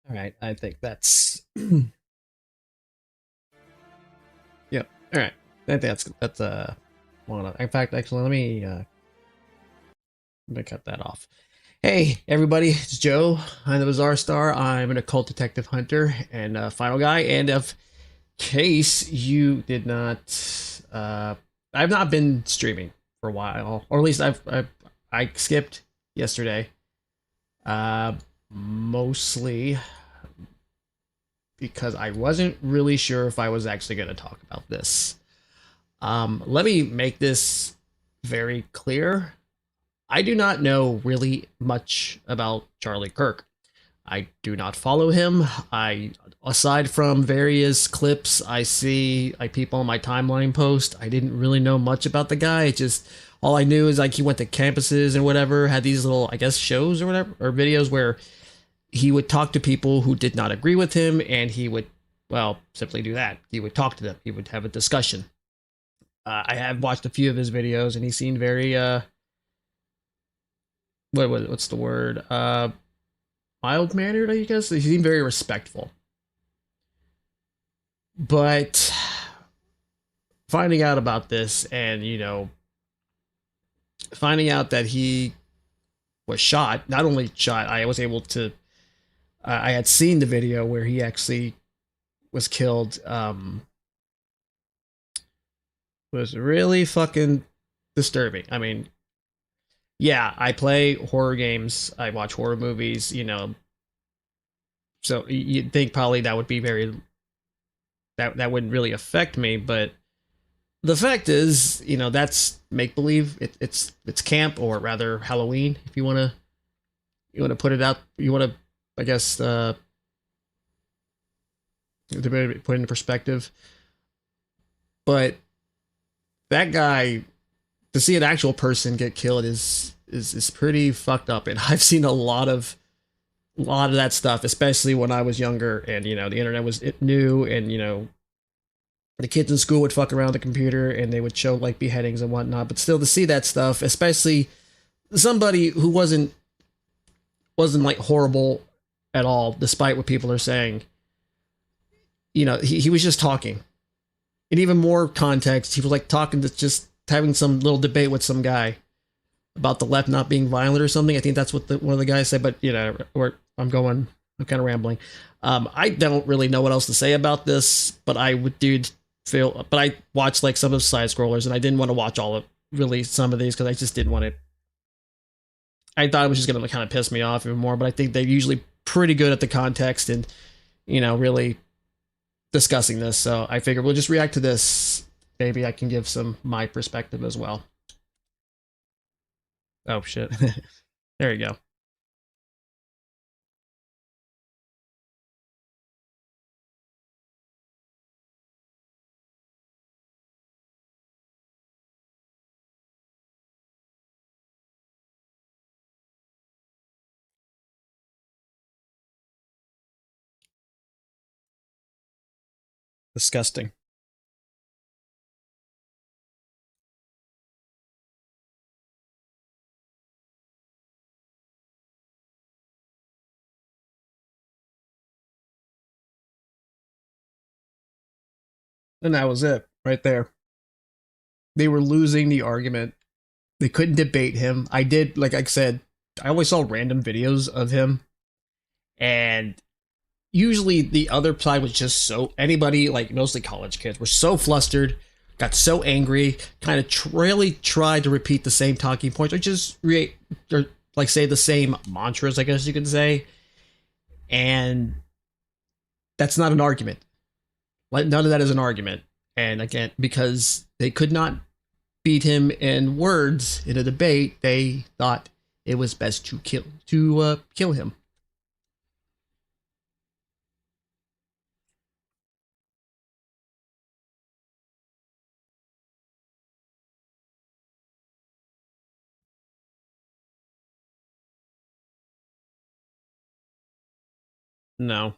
All right, I think that's yep. All right, I think that's long enough. In fact, actually, let me cut that off. Hey, everybody, it's Joe. I'm the BizarreStar. I'm an occult detective hunter and final guy. And if case you did not, I've not been streaming for a while, or at least I skipped yesterday. Uh, Mostly because I wasn't really sure if I was actually going to talk about this. Let me make this very clear. I do not know really much about Charlie Kirk. I do not follow him. Aside from various clips I see, like people on my timeline post, I didn't really know much about the guy. It just all I knew is like he went to campuses and whatever, had these little, I guess, shows or whatever, or videos where he would talk to people who did not agree with him, and he would, well, simply do that. He would talk to them. He would have a discussion. I have watched a few of his videos, and he seemed very what's the word? Mild mannered, I guess. He seemed very respectful. But finding out about this, and finding out that he was shot, not only shot, I was able to. I had seen the video where he actually was killed. Was really fucking disturbing. I mean, yeah, I play horror games. I watch horror movies. So you'd think probably that would be very that wouldn't really affect me, but the fact is, that's make believe. It's camp, or rather Halloween, if you want to put it out. You want to, I guess, to put it into perspective. But that guy, to see an actual person get killed is pretty fucked up, and I've seen a lot of that stuff, especially when I was younger, and the internet was new, and the kids in school would fuck around the computer and they would show like beheadings and whatnot. But still, to see that stuff, especially somebody who wasn't like horrible at all, despite what people are saying. He was just talking. And even more context, he was like talking to just having some little debate with some guy about the left not being violent or something. I think that's what one of the guys said. But I'm kind of rambling. I don't really know what else to say about this, but I would dude feel. But I watched like some of the side scrollers, and I didn't want to watch all of really some of these because I just didn't want to. I thought it was just going to kind of piss me off even more. But I think they're usually pretty good at the context and really discussing this. So I figured we'll just react to this. Maybe I can give some my perspective as well. Oh shit. There you go. Disgusting. And that was it right there. They were losing the argument. They couldn't debate him. I did, like I said, I always saw random videos of him, and usually the other side was just so anybody, like mostly college kids, were so flustered, got so angry, kind of really tried to repeat the same talking points, or just or like say the same mantras, I guess you could say, and that's not an argument. Like none of that is an argument, and again, because they could not beat him in words in a debate, they thought it was best to kill him. No.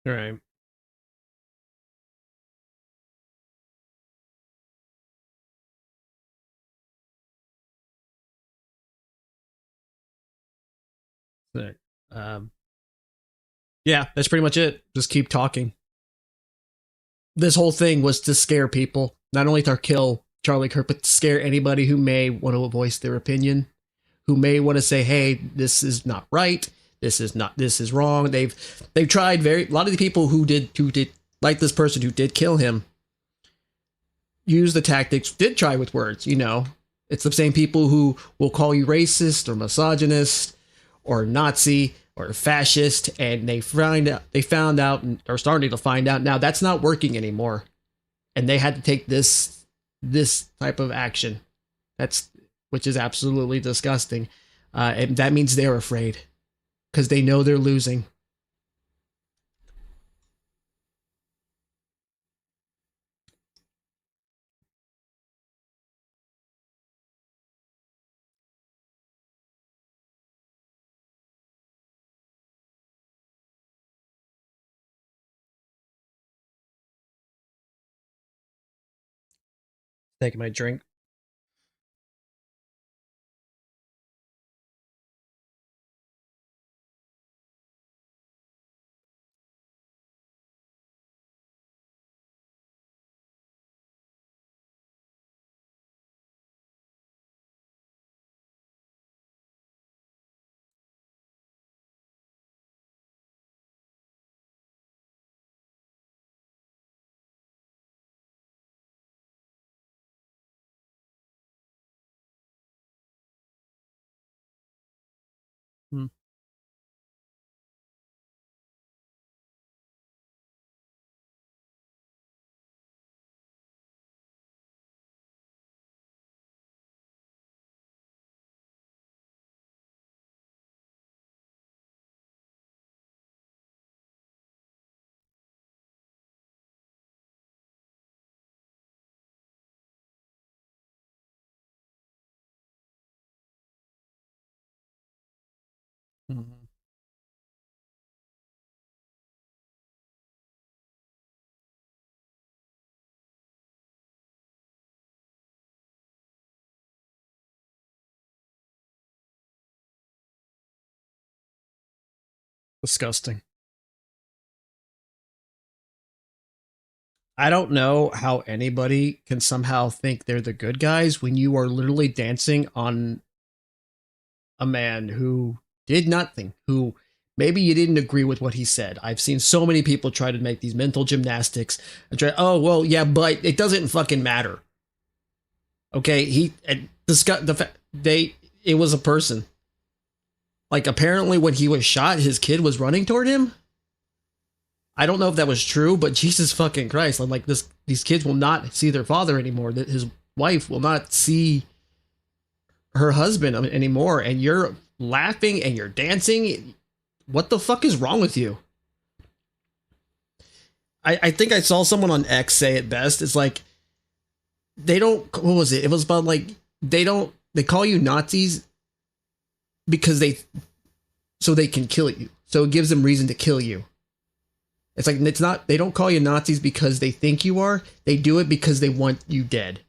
Right. Sick. Um, yeah, that's pretty much it. Just keep talking. This whole thing was to scare people, not only to kill Charlie Kirk, but to scare anybody who may want to voice their opinion, who may want to say, "Hey, this is not right. This is wrong." They've tried very a lot of the people who did like this person who did kill him use the tactics, did try with words. It's the same people who will call you racist or misogynist or Nazi or fascist, and they found out and are starting to find out now that's not working anymore, and they had to take this type of action. That's which is absolutely disgusting, and that means they're afraid because they know they're losing. Taking my drink. Hmm. Mhm. Disgusting. I don't know how anybody can somehow think they're the good guys when you are literally dancing on a man who did nothing, who maybe you didn't agree with what he said. I've seen so many people try to make these mental gymnastics and try, oh, well, yeah, but it doesn't fucking matter. Okay, it was a person. Like, apparently, when he was shot, his kid was running toward him. I don't know if that was true, but Jesus fucking Christ, I'm like, these kids will not see their father anymore. That his wife will not see her husband anymore, and you're laughing and you're dancing. What the fuck is wrong with you? I think I saw someone on X say it best. It's like they don't. What was it? It was about like they don't. They call you Nazis because they can kill you. So it gives them reason to kill you. It's like it's not. They don't call you Nazis because they think you are. They do it because they want you dead.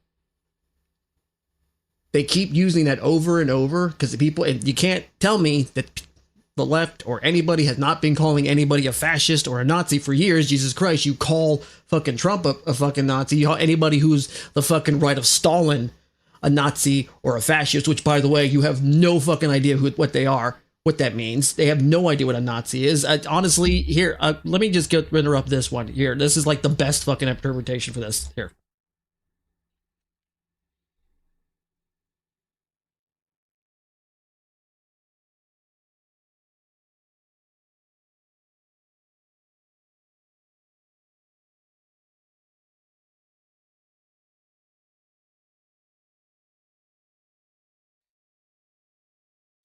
They keep using that over and over because the people. And you can't tell me that the left or anybody has not been calling anybody a fascist or a Nazi for years. Jesus Christ, you call fucking Trump a fucking Nazi. You call anybody who's the fucking right of Stalin a Nazi or a fascist, which, by the way, you have no fucking idea what they are, what that means. They have no idea what a Nazi is. Honestly, here, let me just interrupt this one. Here, this is like the best fucking interpretation for this. Here.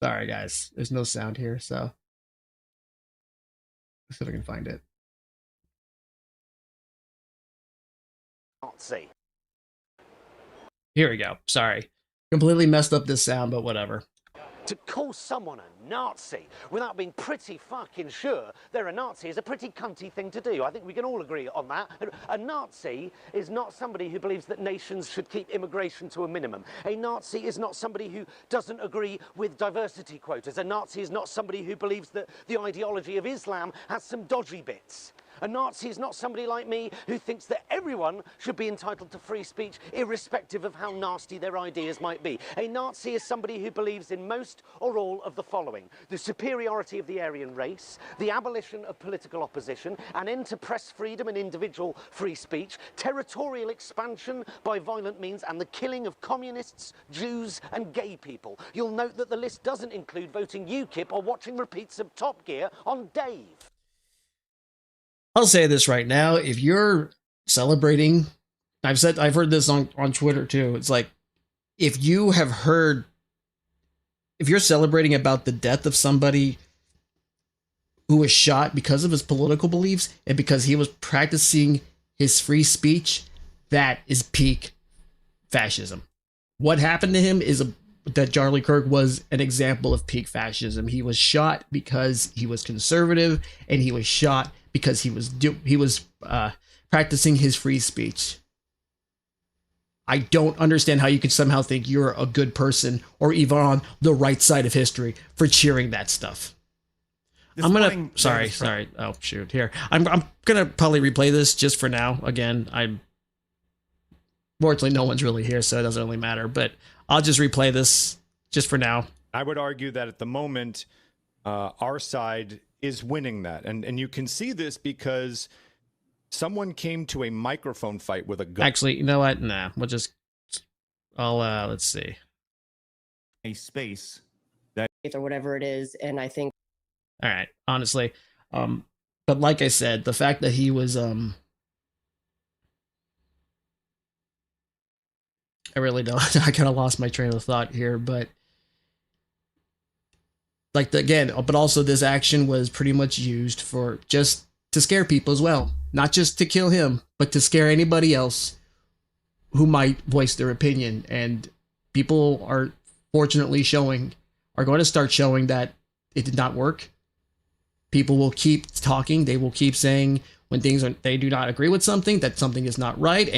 Sorry, guys. There's no sound here, so let's see if I can find it. See. Here we go. Sorry. Completely messed up this sound, but whatever. To call someone a Nazi without being pretty fucking sure they're a Nazi is a pretty cunty thing to do. I think we can all agree on that. A Nazi is not somebody who believes that nations should keep immigration to a minimum. A Nazi is not somebody who doesn't agree with diversity quotas. A Nazi is not somebody who believes that the ideology of Islam has some dodgy bits. A Nazi is not somebody like me who thinks that everyone should be entitled to free speech irrespective of how nasty their ideas might be. A Nazi is somebody who believes in most or all of the following: the superiority of the Aryan race, the abolition of political opposition, an end to press freedom and individual free speech, territorial expansion by violent means, and the killing of communists, Jews and gay people. You'll note that the list doesn't include voting UKIP or watching repeats of Top Gear on Dave. I'll say this right now. If you're celebrating, I've heard this on Twitter too. It's like, if you're celebrating about the death of somebody who was shot because of his political beliefs and because he was practicing his free speech, that is peak fascism. What happened to him is that Charlie Kirk was an example of peak fascism. He was shot because he was conservative, and he was shot because he was practicing his free speech. I don't understand how you could somehow think you're a good person or even on the right side of history for cheering that stuff. Sorry. Oh shoot, here. I'm gonna probably replay this just for now. Again, fortunately no one's really here, so it doesn't really matter. But I'll just replay this just for now. I would argue that at the moment, our side is winning that. And you can see this because someone came to a microphone fight with a gun. Actually, you know what? Nah, let's see. A space that or whatever it is. And I think, all right, honestly, but like I said, the fact that he was, I really don't, I kind of lost my train of thought here, but but also this action was pretty much used for just to scare people as well. Not just to kill him, but to scare anybody else who might voice their opinion. And people are fortunately are going to start showing that it did not work. People will keep talking. They will keep saying when they do not agree with something, that something is not right.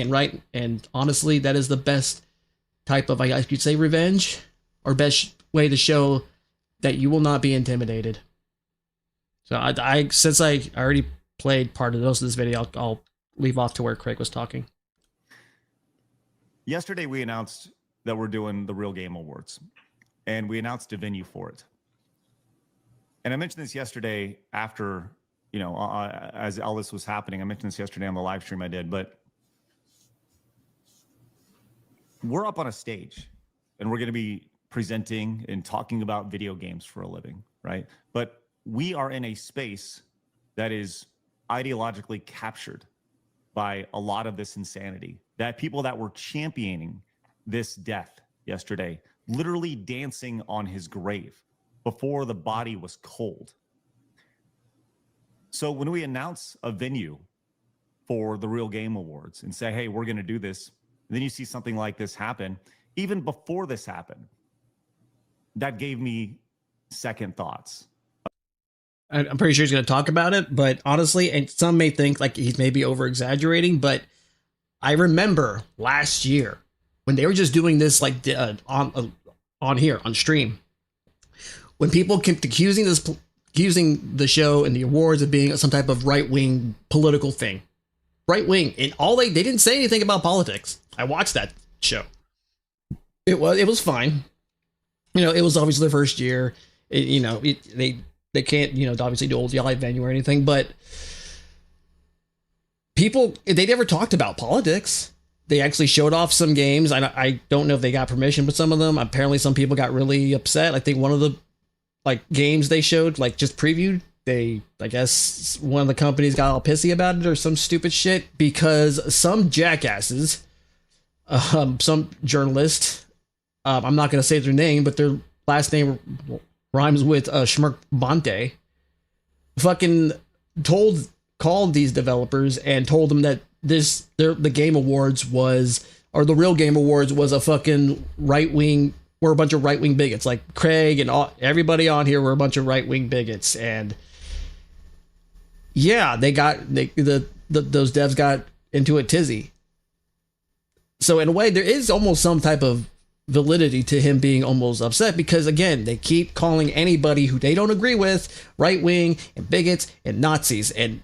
And honestly, that is the best type of, I guess you'd say, revenge, or best way to show that you will not be intimidated. So since I already played part of this video, I'll leave off to where Craig was talking. yesterday we announced that we're doing the Real Game Awards, and we announced a venue for it. And I mentioned this yesterday after, as all this was happening. I mentioned this yesterday on the live stream I did, but we're up on a stage and we're going to be presenting and talking about video games for a living, right? But we are in a space that is ideologically captured by a lot of this insanity, that people that were championing this death yesterday, literally dancing on his grave before the body was cold. So when we announce a venue for the Real Game Awards and say, hey, we're going to do this, and then you see something like this happen, even before this happened, that gave me second thoughts. I'm pretty sure he's going to talk about it, but honestly, and some may think like he's maybe over exaggerating, but I remember last year when they were just doing this like on here on stream, when people kept accusing the show and the awards of being some type of right-wing political thing. Right-wing. And they didn't say anything about politics. I watched that show. It was fine. It was obviously their first year. They can't, obviously do old live venue or anything, but they never talked about politics. They actually showed off some games. I don't know if they got permission, but some of them, apparently some people got really upset. I think one of the games they showed, just previewed, I guess one of the companies got all pissy about it or some stupid shit because some jackasses, some journalist, I'm not going to say their name, but their last name rhymes with Schmerkbante, fucking called these developers and told them that the Game Awards the Real Game Awards was a fucking right-wing we're a bunch of right wing bigots. Like Craig and everybody on here were a bunch of right wing bigots, and yeah, those devs got into a tizzy. So in a way, there is almost some type of validity to him being almost upset, because again, they keep calling anybody who they don't agree with right wing and bigots and Nazis. And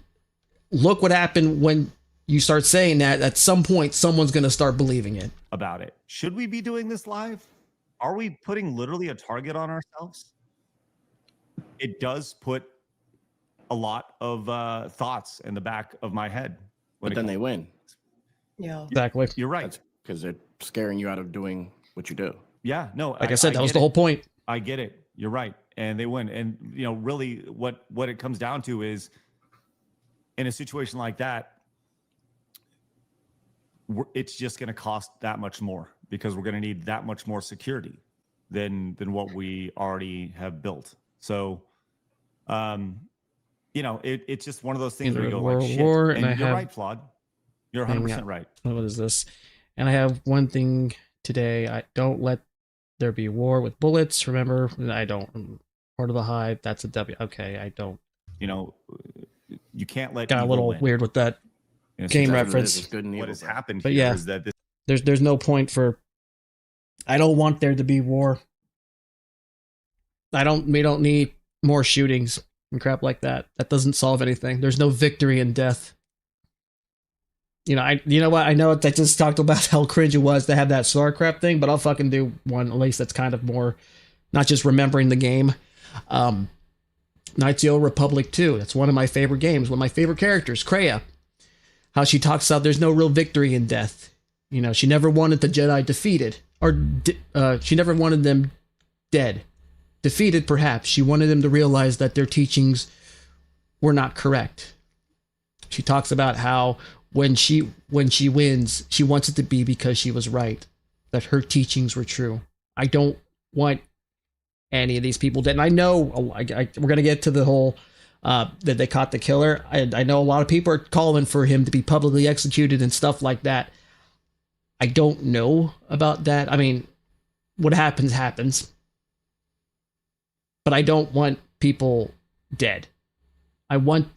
look what happened when you start saying that. At some point, someone's going to start believing it. About it. Should we be doing this live? Are we putting literally a target on ourselves? It does put a lot of thoughts in the back of my head. But then they win. Yeah. Exactly. You're right. Because they're scaring you out of doing what you do. Yeah, no. Like I said, that was the whole point. I get it. You're right. And they win. And, you know, really what it comes down to is, in a situation like that, it's just going to cost that much more, because we're going to need that much more security than what we already have built. So, you know, it's just one of those things where you go like, shit. And you're right, Flawed. You're 100% right. What is this? And I have one thing today. I don't let there be war with bullets. Remember, I don't. Part of the Hive. That's a W. Okay, I don't. You know, you can't let. Got a little weird with that game reference. What has happened but here yeah, is that there's no point for. I don't want there to be war. We don't need more shootings and crap like that. That doesn't solve anything. There's no victory in death. You know what? I know I just talked about how cringe it was to have that StarCraft thing, but I'll fucking do one at least that's kind of more, not just remembering the game. Knights of the Old Republic 2. That's one of my favorite games. One of my favorite characters, Kreia. How she talks about there's no real victory in death. You know, she never wanted the Jedi defeated, or she never wanted them dead. Defeated, perhaps. She wanted them to realize that their teachings were not correct. She talks about how when she wins, she wants it to be because she was right, that her teachings were true. I don't want any of these people dead. And I know we're going to get to the whole that they caught the killer. I know a lot of people are calling for him to be publicly executed and stuff like that. I don't know about that. I mean, what happens, happens. But I don't want people dead. I want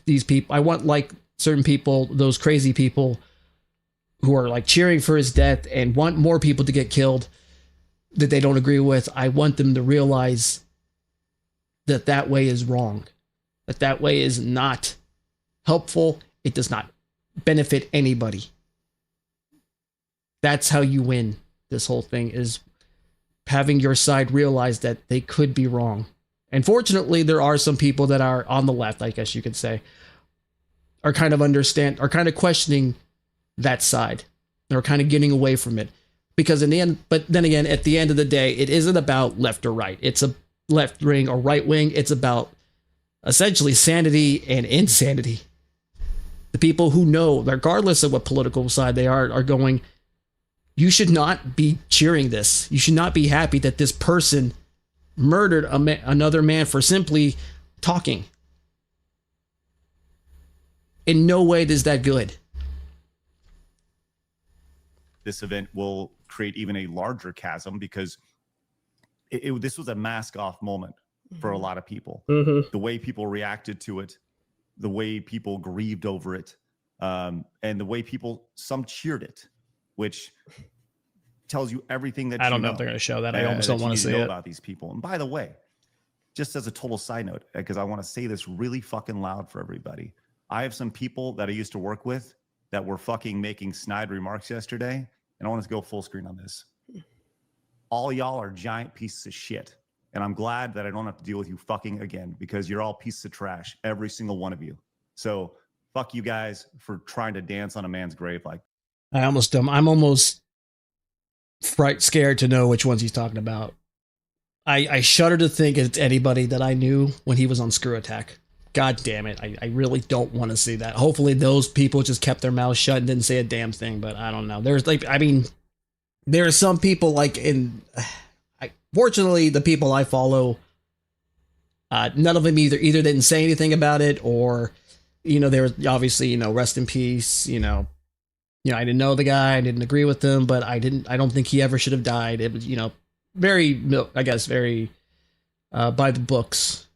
these people, I want like certain people, those crazy people who are like cheering for his death and want more people to get killed that they don't agree with. I want them to realize that that way is wrong, that way is not helpful. It does not benefit anybody. That's how you win this whole thing, is having your side realize that they could be wrong. And fortunately, there are some people that are on the left, I guess you could say, are kind of questioning that side. They're kind of getting away from it. Because in the end, but then again, at the end of the day, it isn't about left or right. It's a left wing or right wing. It's about essentially sanity and insanity. The people who know, regardless of what political side they are going, you should not be cheering this. You should not be happy that this person murdered another man for simply talking. In no way is that good. This event will create even a larger chasm, because this was a mask off moment for a lot of people. Mm-hmm. The way people reacted to it, the way people grieved over it, and the way some cheered it, which tells you everything that I don't know know if they're going to show that. I almost don't want to see it about these people. And by the way, just as a total side note, because I want to say this really fucking loud for everybody, I have some people that I used to work with that were fucking making snide remarks yesterday, and I want to go full screen on this. All y'all are giant pieces of shit, and I'm glad that I don't have to deal with you fucking again, because you're all pieces of trash, every single one of you. So fuck you guys for trying to dance on a man's grave like. I'm almost scared to know which ones he's talking about. I shudder to think it's anybody that I knew when he was on Screw Attack. God damn it. I really don't want to see that. Hopefully those people just kept their mouths shut and didn't say a damn thing, but I don't know. There are some people fortunately, the people I follow, none of them either didn't say anything about it, or, they were obviously, rest in peace, you know, I didn't know the guy, I didn't agree with him, but I don't think he ever should have died. It was, you know, very, I guess, very by the books,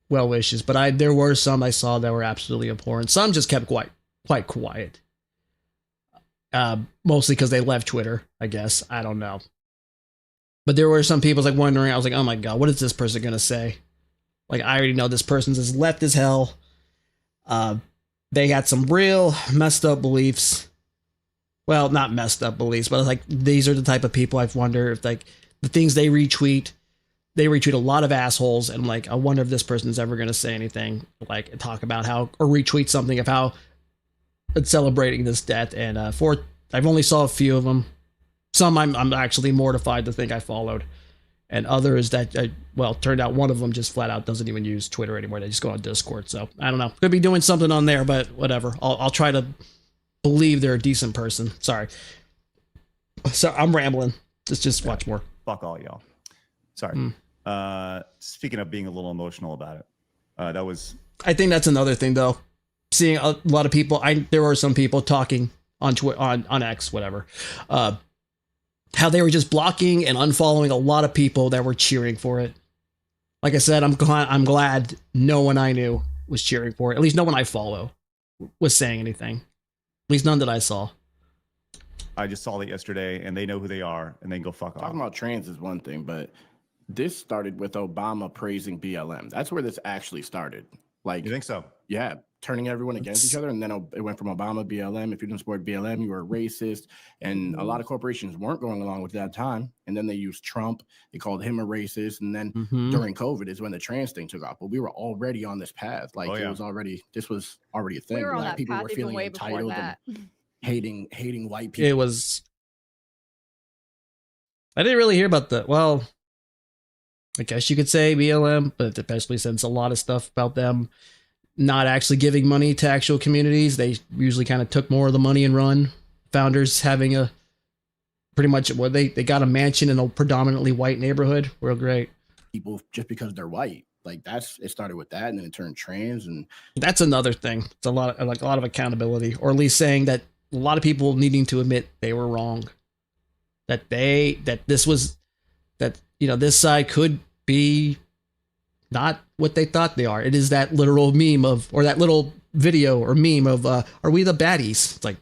well wishes. But there were some I saw that were absolutely abhorrent. Some just kept quite quiet. Mostly because they left Twitter, I guess. I don't know. But there were some people like wondering, I was like, oh my God, what is this person going to say? Like, I already know this person's as left as hell. They got some real messed up beliefs. Well, not messed up beliefs, but like, these are the type of people I've wondered if, like, the things they retweet a lot of assholes. And like, I wonder if this person's ever going to say anything, like talk about how, or retweet something of how it's celebrating this death. And I've only saw a few of them. Some I'm actually mortified to think I followed, and others that turned out one of them just flat out doesn't even use Twitter anymore. They just go on Discord. So I don't know. Could be doing something on there, but whatever. I'll try to believe they're a decent person. Sorry. So I'm rambling. Just watch more. Fuck all y'all. Sorry. Speaking of being a little emotional about it, that was. I think that's another thing though. Seeing a lot of people. There were some people talking on on X, whatever. How they were just blocking and unfollowing a lot of people that were cheering for it. Like I said, I'm glad no one I knew was cheering for it. At least no one I follow was saying anything. At least none that I saw. I just saw it yesterday, and they know who they are, and they can go fuck off. Talking about trans is one thing, but this started with Obama praising BLM. That's where this actually started. Like, you think so? Yeah, turning everyone against each other, and then it went from Obama, BLM. If you didn't support BLM, you were a racist, and a lot of corporations weren't going along with that time. And then they used Trump. They called him a racist, and then during COVID is when the trans thing took off. But we were already on this path. Like this was already a thing. We were on like that people path were even feeling way before entitled that. and hating white people. It was. I didn't really hear about that. Well, I guess you could say BLM, but especially since a lot of stuff about them not actually giving money to actual communities, they usually kind of took more of the money and run. Founders having a pretty much they got a mansion in a predominantly white neighborhood. Real great. People just because they're white, like it started with that, and then it turned trans, and that's another thing. It's a lot of accountability, or at least saying that a lot of people needing to admit they were wrong. This side could be not what they thought they are. It is that literal meme or that little video or meme of, are we the baddies? It's like,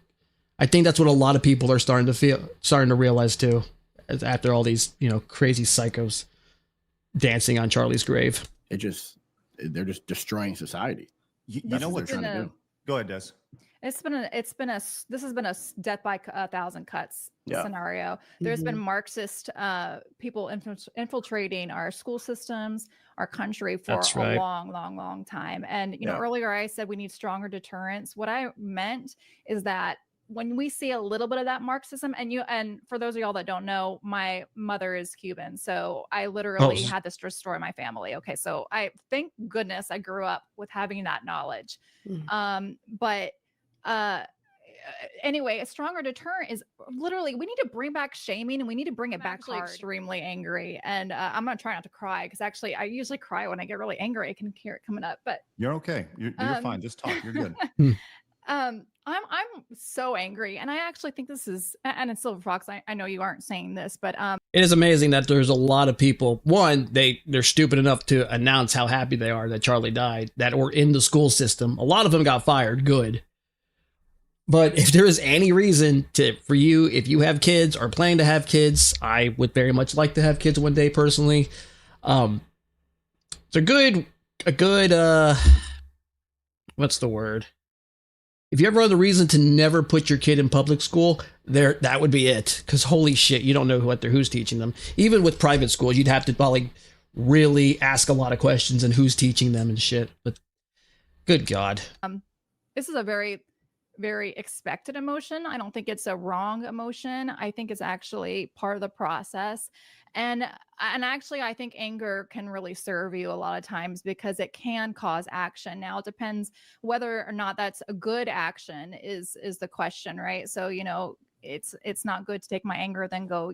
I think that's what a lot of people are starting to realize too, after all these, crazy psychos dancing on Charlie's grave. They're just destroying society. You know what they're trying to do? Go ahead, Des. This has been a death by 1,000 cuts scenario. There's been Marxist people infiltrating our school systems, our country for a long time. And earlier I said we need stronger deterrence. What I meant is that when we see a little bit of that Marxism, and for those of y'all that don't know, my mother is Cuban, so I literally had this destroy my family. Okay, so I thank goodness I grew up with having that knowledge. Anyway, a stronger deterrent is literally we need to bring back shaming, and we need to bring it back hard. Extremely angry, and I'm gonna try not to cry because actually I usually cry when I get really angry. I can hear it coming up, but you're okay. You're fine. Just talk. You're good. I'm so angry, and I actually think this is, and it's Silver Fox, I know you aren't saying this, but it is amazing that there's a lot of people. One, they're stupid enough to announce how happy they are that Charlie died, that were in the school system. A lot of them got fired. Good. But if there is any reason for you, if you have kids or plan to have kids, I would very much like to have kids one day personally. It's a good, what's the word? If you ever have the reason to never put your kid in public school, that would be it. Because holy shit, you don't know who's teaching them. Even with private schools, you'd have to probably really ask a lot of questions and who's teaching them and shit. But good God. This is a very, very expected emotion. I don't think it's a wrong emotion. I think it's actually part of the process. And actually, I think anger can really serve you a lot of times because it can cause action. Now, it depends whether or not that's a good action is the question, right? So, it's not good to take my anger, then go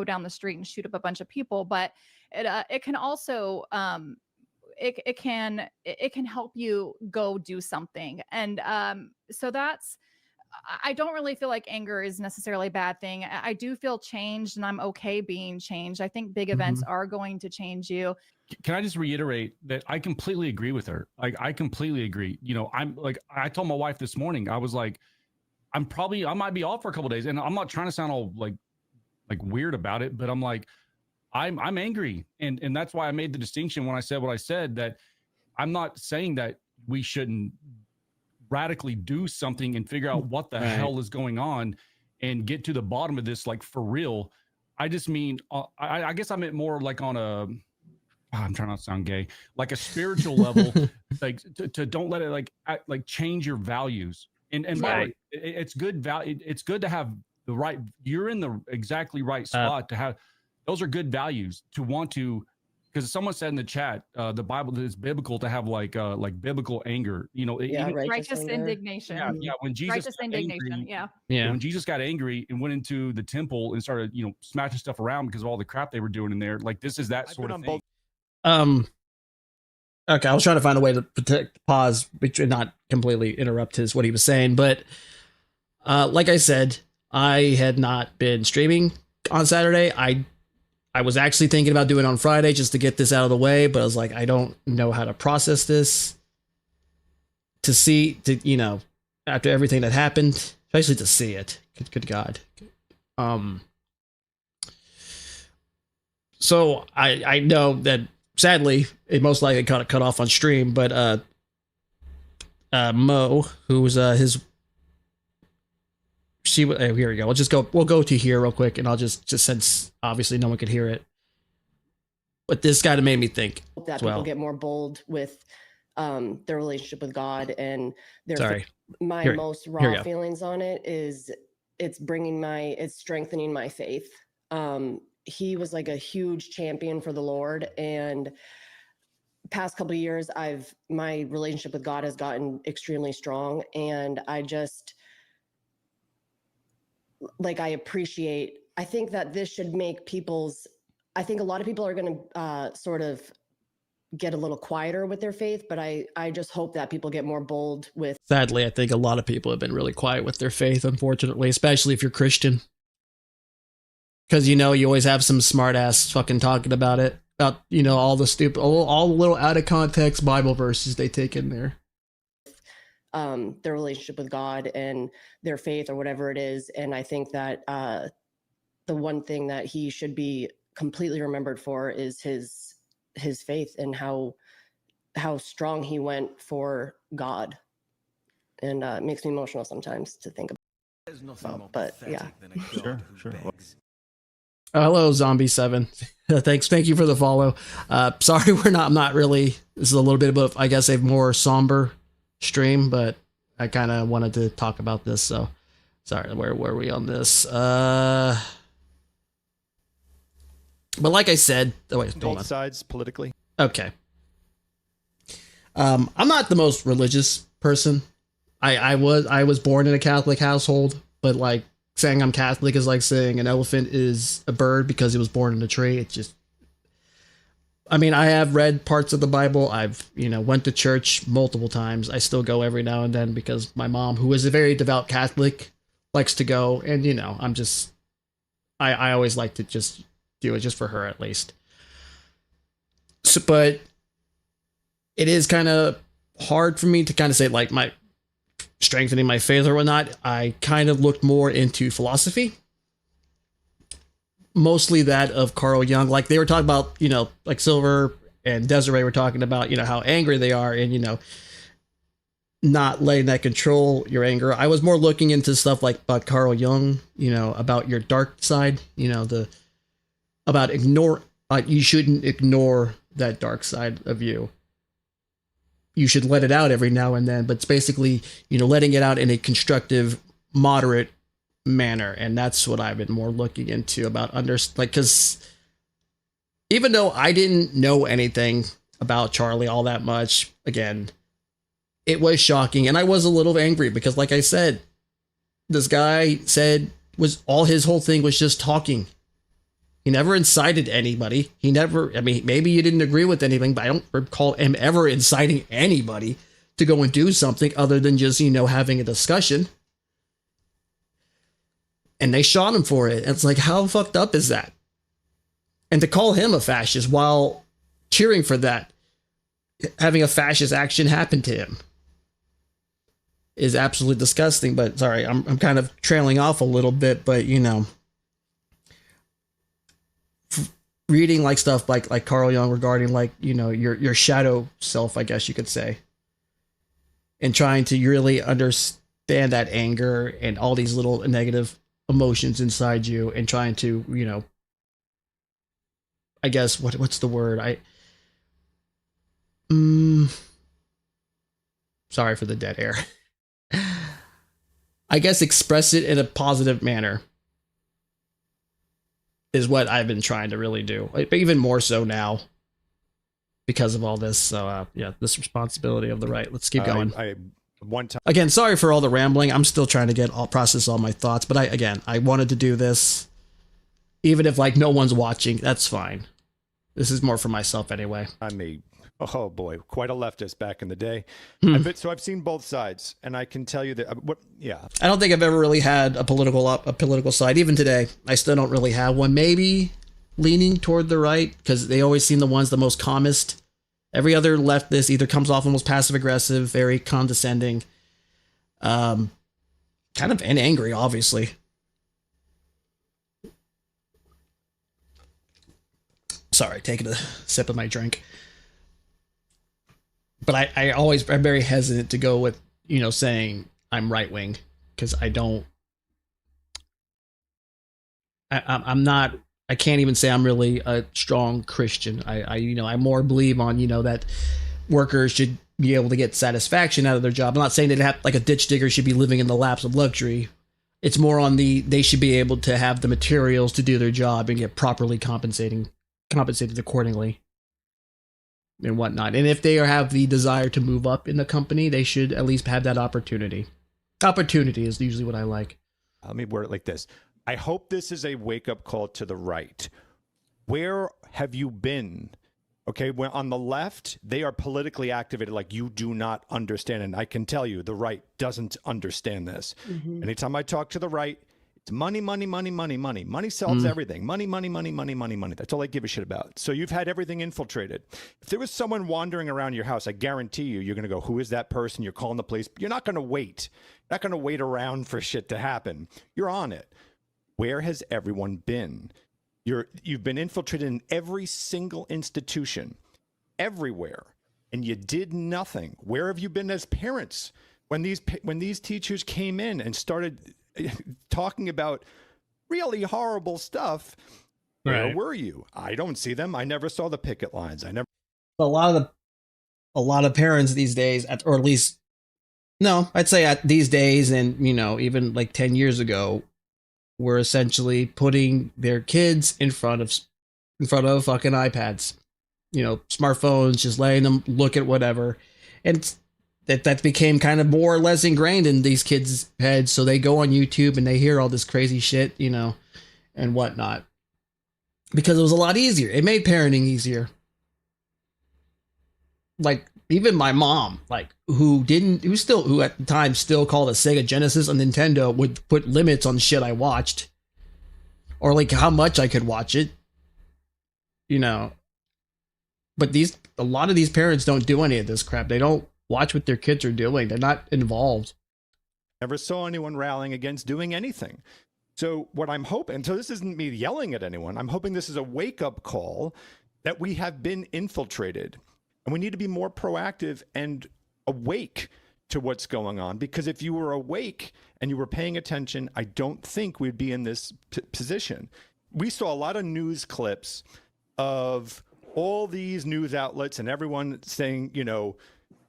down the street and shoot up a bunch of people. But it can also it can help you go do something. And so that's I don't really feel like anger is necessarily a bad thing. I do feel changed, and I'm okay being changed. I think big events are going to change you. Can I just reiterate that I completely agree with her? Like, I completely agree. You know, I'm like, I told my wife this morning, I was like, I might be off for a couple of days, and I'm not trying to sound all like weird about it, but I'm like, I'm angry, and that's why I made the distinction when I said what I said, that I'm not saying that we shouldn't radically do something and figure out what the hell is going on and get to the bottom of this, like, for real. I just mean, I guess I meant more like on a, I'm trying not to sound gay, like a spiritual level, like to don't let it like change your values. And right. It's good value. It's good to have the right, you're in the exactly right spot to have, those are good values to want to, because someone said in the chat, the Bible is biblical to have like biblical anger, you know, righteous indignation. Yeah. When Jesus righteous indignation. Angry, when Jesus got angry and went into the temple and started, you know, smashing stuff around because of all the crap they were doing in there, like, this is that sort of thing. Okay, I was trying to find a way to pause, and not completely interrupt what he was saying, but like I said, I had not been streaming on Saturday. I was actually thinking about doing it on Friday just to get this out of the way, but I was like, I don't know how to process this. You know, after everything that happened, especially to see it. Good God. So I know that sadly it most likely got cut off on stream, but Mo, who was here we go. We'll go to here real quick, and I'll just since obviously no one could hear it. But this kind of made me think that people get more bold with their relationship with God and their most raw feelings on it is it's strengthening my faith. He was like a huge champion for the Lord, and past couple of years my relationship with God has gotten extremely strong, and I think that this should make I think a lot of people are going to sort of get a little quieter with their faith, but I just hope that people get more bold with. Sadly, I think a lot of people have been really quiet with their faith, unfortunately, especially if you're Christian. Because, you know, you always have some smartass fucking talking about it, about, you know, all the stupid, all the little out of context Bible verses they take in there. Their relationship with God and their faith or whatever it is. And I think that the one thing that he should be completely remembered for is his faith and how strong he went for God. And it makes me emotional sometimes to think about. But yeah. Sure. Hello, Zombie7. Thank you for the follow. Sorry, I'm not really, this is a little bit of, I guess, a more somber stream, but I kind of wanted to talk about this, so sorry, where were we on this? But like I said, both sides politically. Okay. I'm not the most religious person. I was born in a Catholic household, but like saying I'm Catholic is like saying an elephant is a bird because it was born in a tree. It's just, I mean, I have read parts of the Bible. I've, went to church multiple times. I still go every now and then because my mom, who is a very devout Catholic, likes to go. And, I always like to just do it just for her at least. So, but it is kind of hard for me to kind of say like my strengthening my faith or whatnot. I kind of looked more into philosophy. Mostly that of Carl Jung. Like they were talking about, like Silver and Desiree were talking about, how angry they are and, not letting that control your anger. I was more looking into stuff like about Carl Jung, about your dark side, you shouldn't ignore that dark side of you. You should let it out every now and then, but it's basically, letting it out in a constructive, moderate manner. And that's what I've been more looking into about because even though I didn't know anything about Charlie all that much, again, it was shocking. And I was a little angry because like I said, this guy said his whole thing was just talking. He never incited anybody. Maybe you didn't agree with anything, but I don't recall him ever inciting anybody to go and do something other than just, having a discussion. and they shot him for it. And it's like, how fucked up is that? And to call him a fascist while cheering for that, having a fascist action happen to him, is absolutely disgusting. But sorry, I'm kind of trailing off a little bit, but you know, reading like stuff like Carl Jung regarding like, you know, your shadow self, I guess you could say, and trying to really understand that anger and all these little negative emotions inside you, and trying to, you know, I guess what's the word? Sorry for the dead air. I guess express it in a positive manner is what I've been trying to really do, but even more so now because of all this. So yeah, this responsibility of the right. Let's keep going. One time again, sorry for all the rambling. I'm still trying to process all my thoughts, but I wanted to do this, even if like no one's watching. That's fine. This is more for myself anyway. Oh boy, quite a leftist back in the day. So I've seen both sides, and I can tell you that. I don't think I've ever really had a political side. Even today, I still don't really have one. Maybe leaning toward the right, because they always seem the ones the most calmest. Every other leftist either comes off almost passive aggressive, very condescending, kind of, and angry, obviously. Sorry, taking a sip of my drink. But I'm very hesitant to go with, you know, saying I'm right wing, because I can't even say I'm really a strong Christian. I more believe on, you know, that workers should be able to get satisfaction out of their job. I'm not saying that like a ditch digger should be living in the laps of luxury. It's more on they should be able to have the materials to do their job and get properly compensated accordingly and whatnot. And if they have the desire to move up in the company, they should at least have that opportunity. Opportunity is usually what I like. Let me word it like this. I hope this is a wake-up call to the right. Where have you been? Okay, when on the left, they are politically activated like you do not understand. And I can tell you, the right doesn't understand this. Anytime I talk to the right, it's money, money, money, money, money. Money solves everything. Money, money, money, money, money, money. That's all I give a shit about. So you've had everything infiltrated. If there was someone wandering around your house, I guarantee you're going to go, who is that person? You're calling the police. You're not going to wait. You're not going to wait around for shit to happen. You're on it. Where has everyone been? You've been infiltrated in every single institution, everywhere, and you did nothing. Where have you been as parents when these teachers came in and started talking about really horrible stuff? Where were you? I don't see them. I never saw the picket lines. A lot of parents these days, or at least, no, I'd say at these days, and you know, even like 10 years ago, were essentially putting their kids in front of fucking iPads, you know, smartphones, just letting them look at whatever. And that became kind of more or less ingrained in these kids' heads. So they go on YouTube and they hear all this crazy shit, you know, and whatnot, because it was a lot easier. It made parenting easier. Like even my mom, like who at the time still called a Sega Genesis a Nintendo, would put limits on shit I watched, or like how much I could watch it, you know. But a lot of these parents don't do any of this crap. They don't watch what their kids are doing. They're not involved. Never saw anyone rallying against doing anything. So what I'm hoping, so this isn't me yelling at anyone, I'm hoping this is a wake-up call that we have been infiltrated. And we need to be more proactive and awake to what's going on, because if you were awake and you were paying attention, I don't think we'd be in this position. We saw a lot of news clips of all these news outlets and everyone saying, you know,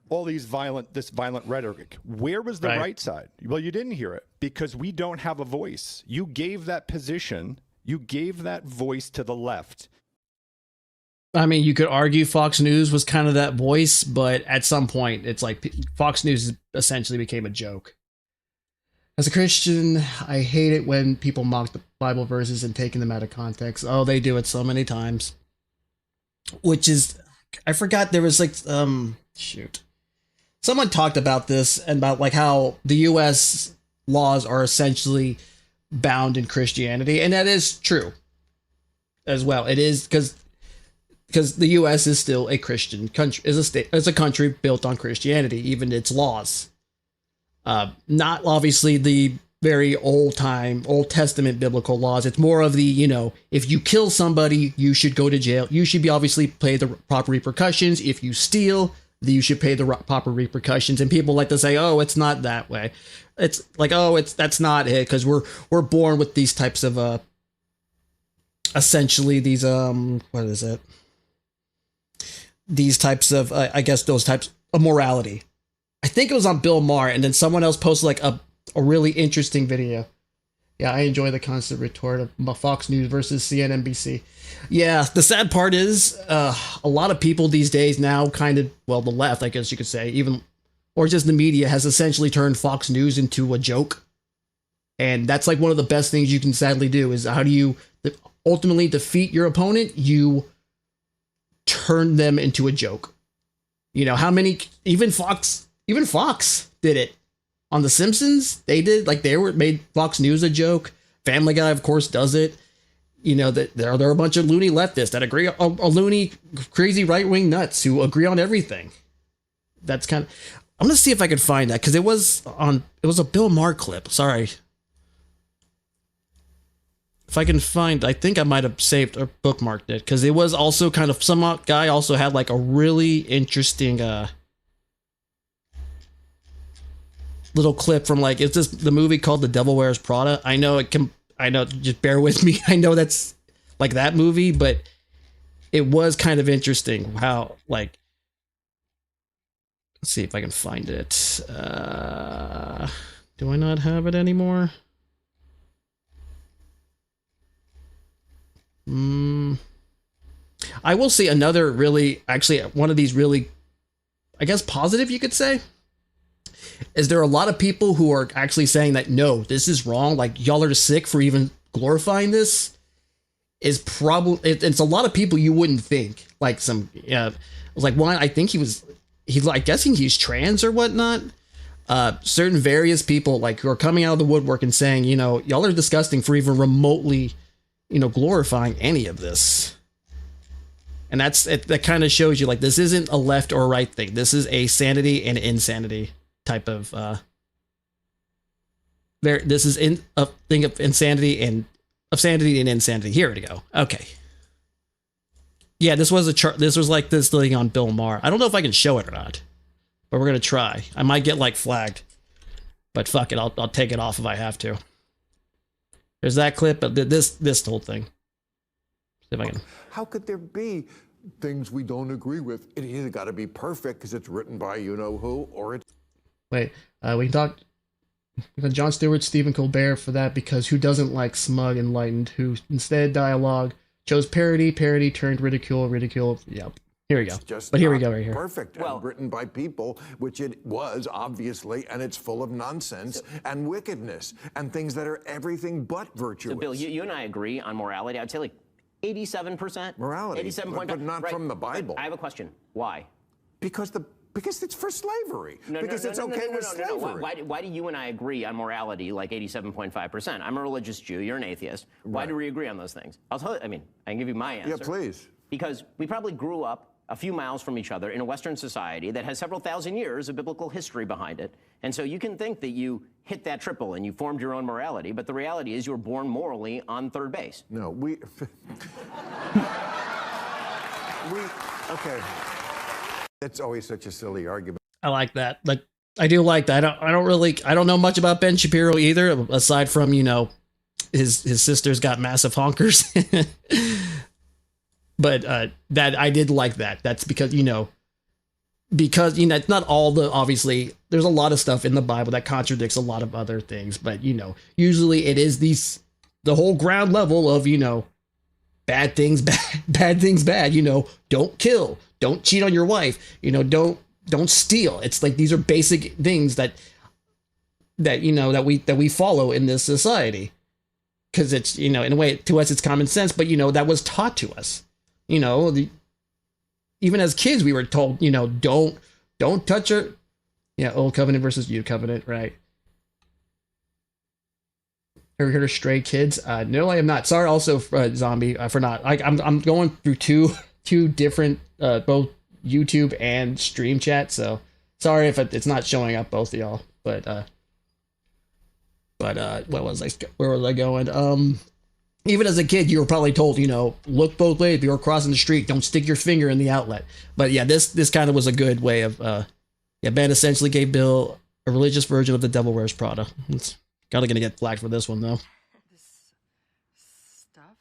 all this violent rhetoric. Where was the right side? Well, you didn't hear it because we don't have a voice. You gave that position, you gave that voice to the left. I mean, you could argue Fox News was kind of that voice, but at some point, it's like Fox News essentially became a joke. As a Christian, I hate it when people mock the Bible verses and taking them out of context. Oh, they do it so many times. Which is, I forgot there was like, shoot. Someone talked about this and about like how the U.S. laws are essentially bound in Christianity, and that is true as well. It is because the U.S. is still a Christian country, is a country built on Christianity, even its laws. Not obviously the very Old Testament biblical laws. It's more of the, you know, if you kill somebody, you should go to jail. You should be obviously pay the proper repercussions. If you steal, you should pay the proper repercussions. And people like to say, oh, it's not that way. It's like, oh, that's not it, because we're born with these types of essentially these what is it? These types of I guess those types of morality. I think it was on Bill Maher, and then someone else posted like a really interesting video. Yeah, I enjoy the constant retort of Fox News versus CNNBC. Yeah, the sad part is a lot of people these days now kind of, well, the left, I guess you could say, even, or just the media has essentially turned Fox News into a joke. And that's like one of the best things you can sadly do is how do you ultimately defeat your opponent? You turn them into a joke. You know, how many, even Fox did it. On The Simpsons, they did, like, made Fox News a joke. Family Guy, of course, does it. You know, that there are a bunch of loony leftists that agree, a loony, crazy right-wing nuts who agree on everything. That's kind of, I'm gonna see if I can find that, because it was a Bill Maher clip. Sorry. If I can find, I think I might have saved or bookmarked it, because it was also kind of, some guy also had like a really interesting little clip from, like, it's just the movie called The Devil Wears Prada. I know, just bear with me. I know that's like that movie, but it was kind of interesting how, like, let's see if I can find it. Do I not have it anymore? I will say another really, actually, one of these really, I guess, positive, you could say, is there are a lot of people who are actually saying that, no, this is wrong. Like, y'all are sick for even glorifying this. Is probably, it's a lot of people you wouldn't think. Like like one, I think he's like, guessing he's trans or whatnot. Certain various people, like, who are coming out of the woodwork and saying, you know, y'all are disgusting for even remotely, you know, glorifying any of this. And that kind of shows you, like, this isn't a left or right thing. This is a sanity and insanity type of this is a thing of insanity and insanity. Here we go. Okay. Yeah, this was this was like this thing on Bill Maher. I don't know if I can show it or not, but we're gonna try. I might get like flagged, but fuck it, I'll take it off if I have to. There's that clip, but this whole thing. See if I can. How could there be things we don't agree with? It either got to be perfect because it's written by you know who, or it's. Wait, we got Jon Stewart, Stephen Colbert for that, because who doesn't like smug enlightened, who instead dialogue chose parody turned ridicule. Yep. Here we go. But here we go right here. Perfect and written by people, which it was, obviously, and it's full of nonsense and wickedness and things that are everything but virtuous. So, Bill, you and I agree on morality. I'd say like 87%. Morality. 87.5%. But not from the Bible. I have a question. Why? Because it's for slavery. Because it's okay with slavery. Why do you and I agree on morality like 87.5%? I'm a religious Jew. You're an atheist. Why do we agree on those things? I'll tell you. I mean, I can give you my answer. Yeah, please. Because we probably grew up a few miles from each other in a Western society that has several thousand years of biblical history behind it. And so you can think that you hit that triple and you formed your own morality, but the reality is you were born morally on third base. No, okay. That's always such a silly argument. I like that. Like, I do like that. I don't know much about Ben Shapiro either, aside from, you know, his sister's got massive honkers. But that I did like that. That's because you know, it's not all the, obviously there's a lot of stuff in the Bible that contradicts a lot of other things, but you know, usually it is the whole ground level of, you know, bad things bad, you know, don't kill, don't cheat on your wife, you know, don't steal. It's like these are basic things that you know that we follow in this society, because it's, you know, in a way to us it's common sense, but you know, that was taught to us. You know, even as kids, we were told, you know, don't touch her. Yeah, old covenant versus new covenant, right? Have you heard of Stray Kids? No, I am not. Sorry, also Zombie for not. I'm going through two different both YouTube and stream chat. So sorry if it's not showing up both of y'all. But what was I? Where was I going? Even as a kid, you were probably told, look both ways. If you're crossing the street, don't stick your finger in the outlet. But yeah, this kind of was a good way of. Ben essentially gave Bill a religious version of the Devil Wears Prada. It's kind of gonna get flagged for this one though. This stuff?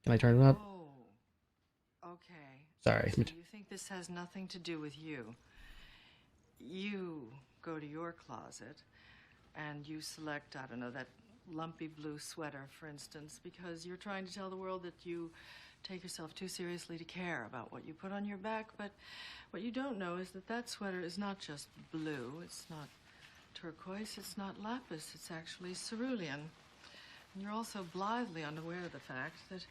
Can I turn it up? Oh, okay. Sorry. So you think this has nothing to do with you? You go to your closet and you select, I don't know, that lumpy blue sweater, for instance, because you're trying to tell the world that you take yourself too seriously to care about what you put on your back. But what you don't know is that that sweater is not just blue, it's not turquoise, it's not lapis, it's actually cerulean. And you're also blithely unaware of the fact that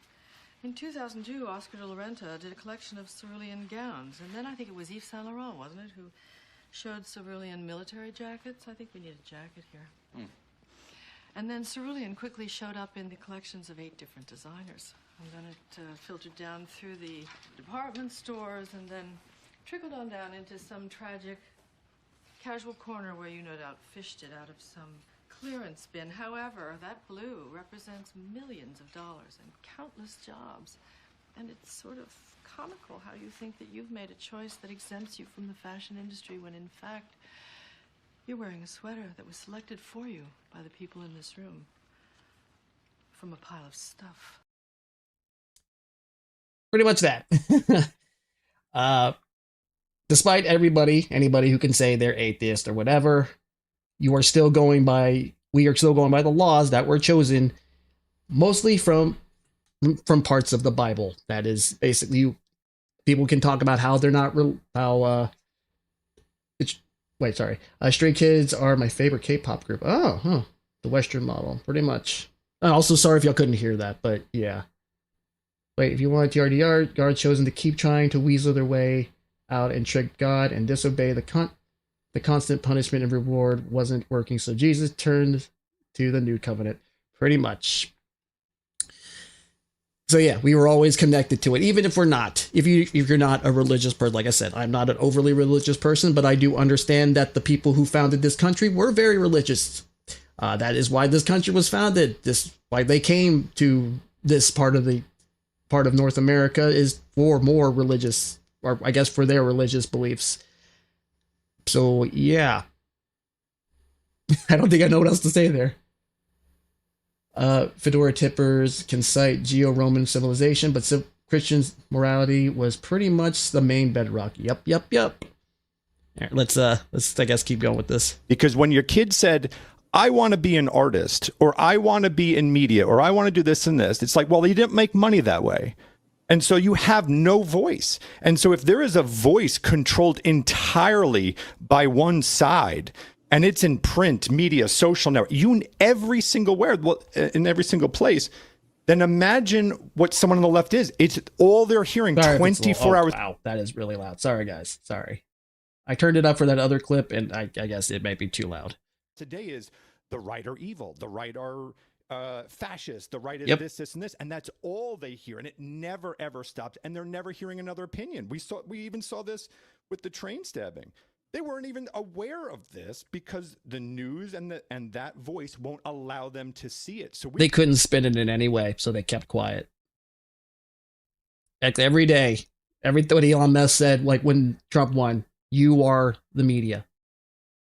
in 2002, Oscar de la Renta did a collection of cerulean gowns. And then I think it was Yves Saint Laurent, wasn't it, who showed cerulean military jackets? I think we need a jacket here. And then cerulean quickly showed up in the collections of 8 different designers. And then it filtered down through the department stores and then trickled on down into some tragic casual corner where you no doubt fished it out of some clearance bin. However, that blue represents millions of dollars and countless jobs. And it's sort of comical how you think that you've made a choice that exempts you from the fashion industry when in fact you're wearing a sweater that was selected for you by the people in this room from a pile of stuff. Pretty much that. Despite anybody who can say they're atheist or whatever, we are still going by the laws that were chosen mostly from parts of the Bible. That is basically, people can talk about how they're not Stray Kids are my favorite K-pop group. The Western model, pretty much. And also, sorry if y'all couldn't hear that, but yeah. Wait, if you want TRDR, guards chosen to keep trying to weasel their way out and trick God and disobey the constant punishment and reward wasn't working, so Jesus turned to the new covenant, pretty much. So yeah, we were always connected to it, even if we're not. If you're not a religious person, like I said, I'm not an overly religious person, but I do understand that the people who founded this country were very religious. That is why this country was founded. Why they came to this part of North America is for more religious, or I guess for their religious beliefs. So yeah, I don't think I know what else to say there. Fedora tippers can cite Geo-Roman civilization, but Christian morality was pretty much the main bedrock. Yep. All right, let's I guess keep going with this. Because when your kid said, I want to be an artist, or I want to be in media, or I want to do this and this, it's like, well, you didn't make money that way. And so you have no voice. And so if there is a voice controlled entirely by one side, and it's in print, media, social network, in every single in every single place, then imagine what someone on the left is. It's all they're hearing 24 hours. Wow, that is really loud. Sorry, guys. Sorry. I turned it up for that other clip, and I guess it might be too loud. Today is the right are evil, the right are fascist, the right is this, and this, and that's all they hear, and it never ever stops, and they're never hearing another opinion. We even saw this with the train stabbing. They weren't even aware of this because the news and that voice won't allow them to see it. So they couldn't spin it in any way, so they kept quiet. Like every day, everybody on Mess said, like when Trump won, you are the media.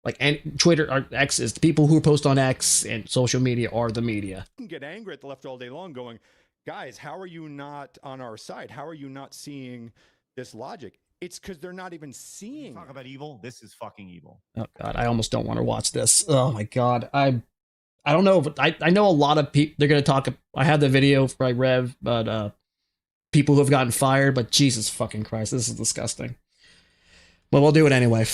Like, and Twitter or X is the people who post on X and social media are the media. You can get angry at the left all day long going, guys, how are you not on our side? How are you not seeing this logic? It's because they're not even seeing. Talk about evil. This is fucking evil. Oh God, I almost don't want to watch this. Oh my God, I don't know, but I know a lot of people. They're gonna talk. I had the video by Rev, but people who have gotten fired. But Jesus fucking Christ, this is disgusting. But we'll do it anyway.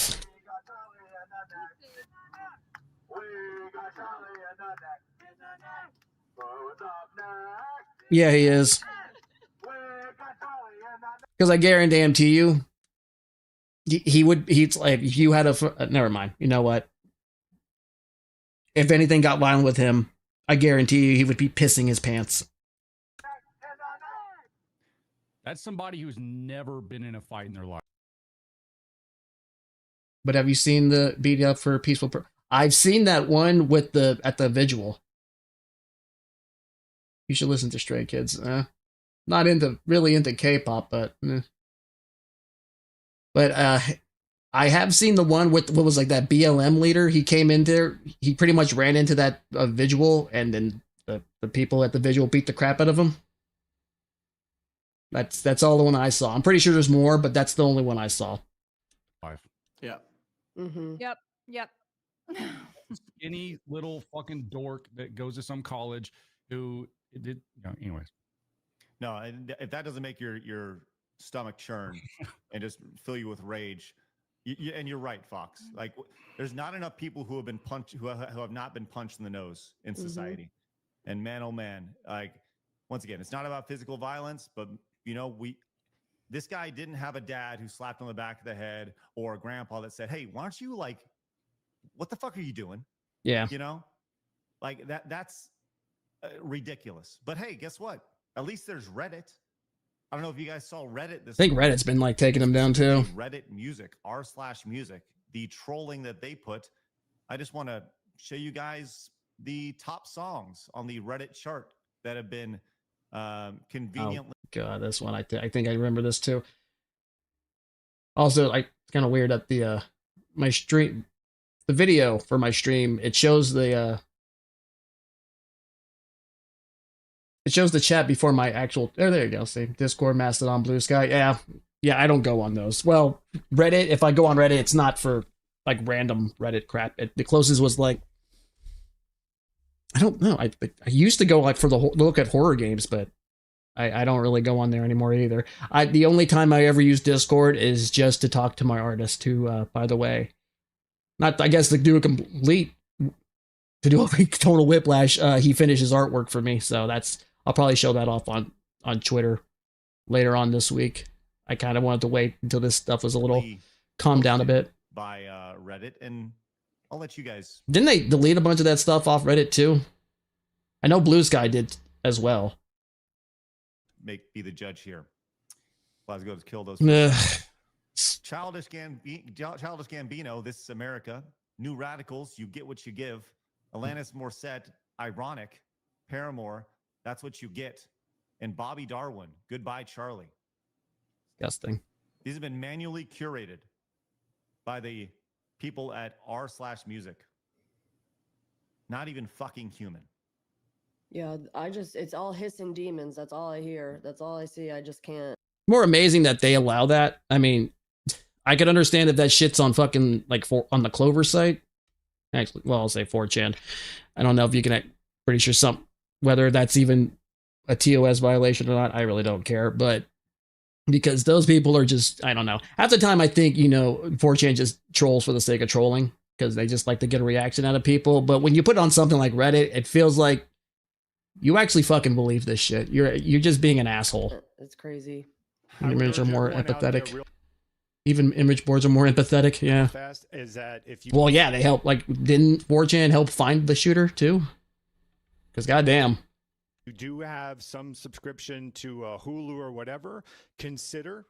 Yeah, he is. Because I guarantee you, he's like, if you had never mind. You know what? If anything got violent with him, I guarantee you he would be pissing his pants. That's somebody who's never been in a fight in their life. But have you seen the beat up for peaceful? I've seen that one with at the vigil. You should listen to Stray Kids. Not really into K-pop, but I have seen the one with what was like that BLM leader. He came in there. He pretty much ran into that vigil, and then the people at the vigil beat the crap out of him. That's all the one I saw. I'm pretty sure there's more, but that's the only one I saw. Yeah. Mm-hmm. Yep. Skinny little fucking dork that goes to some college who did. Anyways. No, if that doesn't make your stomach churn and just fill you with rage, and you're right, Fox. Like, there's not enough people who have been punched, who have not been punched in the nose in society. And man, oh man, like, once again, it's not about physical violence, but this guy didn't have a dad who slapped on the back of the head or a grandpa that said, "Hey, why don't you what the fuck are you doing?" Yeah. Like that's ridiculous. But hey, guess what? At least there's Reddit. I don't know if you guys saw Reddit this I think Reddit's been like taking them down too. Reddit music, r/music, the trolling that they put. I just want to show you guys the top songs on the Reddit chart that have been conveniently. Oh, God, this one I think I remember this too. Also, it's kind of weird that the video for my stream, it shows the chat before my actual. There you go. See, Discord, Mastodon, Blue Sky. Yeah. I don't go on those. Well, Reddit. If I go on Reddit, it's not for like random Reddit crap. The closest was like, I don't know. I used to go like for the look at horror games, but I don't really go on there anymore either. The only time I ever use Discord is just to talk to my artist who, by the way, not, I guess, to do a total whiplash. He finishes artwork for me. So I'll probably show that off on Twitter later on this week. I kind of wanted to wait until this stuff was a little calmed down a bit. By Reddit, and I'll let you guys. Didn't they delete a bunch of that stuff off Reddit too? I know Blue Sky did as well. Be the judge here. Let's go to kill those. Childish Gambino. This is America. New Radicals. You get what you give. Alanis Morissette. Ironic. Paramore. That's what you get. And Bobby Darwin. Goodbye, Charlie. Disgusting. These have been manually curated by the people at r/music. Not even fucking human. Yeah, it's all hissing demons. That's all I hear. That's all I see. I just can't. More amazing that they allow that. I mean, I could understand if that shit's on fucking on the Clover site. Actually, well, I'll say 4chan. I don't know if you can. Pretty sure whether that's even a TOS violation or not. I really don't care, but because those people are just, I don't know. Half the time, I think 4chan just trolls for the sake of trolling because they just like to get a reaction out of people. But when you put it on something like Reddit, it feels like you actually fucking believe this shit. You're just being an asshole. It's crazy. Images are more empathetic. Even image boards are more empathetic. Yeah. Fast is that if you. Well, yeah, they help. Like, didn't 4chan help find the shooter too? Because goddamn. You do have some subscription to Hulu or whatever. Consider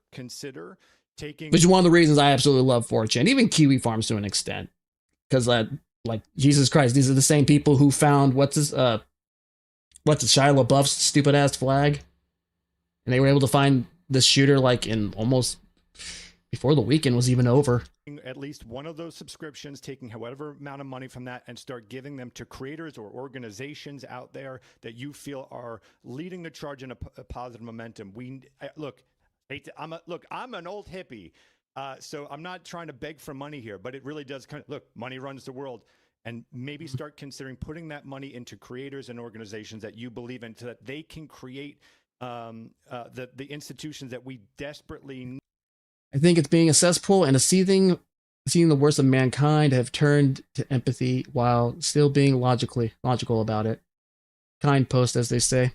taking. Which is one of the reasons I absolutely love 4chan, even Kiwi Farms to an extent, because like Jesus Christ, these are the same people who found what's Shia LaBeouf's stupid ass flag, and they were able to find this shooter like in almost before the weekend was even over. At least one of those subscriptions, taking however amount of money from that and start giving them to creators or organizations out there that you feel are leading the charge in a positive momentum. I'm an old hippie, so I'm not trying to beg for money here, but it really does money runs the world. And maybe start considering putting that money into creators and organizations that you believe in so that they can create the institutions that we desperately need. I think it's being a cesspool and seeing the worst of mankind have turned to empathy while still being logical about it. Kind post, as they say.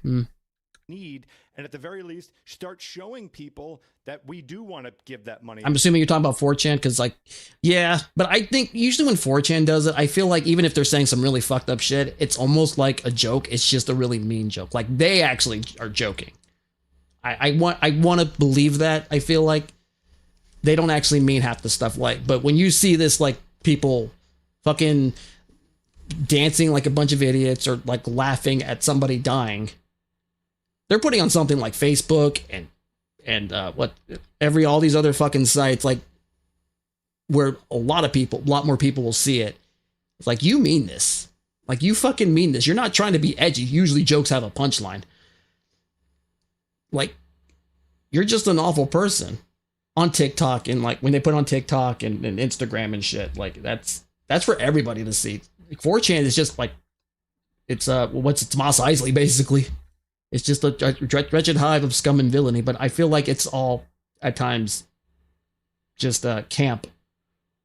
Need And at the very least, start showing people that we do want to give that money. I'm assuming you're talking about 4chan because, like, yeah, but I think usually when 4chan does it, I feel like even if they're saying some really fucked up shit, it's almost like a joke. It's just a really mean joke. Like, they actually are joking. I want to believe that. I feel like they don't actually mean half the stuff. Like, but when you see this, like, people fucking dancing like a bunch of idiots or like laughing at somebody dying, they're putting on something like Facebook and all these other fucking sites, like, where a lot more people will see it. It's like, you mean this. Like, you fucking mean this. You're not trying to be edgy. Usually jokes have a punchline. Like, you're just an awful person on TikTok, and like when they put on TikTok and Instagram and shit, like that's for everybody to see. Like, 4chan is just like, it's Mos Eisley basically. It's just a wretched hive of scum and villainy, but I feel like it's all at times just camp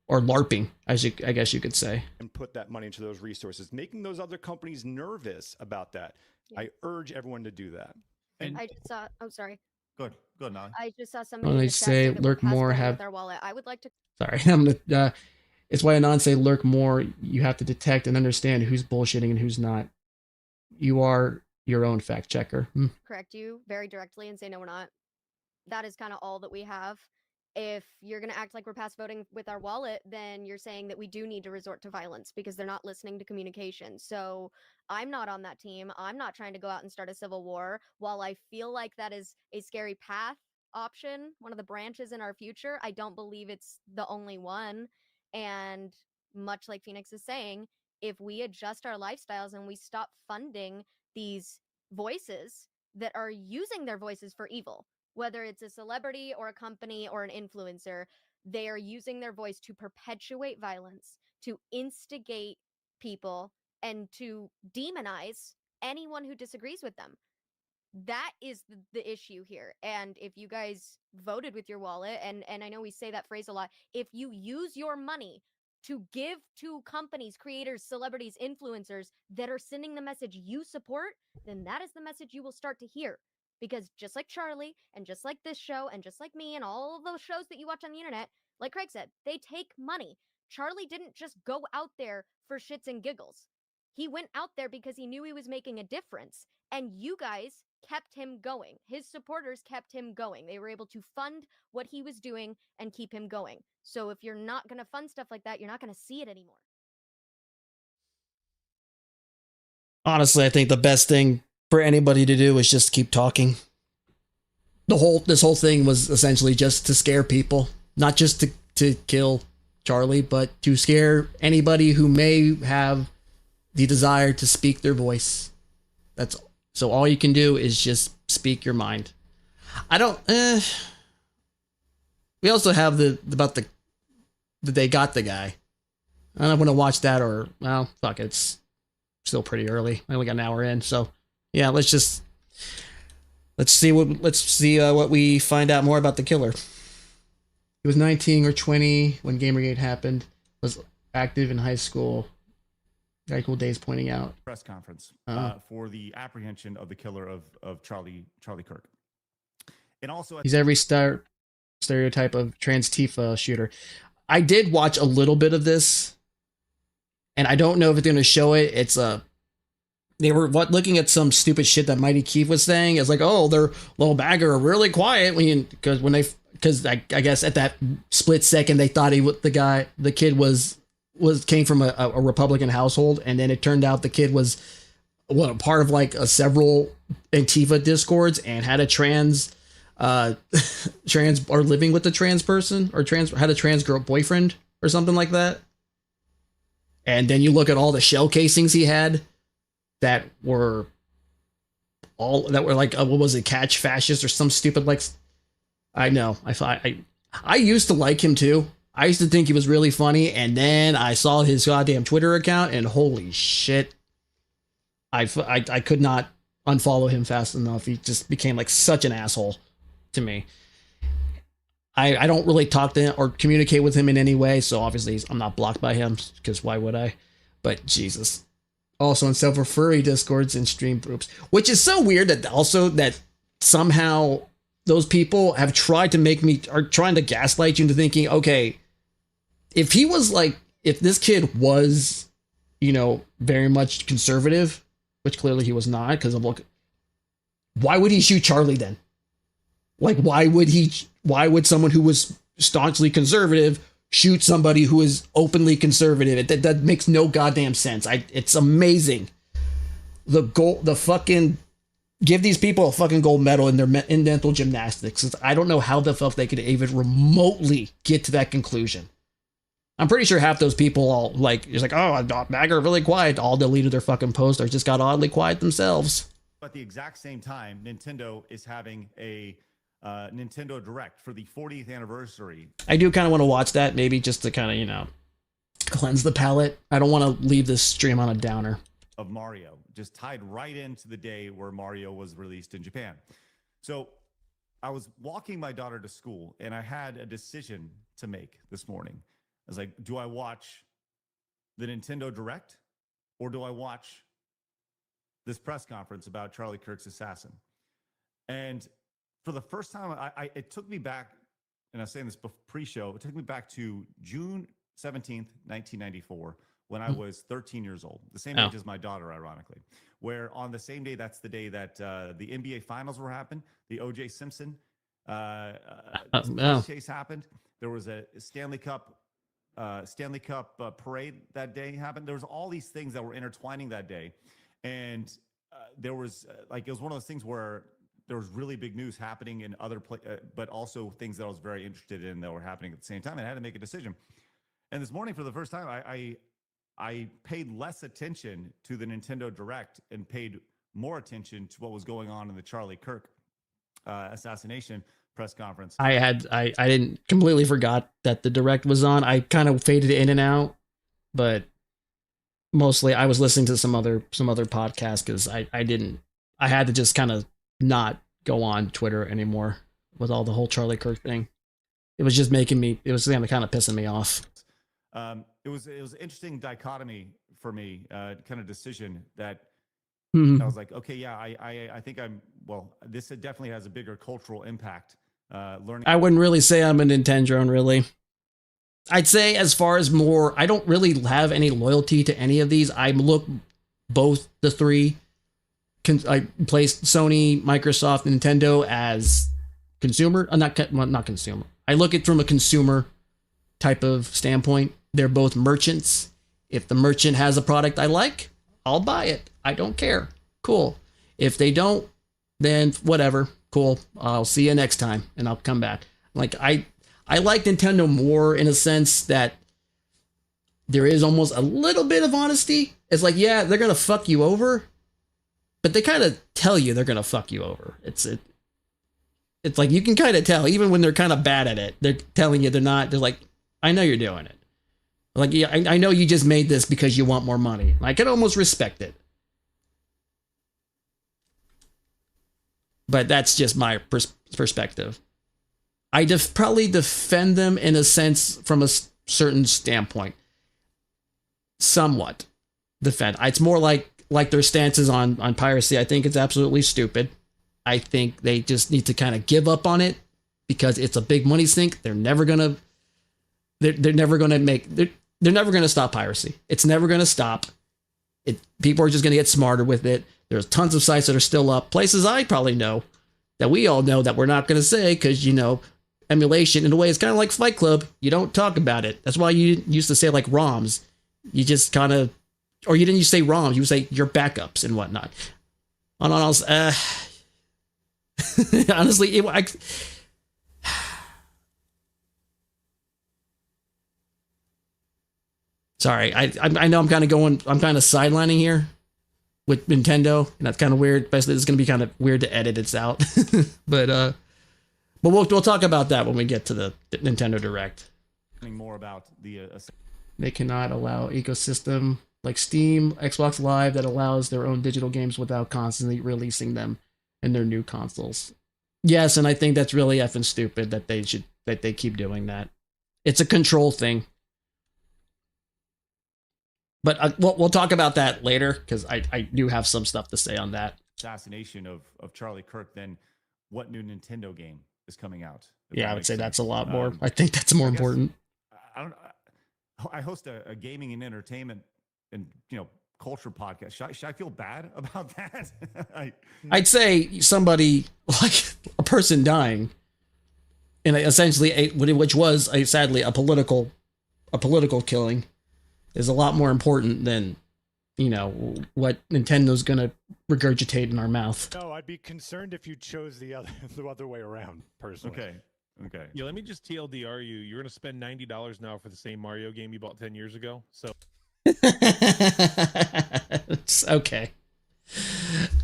or LARPing, I guess you could say. And put that money into those resources, making those other companies nervous about that. Yeah. I urge everyone to do that. And I just saw, oh, sorry. Good, Nolly. I just saw somebody When they say lurk more, have their wallet. I would like to. Sorry, I'm gonna. It's why Anon say lurk more. You have to detect and understand who's bullshitting and who's not. You are your own fact checker. Correct you very directly and say no, we're not. That is kind of all that we have. If you're going to act like we're pass voting with our wallet, then you're saying that we do need to resort to violence because they're not listening to communication. So I'm not on that team. I'm not trying to go out and start a civil war. While I feel like that is a scary path option, one of the branches in our future, I don't believe it's the only one. And much like Phoenix is saying, if we adjust our lifestyles and we stop funding these voices that are using their voices for evil, whether it's a celebrity or a company or an influencer, they are using their voice to perpetuate violence, to instigate people, and to demonize anyone who disagrees with them. That is the issue here. And if you guys voted with your wallet, and I know we say that phrase a lot, if you use your money to give to companies, creators, celebrities, influencers that are sending the message you support, then that is the message you will start to hear. Because just like Charlie, and just like this show, and just like me, and all of those shows that you watch on the internet, like Craig said, they take money. Charlie didn't just go out there for shits and giggles. He went out there because he knew he was making a difference. And you guys kept him going. His supporters kept him going. They were able to fund what he was doing and keep him going. So if you're not going to fund stuff like that, you're not going to see it anymore. Honestly, I think the best thing for anybody to do is just keep talking. This whole thing was essentially just to scare people, not just to kill Charlie, but to scare anybody who may have the desire to speak their voice. So all you can do is just speak your mind. We also have about the they got the guy. I don't want to watch that, or well, fuck it, it's still pretty early. I only got an hour in, so yeah, let's see what we find out more about the killer. He was 19 or 20 when Gamergate happened. Was active in high school. Very cool days pointing out. Press conference for the apprehension of the killer of Charlie Kirk. And also he's every stereotype of trans Tifa shooter. I did watch a little bit of this, and I don't know if it's going to show it. It's they were looking at some stupid shit that Mighty Keith was saying. It's like, oh, their little bagger are really quiet because I guess at that split second they thought the kid came from a Republican household, and then it turned out the kid was part of like several Antifa discords and had a trans or living with a trans person or had a trans girl boyfriend or something like that. And then you look at all the shell casings he had that were like, what was it, catch fascist or some stupid, like, I know. I used to like him too. I used to think he was really funny, and then I saw his goddamn Twitter account, and holy shit, I could not unfollow him fast enough. He just became like such an asshole to me. I don't really talk to him or communicate with him in any way, so obviously I'm not blocked by him, because why would I? But Jesus. Also in several furry discords and stream groups, which is so weird that somehow those people have tried to are trying to gaslight you into thinking, okay, if this kid was, very much conservative, which clearly he was not, because why would he shoot Charlie then? Like, why would someone who was staunchly conservative shoot somebody who is openly conservative? That makes no goddamn sense. It's amazing. The fucking give these people a fucking gold medal in their mental gymnastics. I don't know how the fuck they could even remotely get to that conclusion. I'm pretty sure half those people all it's like, oh, MAGA are really quiet, all deleted their fucking post or just got oddly quiet themselves. At the exact same time, Nintendo is having a Nintendo Direct for the 40th anniversary. I do kind of want to watch that, maybe just to kind of, cleanse the palate. I don't want to leave this stream on a downer. Of Mario, just tied right into the day where Mario was released in Japan. So I was walking my daughter to school and I had a decision to make this morning. I was like, do I watch the Nintendo Direct or do I watch this press conference about Charlie Kirk's assassin? And for the first time, it took me back, and I was saying this pre-show, it took me back to June 17th, 1994, when I was 13 years old, the same age as my daughter, ironically, where on the same day, that's the day that the NBA Finals were happening, the O.J. Simpson chase happened. There was a Stanley Cup parade that day happened. There was all these things that were intertwining that day. And there was it was one of those things where there was really big news happening in other but also things that I was very interested in that were happening at the same time. And I had to make a decision. And this morning, for the first time, I paid less attention to the Nintendo Direct and paid more attention to what was going on in the Charlie Kirk assassination press conference. I didn't completely forgot that the Direct was on. I kind of faded in and out, but mostly I was listening to some other podcasts because I had to just kind of not go on Twitter anymore with all the whole Charlie Kirk thing. It was just it was kind of pissing me off. It was an interesting dichotomy for me, kind of decision that I was like, okay, yeah, I think this definitely has a bigger cultural impact. Learning. I wouldn't really say I'm a Nintendo really. I'd say as far as more, I don't really have any loyalty to any of these. I look both the three, I place Sony, Microsoft, Nintendo as consumer, not consumer. I look at it from a consumer type of standpoint. They're both merchants. If the merchant has a product I like, I'll buy it. I don't care. Cool. If they don't, then whatever. Cool. I'll see you next time and I'll come back. I like Nintendo more in a sense that there is almost a little bit of honesty. It's like, yeah, they're going to fuck you over, but they kind of tell you they're going to fuck you over. It's like, you can kind of tell, even when they're kind of bad at it, they're telling you they're like, I know you're doing it. Like, yeah, I know you just made this because you want more money. I can almost respect it. But that's just my perspective. I probably defend them in a sense from a certain standpoint. Somewhat defend. It's more like their stances on piracy. I think it's absolutely stupid. I think they just need to kind of give up on it because it's a big money sink. They're never gonna stop piracy. It's never gonna stop. People are just gonna get smarter with it. There's tons of sites that are still up. Places I probably know that we all know that we're not gonna say because emulation in a way is kind of like Fight Club. You don't talk about it. That's why you used to say like ROMs. You just kind of, or you didn't use to say ROMs. You would say your backups and whatnot. Honestly, sorry. I know I'm kind of sidelining here with Nintendo, and that's kind of weird. Basically, it's going to be kind of weird to edit it out. But we'll talk about that when we get to the Nintendo Direct. More about They cannot allow ecosystem like Steam, Xbox Live that allows their own digital games without constantly releasing them in their new consoles. Yes, and I think that's really effing stupid that they keep doing that. It's a control thing. But we'll talk about that later because I do have some stuff to say on that. Assassination of Charlie Kirk then what new Nintendo game is coming out. Yeah, I would say that's a lot more. I think that's more important. I host a gaming and entertainment and culture podcast. Should I feel bad about that? I'd say somebody like a person dying, and essentially which was sadly a political killing, is a lot more important than what Nintendo's gonna regurgitate in our mouth. No, I'd be concerned if you chose the other way around, personally. Okay. Yeah, let me just TLDR you. You're gonna spend $90 now for the same Mario game you bought 10 years ago. So it's okay.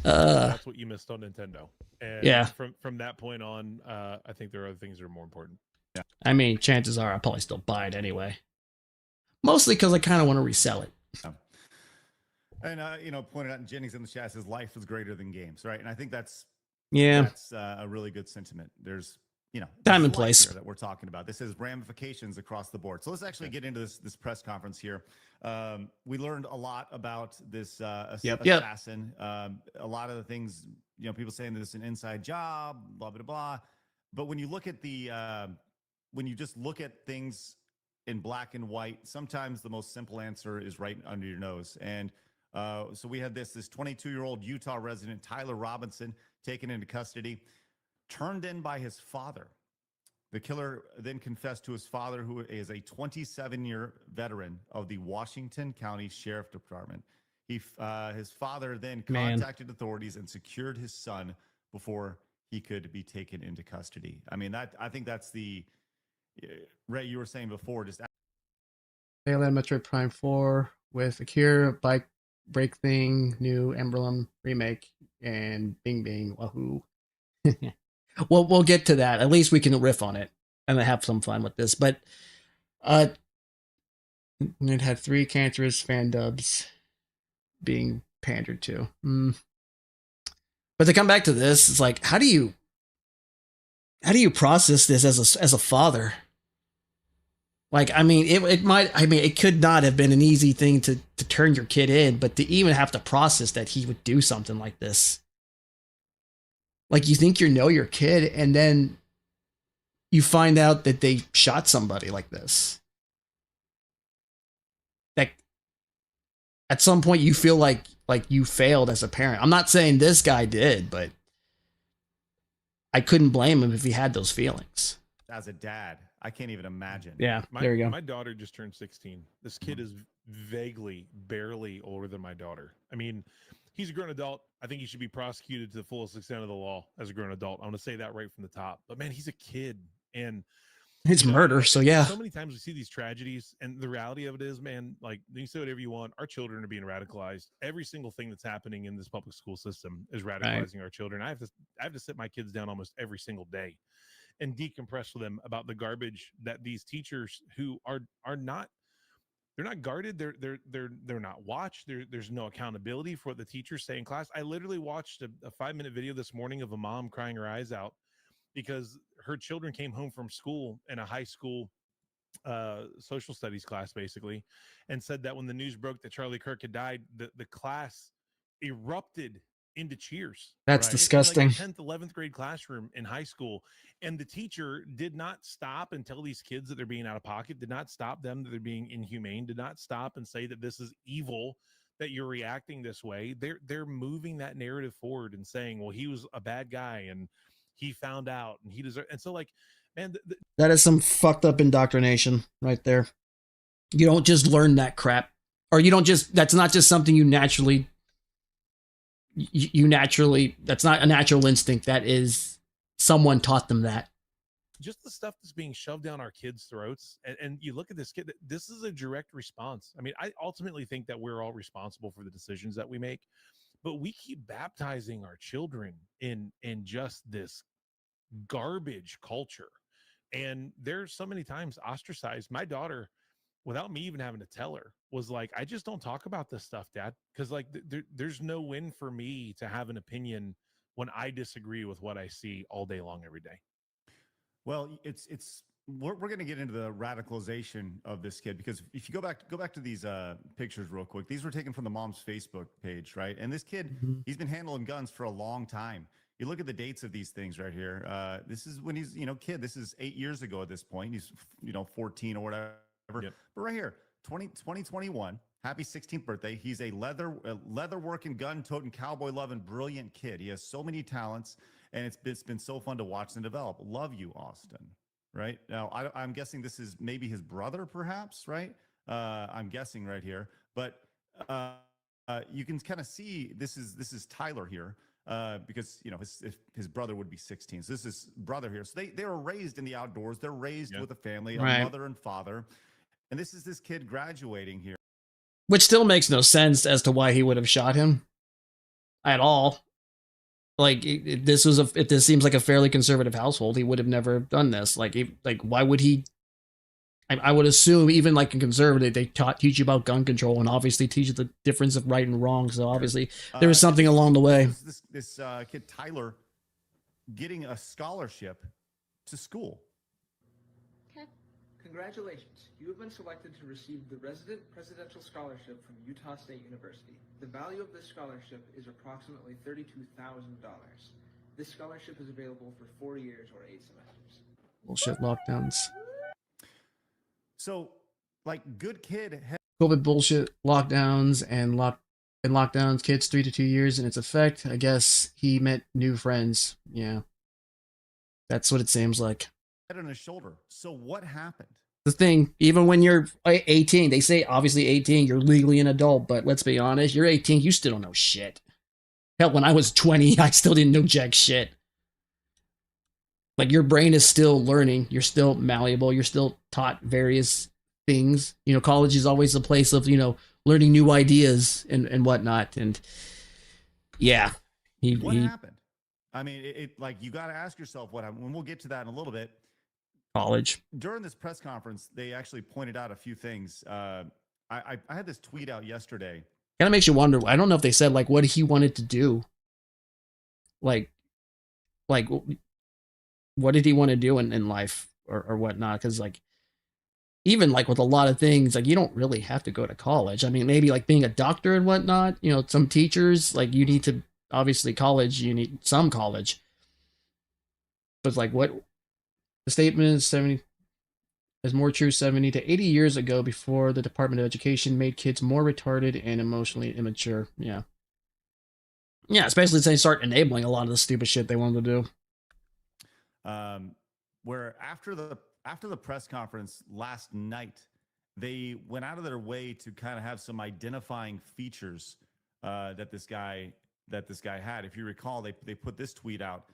That's what you missed on Nintendo. And yeah. From that point on, I think there are other things that are more important. Yeah. I mean, chances are I'll probably still buy it anyway. Mostly because I kind of want to resell it. Yeah. And pointed out in Jennings in the chat says life is greater than games, right? And I think that's a really good sentiment. There's time and place that we're talking about. This has ramifications across the board. So let's actually get into this press conference here. We learned a lot about this assassin. A lot of the things, people saying that it's an inside job, blah, blah, blah. But when you look at when you just look at things in black and white, sometimes the most simple answer is right under your nose. And so we had this 22-year-old Utah resident, Tyler Robinson, taken into custody, turned in by his father. The killer then confessed to his father, who is a 27-year veteran of the Washington County Sheriff Department. His father then contacted authorities and secured his son before he could be taken into custody. I mean, I think that's the Ray, you were saying before, just Alien Metroid Prime 4 with Akira, Bike Break Thing, new Emblem remake, and Bing Bing Wahoo. Well, we'll get to that. At least we can riff on it and have some fun with this. But it had 3 cancerous fan dubs being pandered to. But to come back to this, it's like, how do you process this as a father? Like, I mean, it could not have been an easy thing to turn your kid in, but to even have to process that he would do something like this. Like, you think your kid, and then you find out that they shot somebody like this. Like, at some point you feel like you failed as a parent. I'm not saying this guy did, but I couldn't blame him if he had those feelings. As a dad, I can't even imagine. Yeah, there you go. My daughter just turned 16. This kid is barely older than my daughter. I mean, he's a grown adult. I think he should be prosecuted to the fullest extent of the law as a grown adult. I want to say that right from the top. But man, he's a kid, and it's murder. So yeah. So many times we see these tragedies, and the reality of it is, man, like, you can say whatever you want. Our children are being radicalized. Every single thing that's happening in this public school system is radicalizing our children. I have to sit my kids down almost every single day and decompress with them about the garbage that these teachers who are not, they're not guarded. They're not watched. There's no accountability for what the teachers say in class. I literally watched a 5-minute video this morning of a mom crying her eyes out because her children came home from school in a high school social studies class, basically, and said that when the news broke that Charlie Kirk had died, the class erupted into cheers. That's disgusting. In like a 10th, 11th grade classroom in high school. And the teacher did not stop and tell these kids that they're being out of pocket, did not stop them that they're being inhumane, did not stop and say that this is evil, that you're reacting this way. They're moving that narrative forward and saying, well, he was a bad guy and he found out and he deserved. And so, like, man, that is some fucked up indoctrination right there. You don't just learn that crap, or you don't just, that's not just something you naturally, that's not a natural instinct. That is, someone taught them that. Just the stuff that's being shoved down our kids' throats. And you look at this kid, this is a direct response. I mean, I ultimately think that we're all responsible for the decisions that we make, but we keep baptizing our children in just this garbage culture. And there's so many times ostracized. My daughter, without me even having to tell her, was like, I just don't talk about this stuff, Dad. Because like there's no win for me to have an opinion when I disagree with what I see all day long, every day. Well, we're going to get into the radicalization of this kid, because if you go back to these pictures real quick, these were taken from the mom's Facebook page, right? And this kid, he's been handling guns for a long time. You look at the dates of these things right here. This is when he's, kid. This is 8 years ago at this point. He's, 14 or whatever. Yep. But right here, 2021. Happy 16th birthday. He's a leather working, gun toting, cowboy loving, brilliant kid. He has so many talents, and it's been so fun to watch and develop. Love you, Austin. Right now, I'm guessing this is maybe his brother, perhaps. Right. I'm guessing right here, but you can kind of see this is Tyler here. Because his brother would be 16, so this is brother here. So they were raised in the outdoors. They're raised with a family, a mother and father, and this is this kid graduating here, which still makes no sense as to why he would have shot him at all. Like if this seems like a fairly conservative household, he would have never done this. Like why would he? I would assume even like in conservative, they teach you about gun control and obviously teach you the difference of right and wrong. So obviously there was something along the way. This kid Tyler getting a scholarship to school. Okay. Congratulations. You have been selected to receive the Resident Presidential Scholarship from Utah State University. The value of this scholarship is approximately $32,000. This scholarship is available for 4 years or 8 semesters. Bullshit lockdowns. So, like, good kid. COVID bullshit lockdowns and lockdowns. Kids 3 to 2 years in its effect. I guess he met new friends. Yeah, that's what it seems like. Head on his shoulder. So what happened? The thing, even when you're 18, they say obviously 18, you're legally an adult. But let's be honest, you're 18, you still don't know shit. Hell, when I was 20, I still didn't know jack shit. Like, your brain is still learning. You're still malleable. You're still taught various things. College is always a place of, learning new ideas and whatnot. And yeah. What happened? I mean, like, you got to ask yourself what happened. And we'll get to that in a little bit. College. During this press conference, they actually pointed out a few things. I had this tweet out yesterday. Kind of makes you wonder. I don't know if they said, like, what he wanted to do. Like, what did he want to do in life or whatnot? Because, like, even, like, with a lot of things, like, you don't really have to go to college. I mean, maybe, like, being a doctor and whatnot, some teachers, like, you need to, obviously, college, you need some college. But, like, what the statement is 70 is more true 70 to 80 years ago, before the Department of Education made kids more retarded and emotionally immature. Yeah. Yeah, especially since they start enabling a lot of the stupid shit they wanted to do. Where after the press conference last night, they went out of their way to kind of have some identifying features that this guy had. If you recall, they put this tweet out,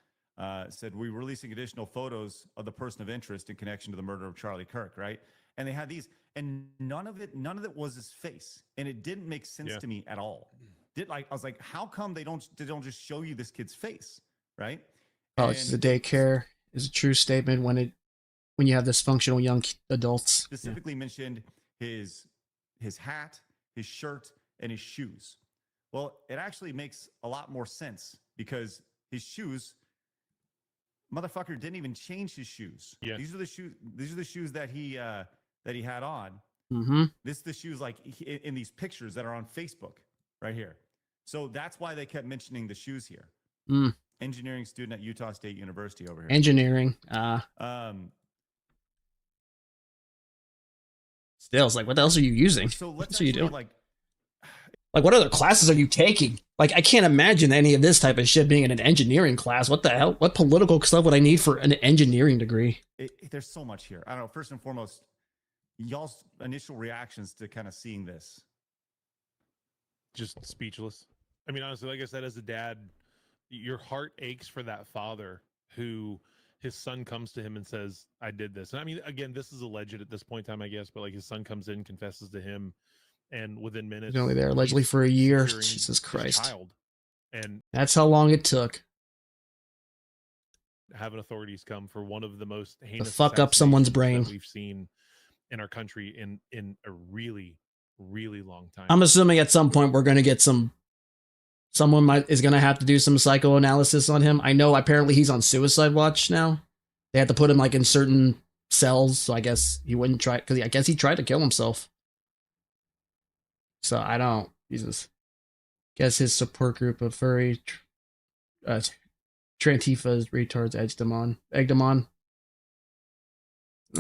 said, "We're releasing additional photos of the person of interest in connection to the murder of Charlie Kirk," right? And they had these, and none of it was his face, and it didn't make sense to me at all. I was like, how come they don't just show you this kid's face, right? Oh, it's the daycare is a true statement when you have dysfunctional young adults. Specifically mentioned his hat, his shirt, and his shoes. Well, it actually makes a lot more sense because his shoes, motherfucker didn't even change his shoes. Yeah. These are the shoes that he had on. Mm-hmm. This is the shoes like in these pictures that are on Facebook right here. So that's why they kept mentioning the shoes here. Mm. Engineering student at Utah State University over here. Engineering. Still, it's like, what else are you using? So what are you doing? Like, what other classes are you taking? Like, I can't imagine any of this type of shit being in an engineering class. What the hell? What political stuff would I need for an engineering degree? There's so much here. I don't know. First and foremost, y'all's initial reactions to kind of seeing this. Just speechless. I mean, honestly, like I said, as a dad, your heart aches for that father who his son comes to him and says, "I did this." And I mean, again, this is alleged at this point in time, I guess, but like his son comes in, confesses to him, and within minutes, he's only there allegedly for a year. Jesus Christ! Child. And that's how long it took. Having authorities come for one of the most heinous to fuck up someone's brain we've seen in our country in a really, really long time. I'm assuming at some point we're going to get someone is going to have to do some psychoanalysis on him. I know apparently he's on suicide watch now. They had to put him like in certain cells, so I guess he wouldn't try, because I guess he tried to kill himself. So I don't, Jesus. Guess his support group of furry Trantifa's retards egged him on. I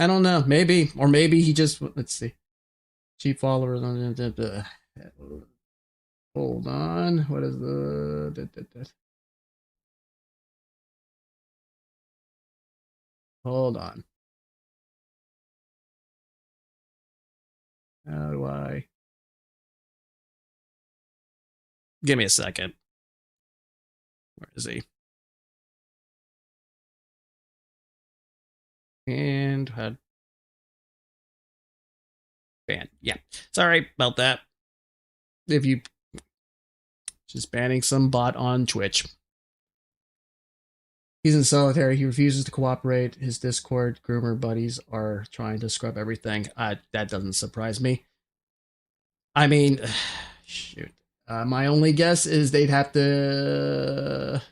don't know. Maybe. Or maybe he just, let's see. Cheap followers. Hold on. What is the... Hold on. How do I... Give me a second. Where is he? And had ban. Yeah. Sorry about that. If you just banning some bot on Twitch. He's in solitary. He refuses to cooperate. His Discord groomer buddies are trying to scrub everything. That doesn't surprise me. I mean, shoot. My only guess is they'd have to...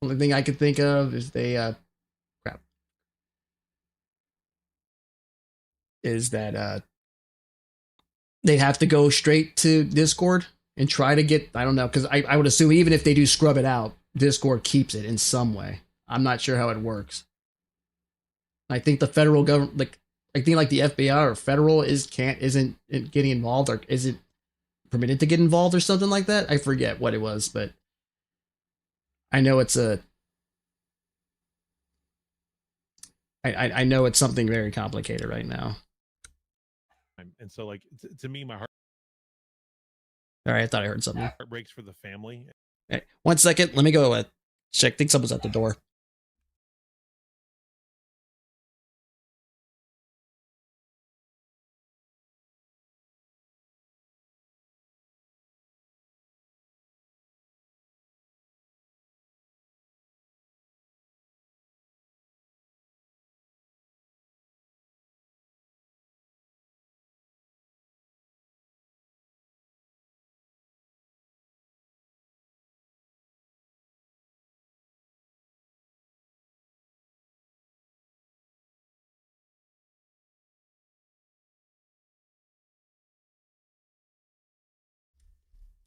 Only thing I could think of is they... crap. Is that they'd have to go straight to Discord and try to get... I don't know, because I would assume even if they do scrub it out, Discord keeps it in some way. I'm not sure how it works. I think the federal government... I think like the FBI or federal isn't getting involved or isn't permitted to get involved or something like that. I forget what it was, but I know it's a. I know it's something very complicated right now. And so, like to me, my heart. All right, I thought I heard something. Heart breaks for the family. Hey, 1 second, let me go check. I think someone's at the door.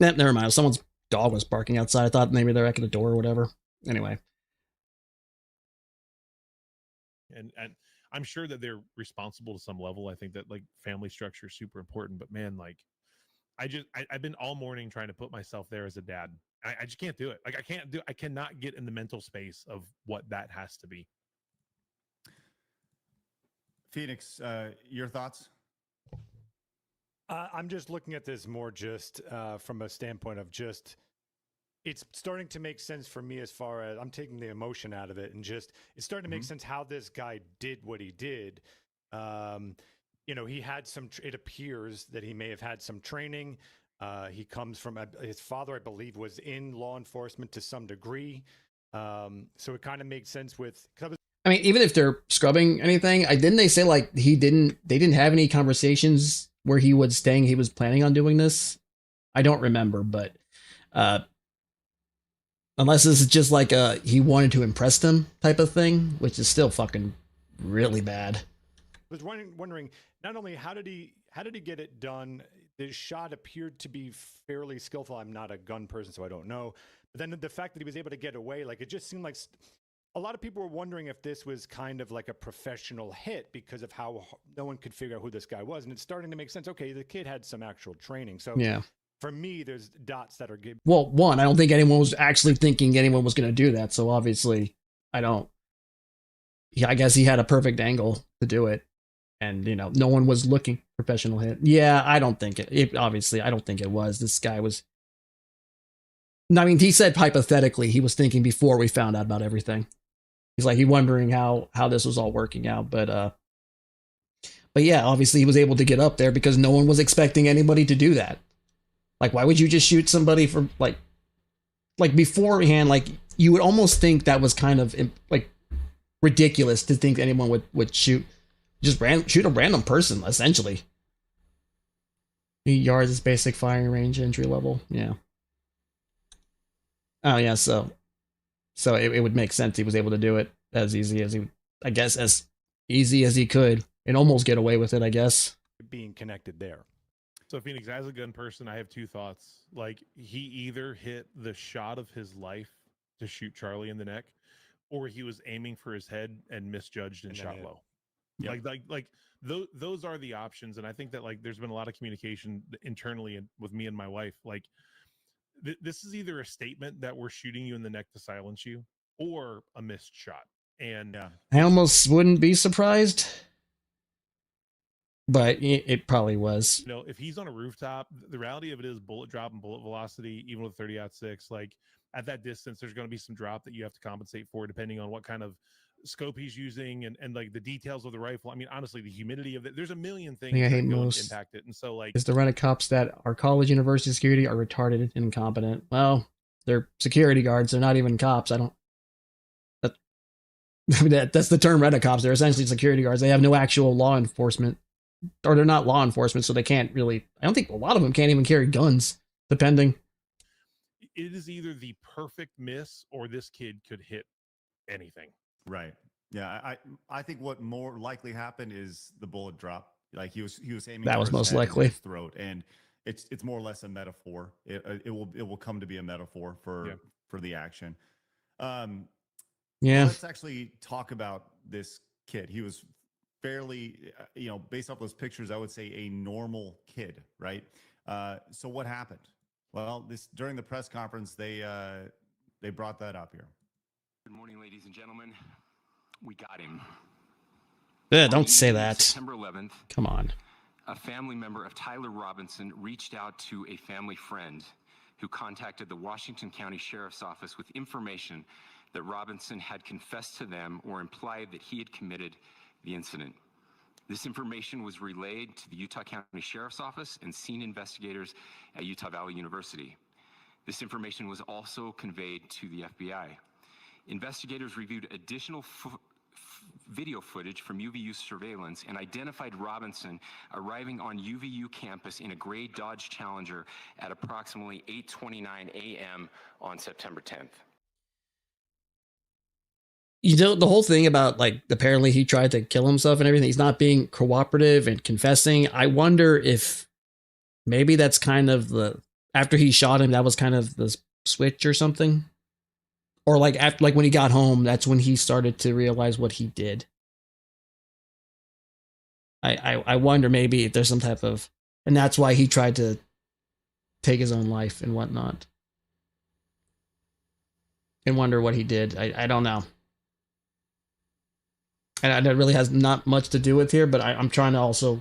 Never mind. Someone's dog was barking outside. I thought maybe they're at the door or whatever. Anyway. And I'm sure that they're responsible to some level. I think that like family structure is super important. But man, like I've been all morning trying to put myself there as a dad. I just can't do it. Like I cannot get in the mental space of what that has to be. Phoenix, your thoughts? I'm just looking at this more just from a standpoint of just it's starting to make sense for me as far as I'm taking the emotion out of it and just it's starting to make sense how this guy did what he did. He had it appears that he may have had some training. He comes from his father, I believe, was in law enforcement to some degree. So it kind of makes sense with. I mean, even if they're scrubbing anything, didn't they say like they didn't have any conversations where he was saying he was planning on doing this? I don't remember, but unless this is just like he wanted to impress them type of thing, which is still fucking really bad. I was wondering not only how did he get it done? The shot appeared to be fairly skillful. I'm not a gun person, so I don't know. But then the fact that he was able to get away, like it just seemed like a lot of people were wondering if this was kind of like a professional hit because of how no one could figure out who this guy was. And it's starting to make sense. Okay, the kid had some actual training. So yeah, for me, there's dots that are good. Well, one, I don't think anyone was actually thinking anyone was going to do that. So obviously, I guess he had a perfect angle to do it. And, no one was looking professional hit. Yeah, I don't think obviously, I don't think it was. This guy was. I mean, he said hypothetically, he was thinking before we found out about everything. He's like, wondering how this was all working out. But yeah, obviously he was able to get up there because no one was expecting anybody to do that. Like, why would you just shoot somebody for like beforehand? Like, you would almost think that was kind of like ridiculous to think anyone would shoot a random person, essentially. 8 yards is basic firing range, entry level. Yeah. Oh yeah, so it would make sense he was able to do it as easy as he could and almost get away with it, I guess. Being connected there. So Phoenix, as a gun person, I have two thoughts. Like, he either hit the shot of his life to shoot Charlie in the neck, or he was aiming for his head and misjudged and shot low. Yep. Like those are the options. And I think that, like, there's been a lot of communication internally with me and my wife. Like, this is either a statement that we're shooting you in the neck to silence you, or a missed shot. And I almost wouldn't be surprised, but it probably was. You know, if he's on a rooftop, the reality of it is bullet drop and bullet velocity, even with 30-06, like, at that distance, there's going to be some drop that you have to compensate for, depending on what kind of scope he's using and like the details of the rifle. I mean, honestly, the humidity of it, there's a million things I that hate go most to impact it. And so, like, is the rent of cops that are college university security are retarded and incompetent. Well, they're security guards. They're not even cops. I mean, that's the term rent of cops. They're essentially security guards. They have no actual law enforcement, or they're not law enforcement, so they can't really. I don't think a lot of them can't even carry guns, depending. It is either the perfect miss or this kid could hit anything. Right. Yeah. I think what more likely happened is the bullet drop. Like, he was aiming. That was most likely his throat, and it's more or less a metaphor. It will come to be a metaphor for the action. Yeah. Let's actually talk about this kid. He was fairly, based off those pictures, I would say a normal kid, right? So what happened? Well, during the press conference, they brought that up here. Good morning, ladies and gentlemen. We got him. Don't say that. September 11th. Come on. A family member of Tyler Robinson reached out to a family friend who contacted the Washington County Sheriff's Office with information that Robinson had confessed to them or implied that he had committed the incident. This information was relayed to the Utah County Sheriff's Office and scene investigators at Utah Valley University. This information was also conveyed to the FBI. Investigators reviewed additional video footage from UVU surveillance and identified Robinson arriving on UVU campus in a gray Dodge Challenger at approximately 8:29 a.m. on September 10th. You know, the whole thing about, like, apparently he tried to kill himself and everything, he's not being cooperative and confessing. I wonder if maybe that's kind of after he shot him, that was kind of the switch or something. Or like after, like when he got home, that's when he started to realize what he did. I wonder maybe if there's some type of, and that's why he tried to take his own life and whatnot. And wonder what he did. I don't know. And that really has not much to do with here, but I'm trying to also,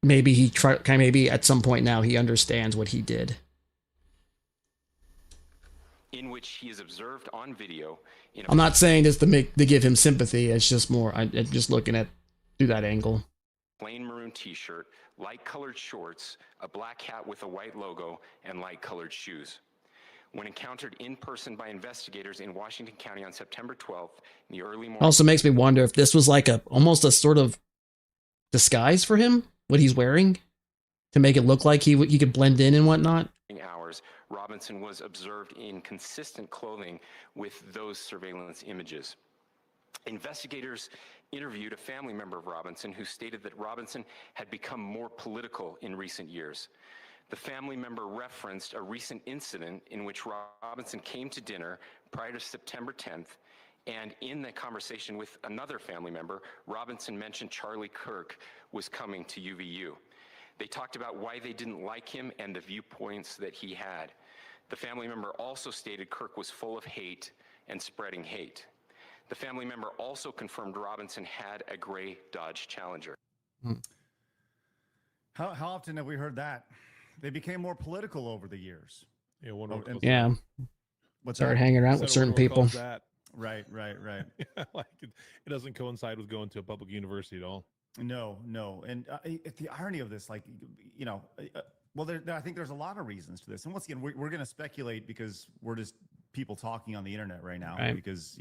maybe maybe at some point now he understands what he did. In which he is observed on video. I'm not saying this to give him sympathy. It's just more, I'm just looking at through that angle. Plain maroon t-shirt, light colored shorts, a black hat with a white logo, and light colored shoes. When encountered in person by investigators in Washington County on September 12th in the early morning. Also makes me wonder if this was like almost a sort of disguise for him, what he's wearing, to make it look like he could blend in and whatnot. Hours, Robinson was observed in consistent clothing with those surveillance images. Investigators interviewed a family member of Robinson who stated that Robinson had become more political in recent years. The family member referenced a recent incident in which Robinson came to dinner prior to September 10th, and in that conversation with another family member, Robinson mentioned Charlie Kirk was coming to UVU. They talked about why they didn't like him and the viewpoints that he had. The family member also stated Kirk was full of hate and spreading hate. The family member also confirmed Robinson had a gray Dodge Challenger. How often have we heard that? They became more political over the years. Yeah, Started hanging around with certain people. Right. Like it doesn't coincide with going to a public university at all. No. And the irony of this, like, well, I think there's a lot of reasons to this. And once again, we're going to speculate because we're just people talking on the internet right now. Right. Because,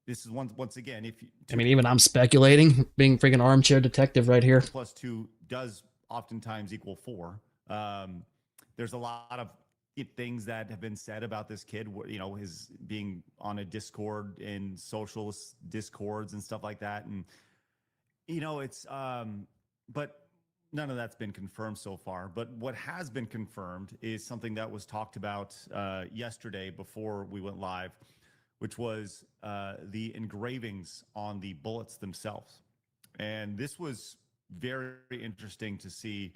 this is once again, I mean, even I'm speculating, being freaking armchair detective right here. Plus 2 does oftentimes equal 4. There's a lot of things that have been said about this kid, his being on a Discord in socialist discords and stuff like that. And, it's, but none of that's been confirmed so far. But what has been confirmed is something that was talked about yesterday before we went live, which was the engravings on the bullets themselves. And this was very interesting to see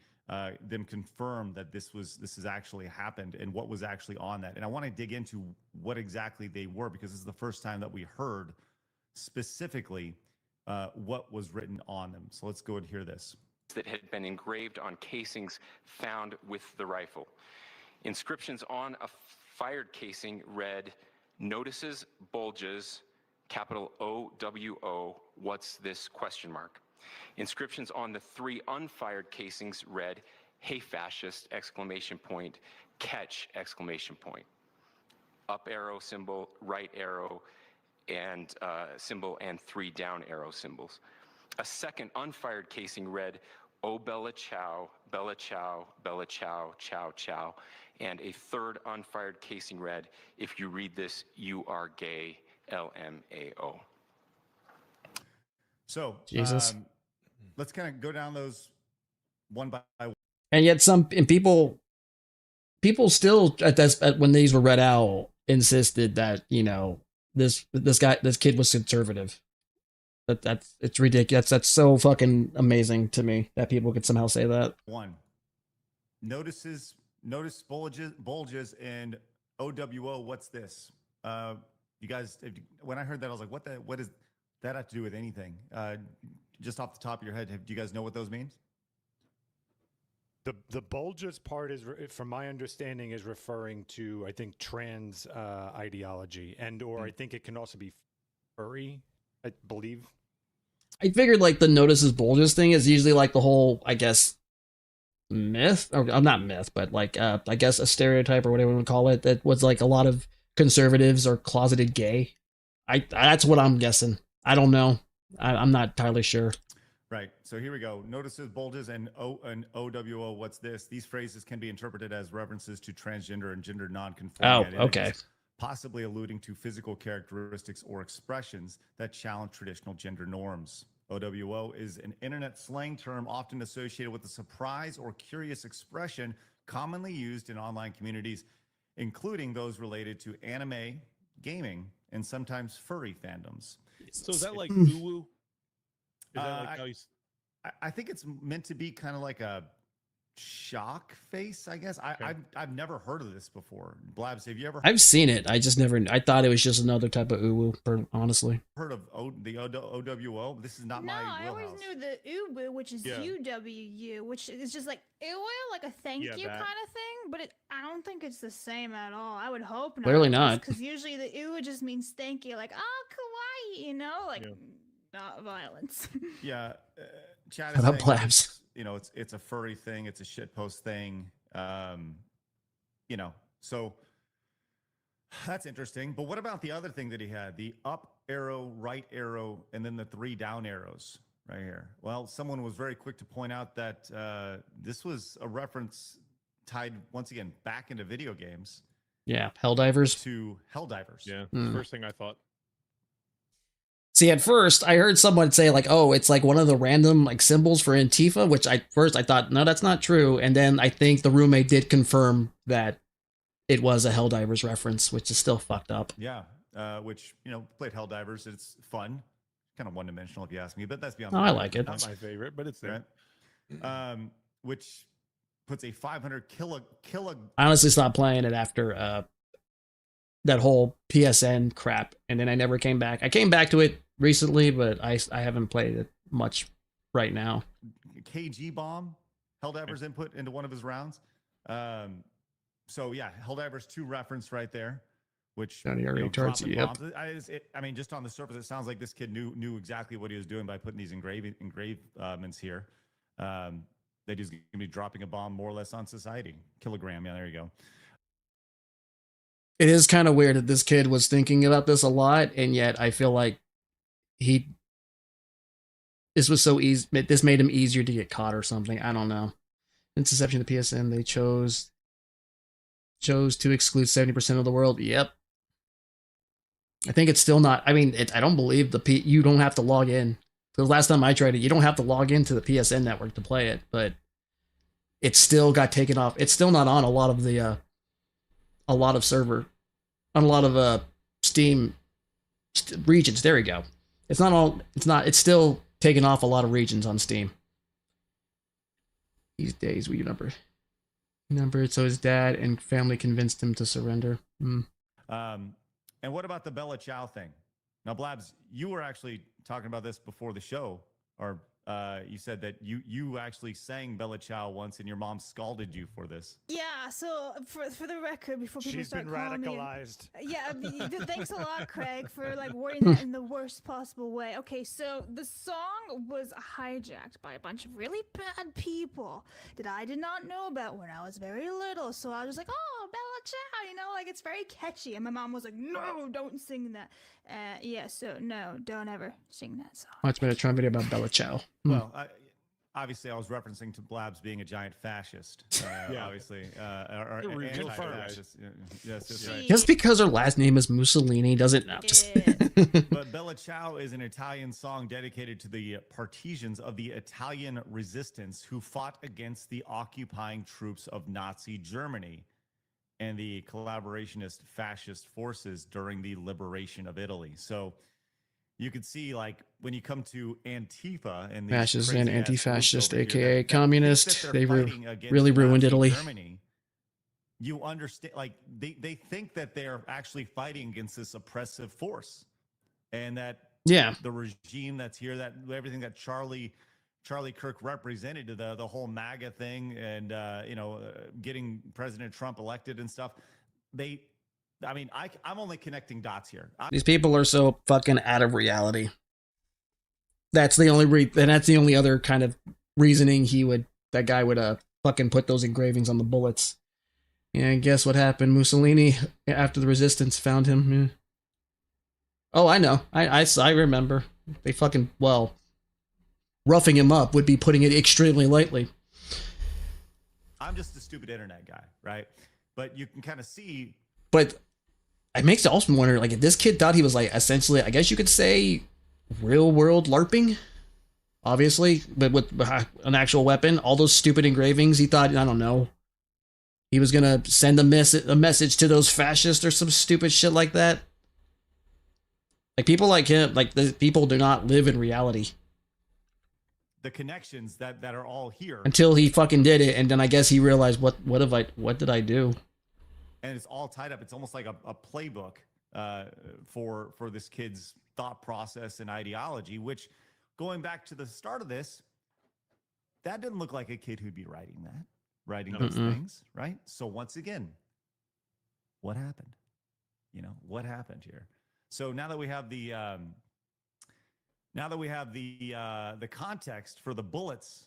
them confirm that this has actually happened and what was actually on that. And I want to dig into what exactly they were, because this is the first time that we heard specifically what was written on them. So let's go and hear this. That had been engraved on casings found with the rifle. Inscriptions on a fired casing read, "Notices, bulges, capital O-W-O, what's this, question mark." Inscriptions on the 3 unfired casings read, "Hey fascist, exclamation point, catch, exclamation point." Up arrow symbol, right arrow and symbol, and 3 down arrow symbols. A second unfired casing read, "Oh Bella Chow, Bella Chow, Bella Chow, Chow Chow." And a third unfired casing read, "If you read this, you are gay, LMAO." So Jesus. Let's kind of go down those one by one. And yet people still when these were read out insisted that, you know, this kid was conservative. It's ridiculous. That's so fucking amazing to me that people could somehow say that. One. Notice bulges and OWO, what's this? You guys, when I heard that, I was like, what does that have to do with anything? Just off the top of your head, do you guys know what those mean? The bulges part is, from my understanding, is referring to, I think, trans ideology, or I think it can also be furry, I believe. I figured like the notices bulges thing is usually like the whole, I guess, myth, or not myth, but like I guess a stereotype or whatever you want to call it, that was like a lot of conservatives are closeted gay. That's what I'm guessing. I don't know. I'm not entirely sure. Right. So here we go. Notices, bulges, and OWO, what's this? These phrases can be interpreted as references to transgender and gender non-conforming identities, okay. Possibly alluding to physical characteristics or expressions that challenge traditional gender norms. OWO is an internet slang term often associated with a surprise or curious expression commonly used in online communities, including those related to anime, gaming, and sometimes furry fandoms. So is that like uwu? Is that like how you... I think it's meant to be kind of like a shock face, I guess. Okay. I've never heard of this before. Blabs, have you ever? I've seen it. I just never. I thought it was just another type of uwu. Honestly, heard of the OWO? This is not my wheelhouse. I always knew the uwu, which is UWU, which is just like like a thank you kind of thing. But I don't think it's the same at all. I would hope not. Clearly not. Because usually the uwu just means thank you, like kawaii, like not violence. Yeah, Chad is saying, Blabs. It's a furry thing. It's a shitpost thing. So that's interesting. But what about the other thing that he had? The up arrow, right arrow, and then the 3 down arrows right here. Well, someone was very quick to point out that this was a reference tied, once again, back into video games. Yeah, Helldivers. To Helldivers. Yeah, first thing I thought. See, at first I heard someone say like, "Oh, it's like one of the random like symbols for Antifa," which I thought, no, that's not true. And then I think the roommate did confirm that it was a Helldivers reference, which is still fucked up. Yeah, which played Helldivers. It's fun, kind of one-dimensional if you ask me, but that's beyond. I like it. Not my favorite, but it's there. Which puts a 500 kilo. I honestly stopped playing it after that whole PSN crap, and then I never came back. I came back to it recently, but I haven't played it much right now. KG bomb, Helldivers input into one of his rounds. So yeah, Helldivers 2 reference right there, which yep. I mean, just on the surface, it sounds like this kid knew exactly what he was doing by putting these engravements here. That he's going to be dropping a bomb more or less on society. Kilogram, yeah, there you go. It is kind of weird that this kid was thinking about this a lot, and yet I feel like this was so easy. This made him easier to get caught or something. I don't know. Interception of the PSN, they chose to exclude 70% of the world. Yep. I think it's still not. I mean, I don't believe you don't have to log in. The last time I tried it, you don't have to log into the PSN network to play it, but it still got taken off. It's still not on a lot of the a lot of server on a lot of Steam regions. There we go. It's not all. It's not. It's still taken off a lot of regions on Steam. These days, we numbered. So his dad and family convinced him to surrender. And what about the Bella Ciao thing? Now, Blabs, you were actually talking about this before the show, or you said that you actually sang Bella Ciao once, and your mom scalded you for this. Yeah. So for the record, before people start calling radicalized. me, thanks a lot, Craig, for like wording that in the worst possible way. Okay, so the song was hijacked by a bunch of really bad people that I did not know about when I was very little. So I was like, oh, Bella Ciao, you know, like it's very catchy. And my mom was like, no, don't sing that. So no, don't ever sing that song. Watch me a Trump video about Bella Ciao. Well, obviously, I was referencing to Blabs being a giant fascist. Obviously, or anti-fascist. Yes, right. Just because her last name is Mussolini doesn't. No, just. But Bella Ciao is an Italian song dedicated to the partisans of the Italian resistance who fought against the occupying troops of Nazi Germany and the collaborationist fascist forces during the liberation of Italy. So you could see, like, when you come to Antifa and fascist and anti-fascist, aka communist, they really ruined Italy. Germany, you understand, like, they think that they're actually fighting against this oppressive force, and that the regime that's here, that everything that Charlie Kirk represented, to the whole MAGA thing, and getting President Trump elected and stuff. I'm only connecting dots here. These people are so fucking out of reality. That's the only other kind of reasoning that guy would fucking put those engravings on the bullets. Yeah, and guess what happened? Mussolini, after the resistance found him. Yeah. Oh, I know. I remember. They fucking, roughing him up would be putting it extremely lightly. I'm just a stupid internet guy, right? But you can kind of see. But it makes it also wonder, like, if this kid thought he was, like, essentially, I guess you could say, real world LARPing, obviously, but with an actual weapon, all those stupid engravings, he thought, I don't know, he was gonna send a message to those fascists or some stupid shit like that. Like, people like him, like, the people do not live in reality. The connections that are all here. Until he fucking did it, and then I guess he realized, what did I do? And it's all tied up. It's almost like a playbook for this kid's thought process and ideology, which, going back to the start of this, that didn't look like a kid who'd be writing those things, right? So once again, what happened? What happened here? So now that we have the context for the bullets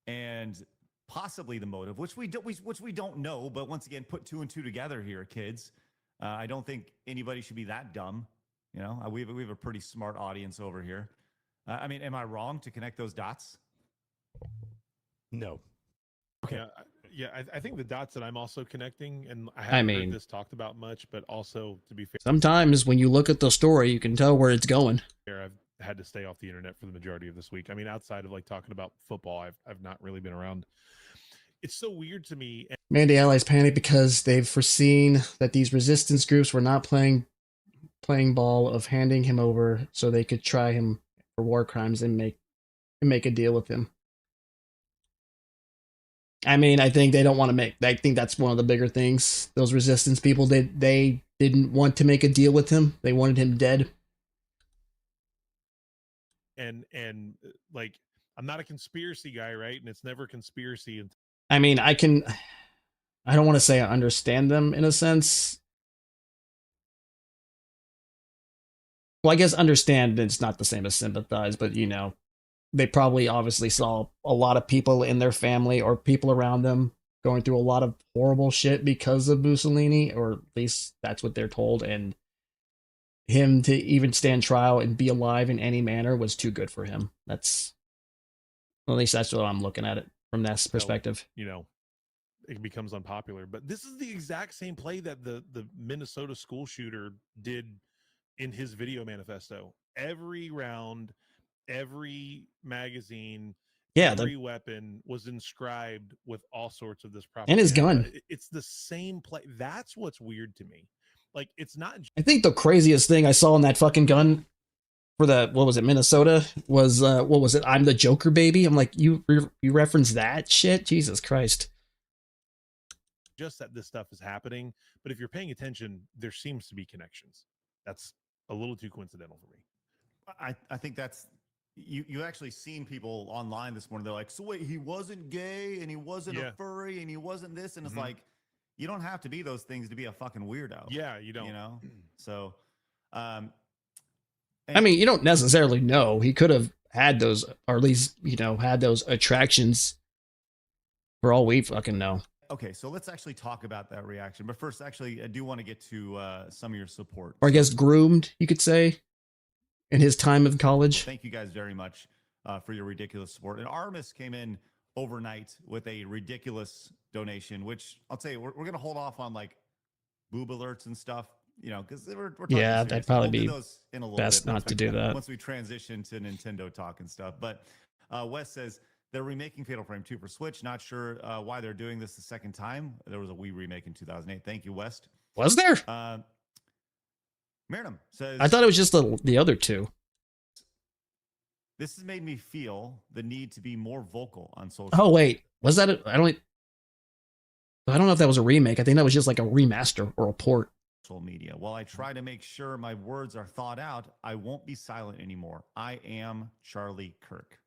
and possibly the motive, which we don't know, but once again, put two and two together here, kids. I don't think anybody should be that dumb. We have a pretty smart audience over here. Am I wrong to connect those dots? No. Okay. I think the dots that I'm also connecting, and I haven't heard this talked about much, but also, to be fair, sometimes when you look at the story, you can tell where it's going. I've had to stay off the internet for the majority of this week. Outside of, like, talking about football, I've not really been around. It's so weird to me. Mandy allies panic because they've foreseen that these resistance groups were not playing ball of handing him over so they could try him for war crimes and make a deal with him. I think they don't want to I think that's one of the bigger things. Those resistance people, they didn't want to make a deal with him. They wanted him dead. And like, I'm not a conspiracy guy, right? And it's never conspiracy. I don't want to say I understand them in a sense. Well, I guess understand, it's not the same as sympathize, but they probably obviously saw a lot of people in their family or people around them going through a lot of horrible shit because of Mussolini, or at least that's what they're told, and him to even stand trial and be alive in any manner was too good for him. At least that's what I'm looking at it from that perspective. It becomes unpopular. But this is the exact same play that the Minnesota school shooter did in his video manifesto. Every round, every magazine. Yeah, every weapon was inscribed with all sorts of this propaganda. And his gun. It's the same play. That's what's weird to me. Like, it's not. I think the craziest thing I saw in that fucking gun for the, what was it, Minnesota, was what was it? I'm the Joker, baby. I'm like, you reference that shit? Jesus Christ. Just that this stuff is happening, but if you're paying attention, there seems to be connections. That's a little too coincidental for me. I think that's you actually seen people online this morning. They're like, so wait, he wasn't gay and he wasn't a furry and he wasn't this, and it's like, you don't have to be those things to be a fucking weirdo. Yeah, you don't. You know, so. I mean, you don't necessarily know. He could have had those, or at least, you know, had those attractions for all we fucking know. Okay, so let's actually talk about that reaction. But first, actually, I do want to get to some of your support. Or I guess groomed, you could say, in his time of college. Thank you guys very much for your ridiculous support. And Artemis came in overnight with a ridiculous donation, which I'll tell you, we're going to hold off on like boob alerts and stuff, you know, because we're talking yeah, serious. that'd probably be those in a little best bit, not to do that. Once we transition to Nintendo talk and stuff. But Wes says they're remaking Fatal Frame 2 for Switch. Not sure why they're doing this the second time. There was a Wii remake in 2008. Thank you, West. Was there? Miriam says, I thought it was just the other two. This has made me feel the need to be more vocal on social. Oh wait, was that? I don't know if that was a remake. I think that was just like a remaster or a port. Social media. While I try to make sure my words are thought out, I won't be silent anymore. I am Charlie Kirk.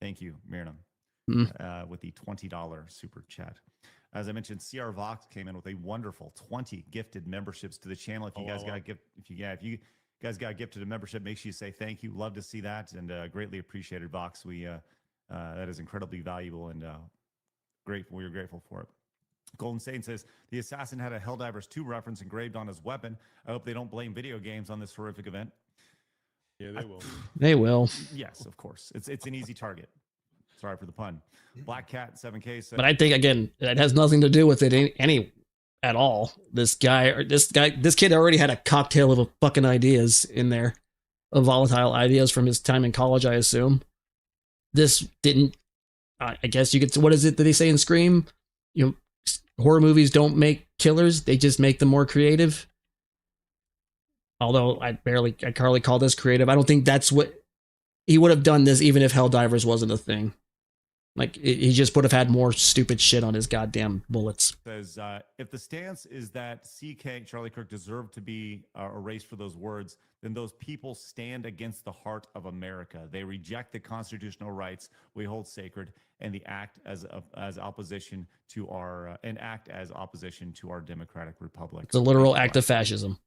Thank you, Miriam, with the $20 super chat. As I mentioned, CR Vox came in with a wonderful 20 gifted memberships to the channel. If you guys got if you guys got gifted a membership, make sure you say thank you. Love to see that, and greatly appreciated, Vox. We that is incredibly valuable, and grateful. We're grateful for it. Golden State says the assassin had a Helldivers 2 reference engraved on his weapon. I hope they don't blame video games on this horrific event. Yeah, they will. They will. Yes, of course. It's an easy target. Sorry for the pun. Black Cat 7K says, But I think again, it has nothing to do with it any at all. This kid already had a cocktail of fucking ideas in there, of volatile ideas from his time in college, I assume. This didn't. I guess you could. What is it that they say in Scream? You know, horror movies don't make killers; they just make them more creative. Although I hardly call this creative. I don't think that's what he would have done. This even if Helldivers wasn't a thing. Like, he just would have had more stupid shit on his goddamn bullets. Says, if the stance is that CK, Charlie Kirk, deserved to be erased for those words, then those people stand against the heart of America. They reject the constitutional rights we hold sacred and the act as opposition to our opposition to our democratic republic. It's a literal act of fascism.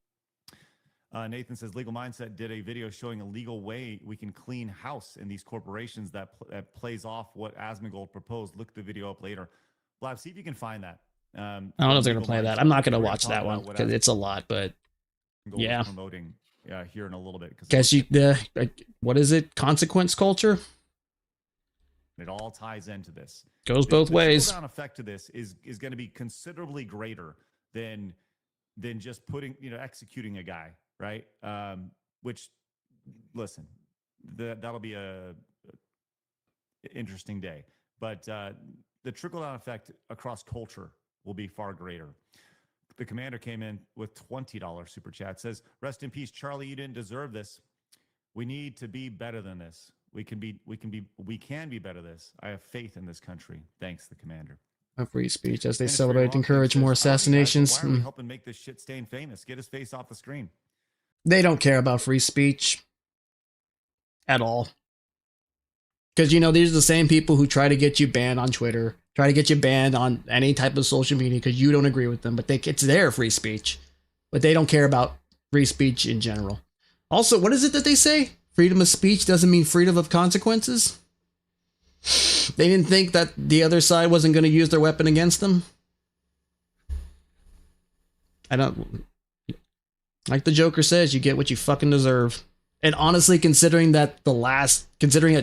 Nathan says, Legal Mindset did a video showing a legal way we can clean house in these corporations that plays off what Asmongold proposed. Look the video up later. Blab, see if you can find that. I don't know if they're going to play that. I'm not going to watch that one because it's a lot, but yeah. Promoting here in a little bit. Guess what is it? Consequence culture? It all ties into this. Goes both ways. The trickle-down effect to this is going to be considerably greater than just executing a guy. Right. Which, listen, that'll be a interesting day. But the trickle-down effect across culture will be far greater. The commander came in with $20 super chat. Says, rest in peace, Charlie. You didn't deserve this. We need to be better than this. We can be better than this. I have faith in this country. Thanks, the commander. Free speech as they celebrate and encourage more assassinations. Why are we helping make this shit stain famous? Get his face off the screen. They don't care about free speech at all. Because, these are the same people who try to get you banned on Twitter, try to get you banned on any type of social media because you don't agree with them, but it's their free speech. But they don't care about free speech in general. Also, what is it that they say? Freedom of speech doesn't mean freedom of consequences? They didn't think that the other side wasn't going to use their weapon against them? Like the Joker says, you get what you fucking deserve. And honestly, considering that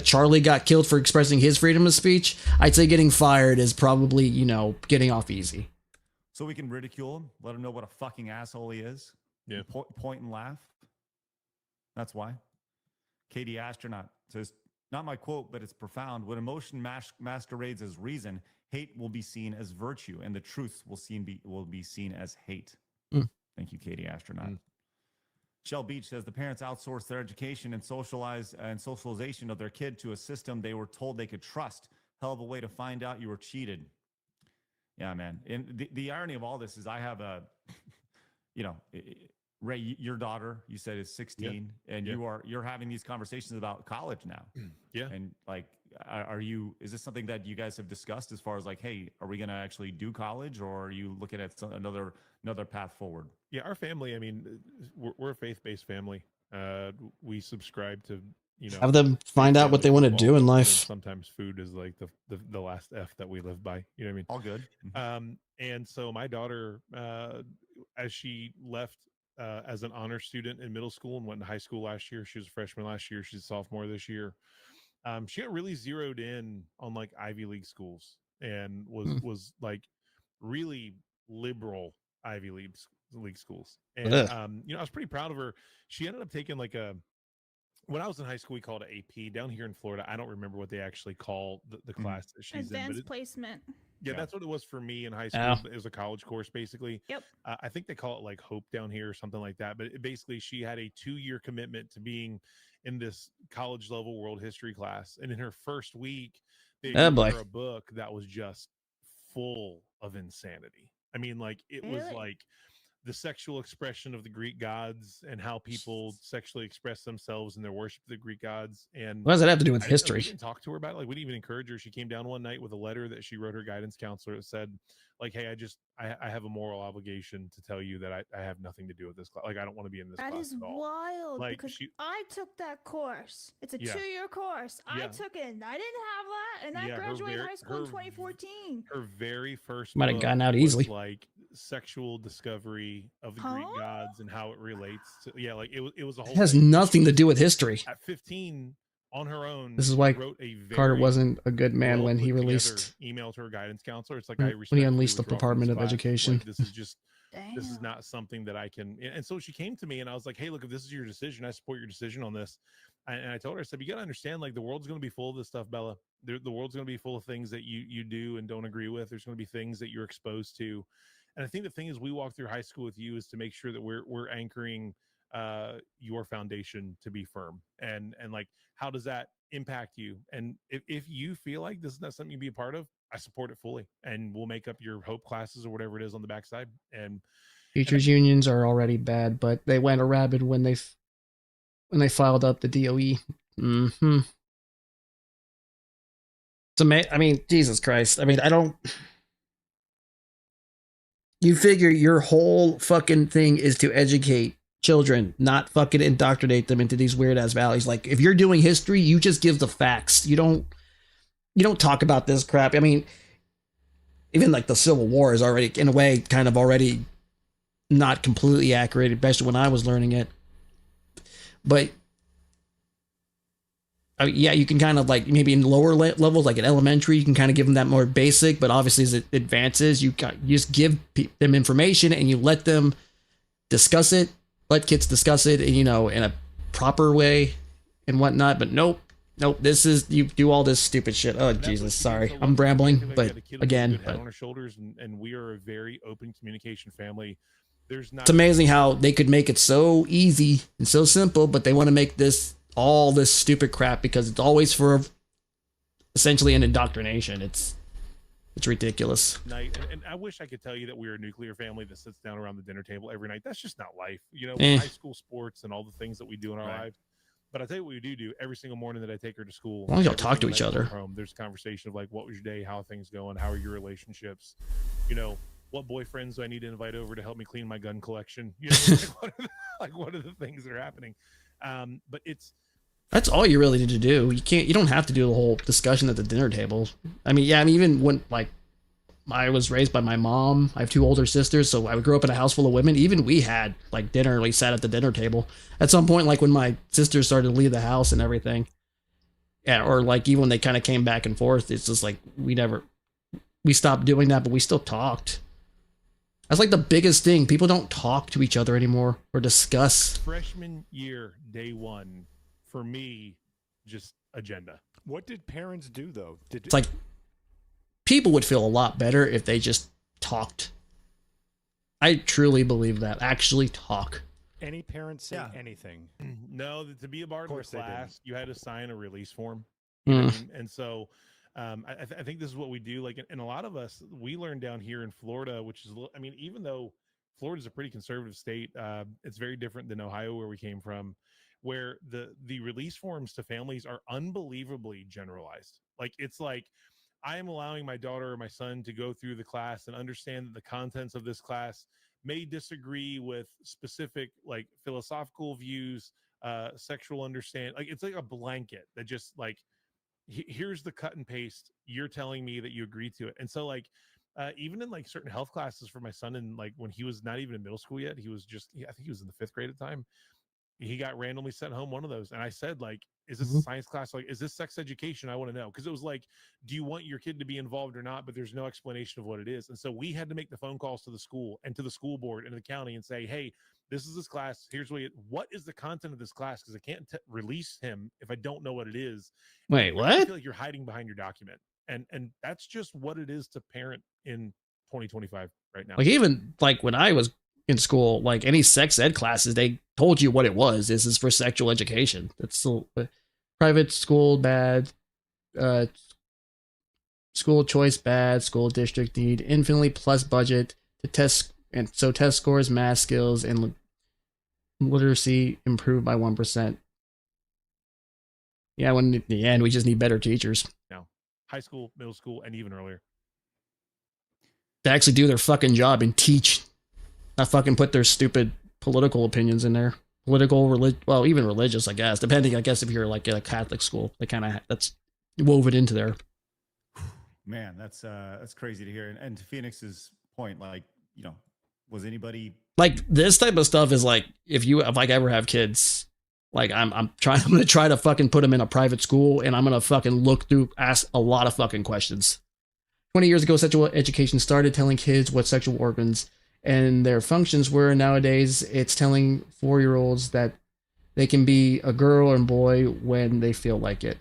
Charlie got killed for expressing his freedom of speech, I'd say getting fired is probably, getting off easy. So we can ridicule him, let him know what a fucking asshole he is. Yeah. Point and laugh. That's why. Katie Astronaut says, not my quote, but it's profound. When emotion masquerades as reason, hate will be seen as virtue, and the truth will be seen as hate. Thank you, Katie Astronaut. Shell Beach says the parents outsourced their education and socialization of their kid to a system they were told they could trust. Hell of a way to find out you were cheated. Yeah, man. And the irony of all this is I have a, you know, Ray, your daughter, you said is 16, and you're having these conversations about college now. Yeah. And like, is this something that you guys have discussed as far as like, hey, are we going to actually do college, or are you looking at another path forward? Yeah, our family, I mean, we're a faith-based family. We subscribe to, have them find out what they want to do in life. Sometimes food is like the last F that we live by. You know what I mean? All good. And so my daughter, as she left as an honor student in middle school and went to high school last year, she was a freshman last year, she's a sophomore this year. She got really zeroed in on like Ivy League schools and was like really liberal Ivy League schools. And I was pretty proud of her. She ended up taking like when I was in high school, we called it AP. Down here in Florida, I don't remember what they actually call the class that she's in. Advanced placement. Yeah, that's what it was for me in high school. It was a college course, basically. Yep. I think they call it like Hope down here or something like that. But basically, she had a 2-year commitment to being in this college level world history class. And in her first week, they gave her a book that was just full of insanity. I mean, like it was like the sexual expression of the Greek gods and how people sexually express themselves in their worship of the Greek gods. And what does that have to do with history? We didn't talk to her about it. Like, we didn't even encourage her. She came down one night with a letter that she wrote her guidance counselor that said, like, hey, I have a moral obligation to tell you that I have nothing to do with this class. Like, I don't want to be in this class at all. That is wild, like, because I took that course. It's a 2-year course. I took it, and I didn't have that, and I graduated high school in 2014. Her very first might have gotten out easily. Like sexual discovery of the Greek gods and how it relates to like it was a whole. It has nothing to do with history. At 15, on her own, this is why wrote a Carter wasn't a good man when he released email to her guidance counselor. It's like when he unleashed the Department of Education. Like, this is just this is not something that I can. And so she came to me and I was like, hey, look, if this is your decision, I support your decision on this. And I told her, I said, you got to understand, like, the world's going to be full of this stuff, Bella. The world's going to be full of things that you do and don't agree with. There's going to be things that you're exposed to. And I think the thing is, we walk through high school with you is to make sure that we're anchoring your foundation to be firm. And like, how does that impact you? And if you feel like this is not something you be a part of, I support it fully. And we'll make up your hope classes or whatever it is on the backside. And teachers unions are already bad, but they went a rabid when they filed up the DOE. I mean, Jesus Christ. I mean, you figure your whole fucking thing is to educate children, not fucking indoctrinate them into these weird ass values. Like, if you're doing history, you just give the facts. You don't talk about this crap. I mean, even like the Civil War is already, in a way, kind of already not completely accurate, especially when I was learning it. But yeah, you can kind of, like, maybe in lower levels, like in elementary, you can kind of give them that more basic, but obviously as it advances, you just give them information and you let them discuss it, let kids discuss it, and, in a proper way and whatnot. But nope, this is, you do all this stupid shit. Oh, Jesus, sorry. I'm rambling, but again, on our shoulders, and we are a very open communication family. It's amazing how they could make it so easy and so simple, but they want to make all this stupid crap because it's always for essentially an indoctrination. It's ridiculous. And I wish I could tell you that we're a nuclear family that sits down around the dinner table every night. That's just not life. High school sports and all the things that we do in our lives. But I tell you what we do every single morning that I take her to school. As long as y'all talk to each other. Home, there's a conversation of like, what was your day? How are things going? How are your relationships? What boyfriends do I need to invite over to help me clean my gun collection? What are the things that are happening? But that's all you really need to do. You don't have to do the whole discussion at the dinner table. I mean, even when, like, I was raised by my mom, I have 2 older sisters, so I grew up in a house full of women. Even we had, like, dinner, we sat at the dinner table. At some point, like, when my sisters started to leave the house and everything, yeah, or like even when they kind of came back and forth, it's just like we stopped doing that, but we still talked. That's like the biggest thing. People don't talk to each other anymore or discuss. Freshman year, day one, for me, just agenda. What did parents do though? It's like people would feel a lot better if they just talked. I truly believe that. Actually talk. Any parents say anything? No, to be a part of the class, you had to sign a release form. Mm. You know what I mean? And so I think this is what we do. Like, and a lot of us, we learned down here in Florida, which is, I mean, even though Florida is a pretty conservative state, it's very different than Ohio, where we came from, where the release forms to families are unbelievably generalized. Like, it's like, I am allowing my daughter or my son to go through the class and understand that the contents of this class may disagree with specific like philosophical views, sexual understand. Like, it's like a blanket that just like, here's the cut and paste. You're telling me that you agree to it. And so like, even in like certain health classes for my son, and like when he was not even in middle school yet, he was just, I think he was in the 5th grade at the time. He got randomly sent home one of those. And I said, like, is this a science class? Like, is this sex education? I want to know. Because it was like, do you want your kid to be involved or not? But there's no explanation of what it is. And so we had to make the phone calls to the school and to the school board and to the county and say, hey, this is this class. Here's what is the content of this class? Because I can't release him if I don't know what it is. Wait, what? I feel like you're hiding behind your document. And that's just what it is to parent in 2025 right now. Like, even like when I was in school, like any sex ed classes, they told you what it was. This is for sexual education. That's still private school bad, school choice bad, school district need infinitely plus budget to test, and so test scores, math skills, and literacy improved by 1%. Yeah, when in the end we just need better teachers. No, high school, middle school, and even earlier to actually do their fucking job and teach. Not fucking put their stupid political opinions in there. Political, well, even religious, I guess. Depending, I guess, if you're like at a Catholic school, they kind of that's woven into there. Man, that's crazy to hear. And to Phoenix's point, like, you know, was anybody like this type of stuff is like if I ever have kids, like I'm gonna try to fucking put them in a private school, and I'm gonna fucking ask a lot of fucking questions. 20 years ago, sexual education started telling kids what sexual organs and their functions were. Nowadays, it's telling 4-year-olds that they can be a girl or boy when they feel like it.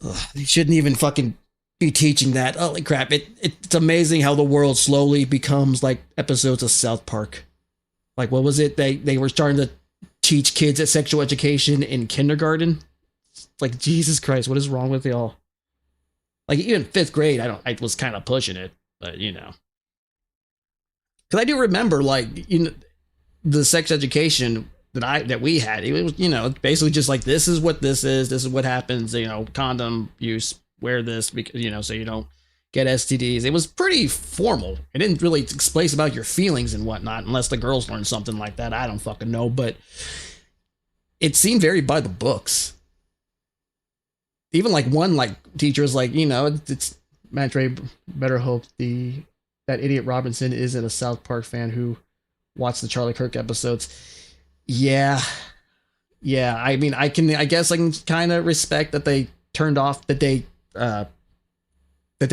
Ugh, they shouldn't even fucking be teaching that. Holy crap. It's amazing how the world slowly becomes like episodes of South Park. Like, what was it? They were starting to teach kids at sexual education in kindergarten. It's like, Jesus Christ, what is wrong with y'all? Like, even 5th grade, I was kind of pushing it, but you know. Because I do remember, like, you know, the sex education that we had. It was, you know, basically just like, this is what this is what happens. You know, condom use, wear this, because, you know, so you don't get STDs. It was pretty formal. It didn't really explain about your feelings and whatnot, unless the girls learned something like that. I don't fucking know, but it seemed very by the books. Even like one like teacher was like, you know, it's Matt Dre better hope that idiot Robinson isn't a South Park fan who watched the Charlie Kirk episodes. Yeah. I mean, I guess I can kind of respect that they turned off that they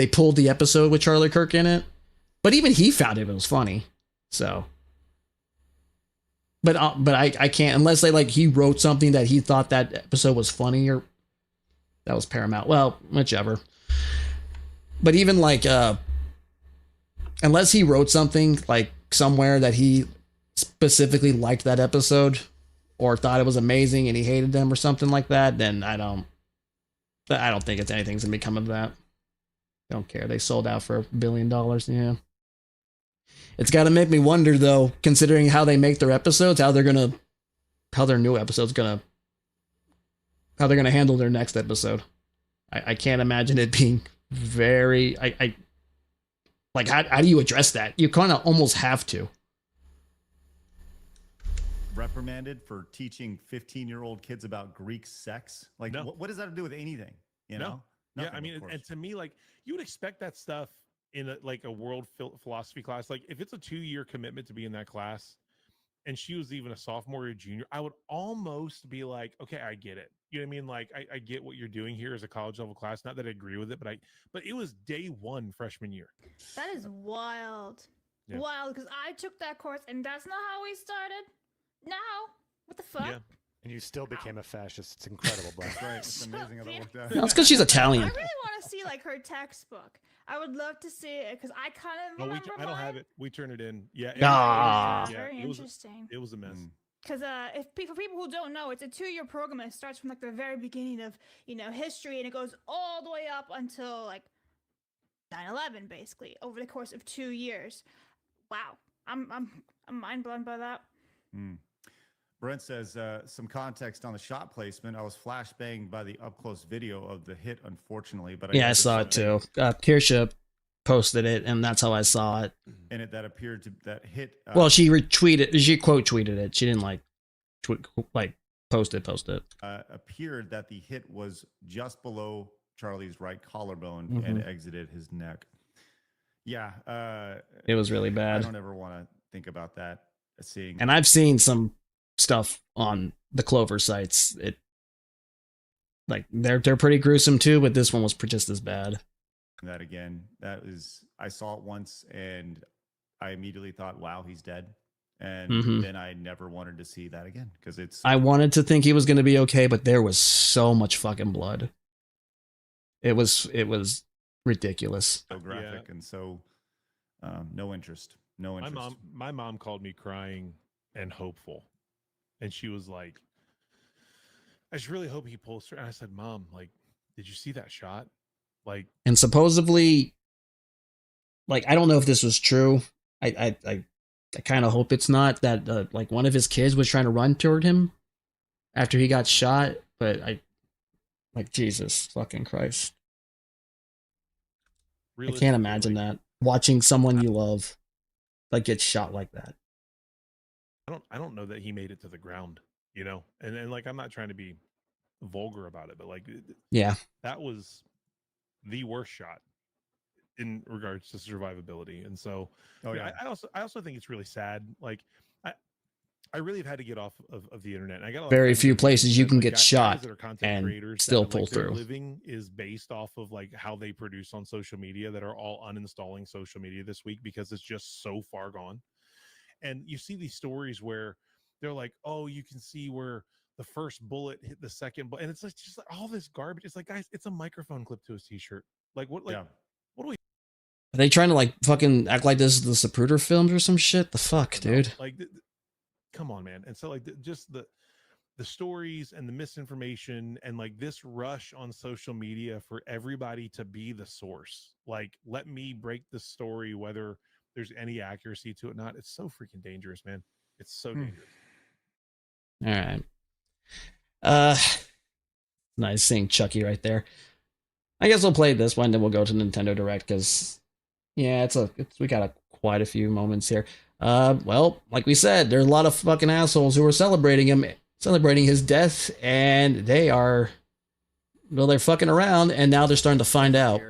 pulled the episode with Charlie Kirk in it, but even he found it was funny. So, but I can't, unless they like he wrote something that he thought that episode was funny, or that was Paramount. Well, whichever. But even like unless he wrote something like somewhere that he specifically liked that episode or thought it was amazing and he hated them or something like that, then I don't think it's anything's gonna be coming of that. Don't care. They sold out for $1 billion. Yeah. It's got to make me wonder though, considering how they make their episodes, how their new episode's how they're gonna handle their next episode. I can't imagine it being very. Like, how do you address that? You kind of almost have to. Reprimanded for teaching 15-year-old kids about Greek sex? Like, no. What does that have to do with anything? You know? No. Nothing, Yeah, I mean, and to me, like, you would expect that stuff in a world philosophy class. Like, if it's a 2-year commitment to be in that class, and she was even a sophomore or junior, I would almost be like, okay, I get it. You know what I mean? Like, I get what you're doing here as a college level class. Not that I agree with it, but it was day 1 freshman year. That is wild. Yeah. Wild, because I took that course and that's not how we started. No. What the fuck? Yeah. And you still became a fascist. It's incredible, Black. That's right. It's amazing how that worked out. That's because she's Italian. I really want to see like her textbook. I would love to see it because I kind of remember. I don't have it. We turn it in. Yeah. Very interesting. It was a mess. Because for people who don't know, it's a 2-year program. It starts from like the very beginning of history, and it goes all the way up until like 9/11, basically over the course of 2 years. Wow, I'm mind blown by that. Brent says some context on the shot placement. I was flashbanged by the up close video of the hit, unfortunately, but I saw it too. Kirsha posted it, and that's how I saw it. And that appeared to that hit. Well, she retweeted, she quote tweeted it. She didn't post it. Appeared that the hit was just below Charlie's right collarbone and exited his neck. Yeah, it was really bad. I don't ever want to think about that. And I've seen some stuff on the Clover sites. They're pretty gruesome too, but this one was just as bad. That again, I saw it once and I immediately thought, wow, he's dead. And then I never wanted to see that again because I wanted to think he was going to be okay, but there was so much fucking blood. It was ridiculous. So graphic and so no interest. My mom called me crying and hopeful. And she was like, I just really hope he pulls through. And I said, Mom, did you see that shot? And supposedly, I don't know if this was true. I kind of hope it's not that one of his kids was trying to run toward him after he got shot, but Jesus fucking Christ. I can't imagine that. Watching someone you love get shot like that. I don't know that he made it to the ground, and I'm not trying to be vulgar about it, but that was the worst shot in regards to survivability. And so I also think it's really sad. I really have had to get off of the internet. And I got very few places you can get shot and still pull through. Their living is based off of how they produce on social media, that are all uninstalling social media this week because it's just so far gone. And you see these stories where they're like, oh, you can see where the first bullet hit the second bullet. And it's just all this garbage. It's guys, it's a microphone clip to a t-shirt. What do we? Are they trying to fucking act like this is the Zapruder films or some shit? The fuck, dude. Come on, man. And so just the stories and the misinformation and this rush on social media for everybody to be the source. Let me break the story, whether there's any accuracy to it or not. It's so freaking dangerous, man. It's so dangerous. All right. Nice seeing Chucky right there. I guess we'll play this one, then we'll go to Nintendo Direct because we got quite a few moments here. Well, like we said, there's a lot of fucking assholes who are celebrating his death, and they're fucking around, and now they're starting to find out.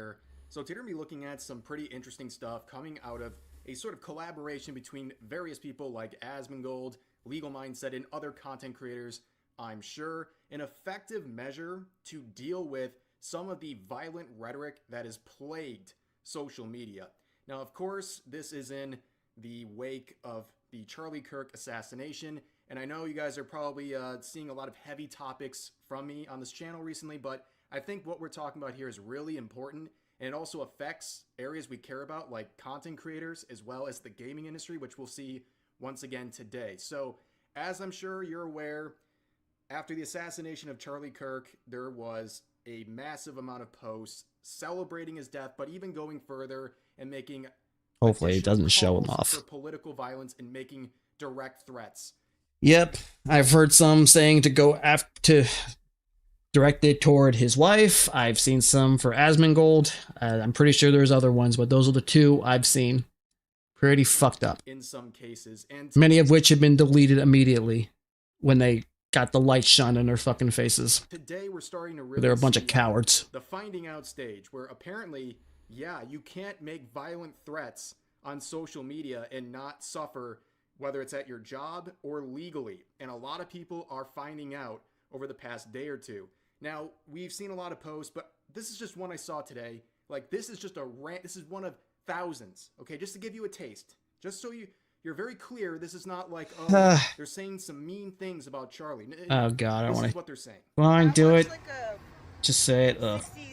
So today we're going to be looking at some pretty interesting stuff coming out of a sort of collaboration between various people like Asmongold, Legal Mindset, and other content creators. I'm sure an effective measure to deal with some of the violent rhetoric that has plagued social media. Now, of course, this is in the wake of the Charlie Kirk assassination, and I know you guys are probably seeing a lot of heavy topics from me on this channel recently, but I think what we're talking about here is really important, and it also affects areas we care about, like content creators as well as the gaming industry, which we'll see once again today. So, as I'm sure you're aware, after the assassination of Charlie Kirk, there was a massive amount of posts celebrating his death, but even going further and making hopefully it doesn't show him off for political violence and making direct threats. Yep, I've heard some saying to go after direct it toward his wife. I've seen some for Asmongold. I'm pretty sure there's other ones, but those are the two I've seen. Pretty fucked up. In some cases, and many of which have been deleted immediately when they got the light shine in their fucking faces. Today we're starting to really they're a bunch of cowards. The finding out stage where apparently, you can't make violent threats on social media and not suffer, whether it's at your job or legally. And a lot of people are finding out over the past day or two. Now, we've seen a lot of posts, but this is just one I saw today. This is just this is one of thousands, okay? Just to give you a taste, just so you're very clear. This is not like, oh, they're saying some mean things about Charlie. Oh God, I this want is to. what they're saying. Fine, do it. Just say it. 60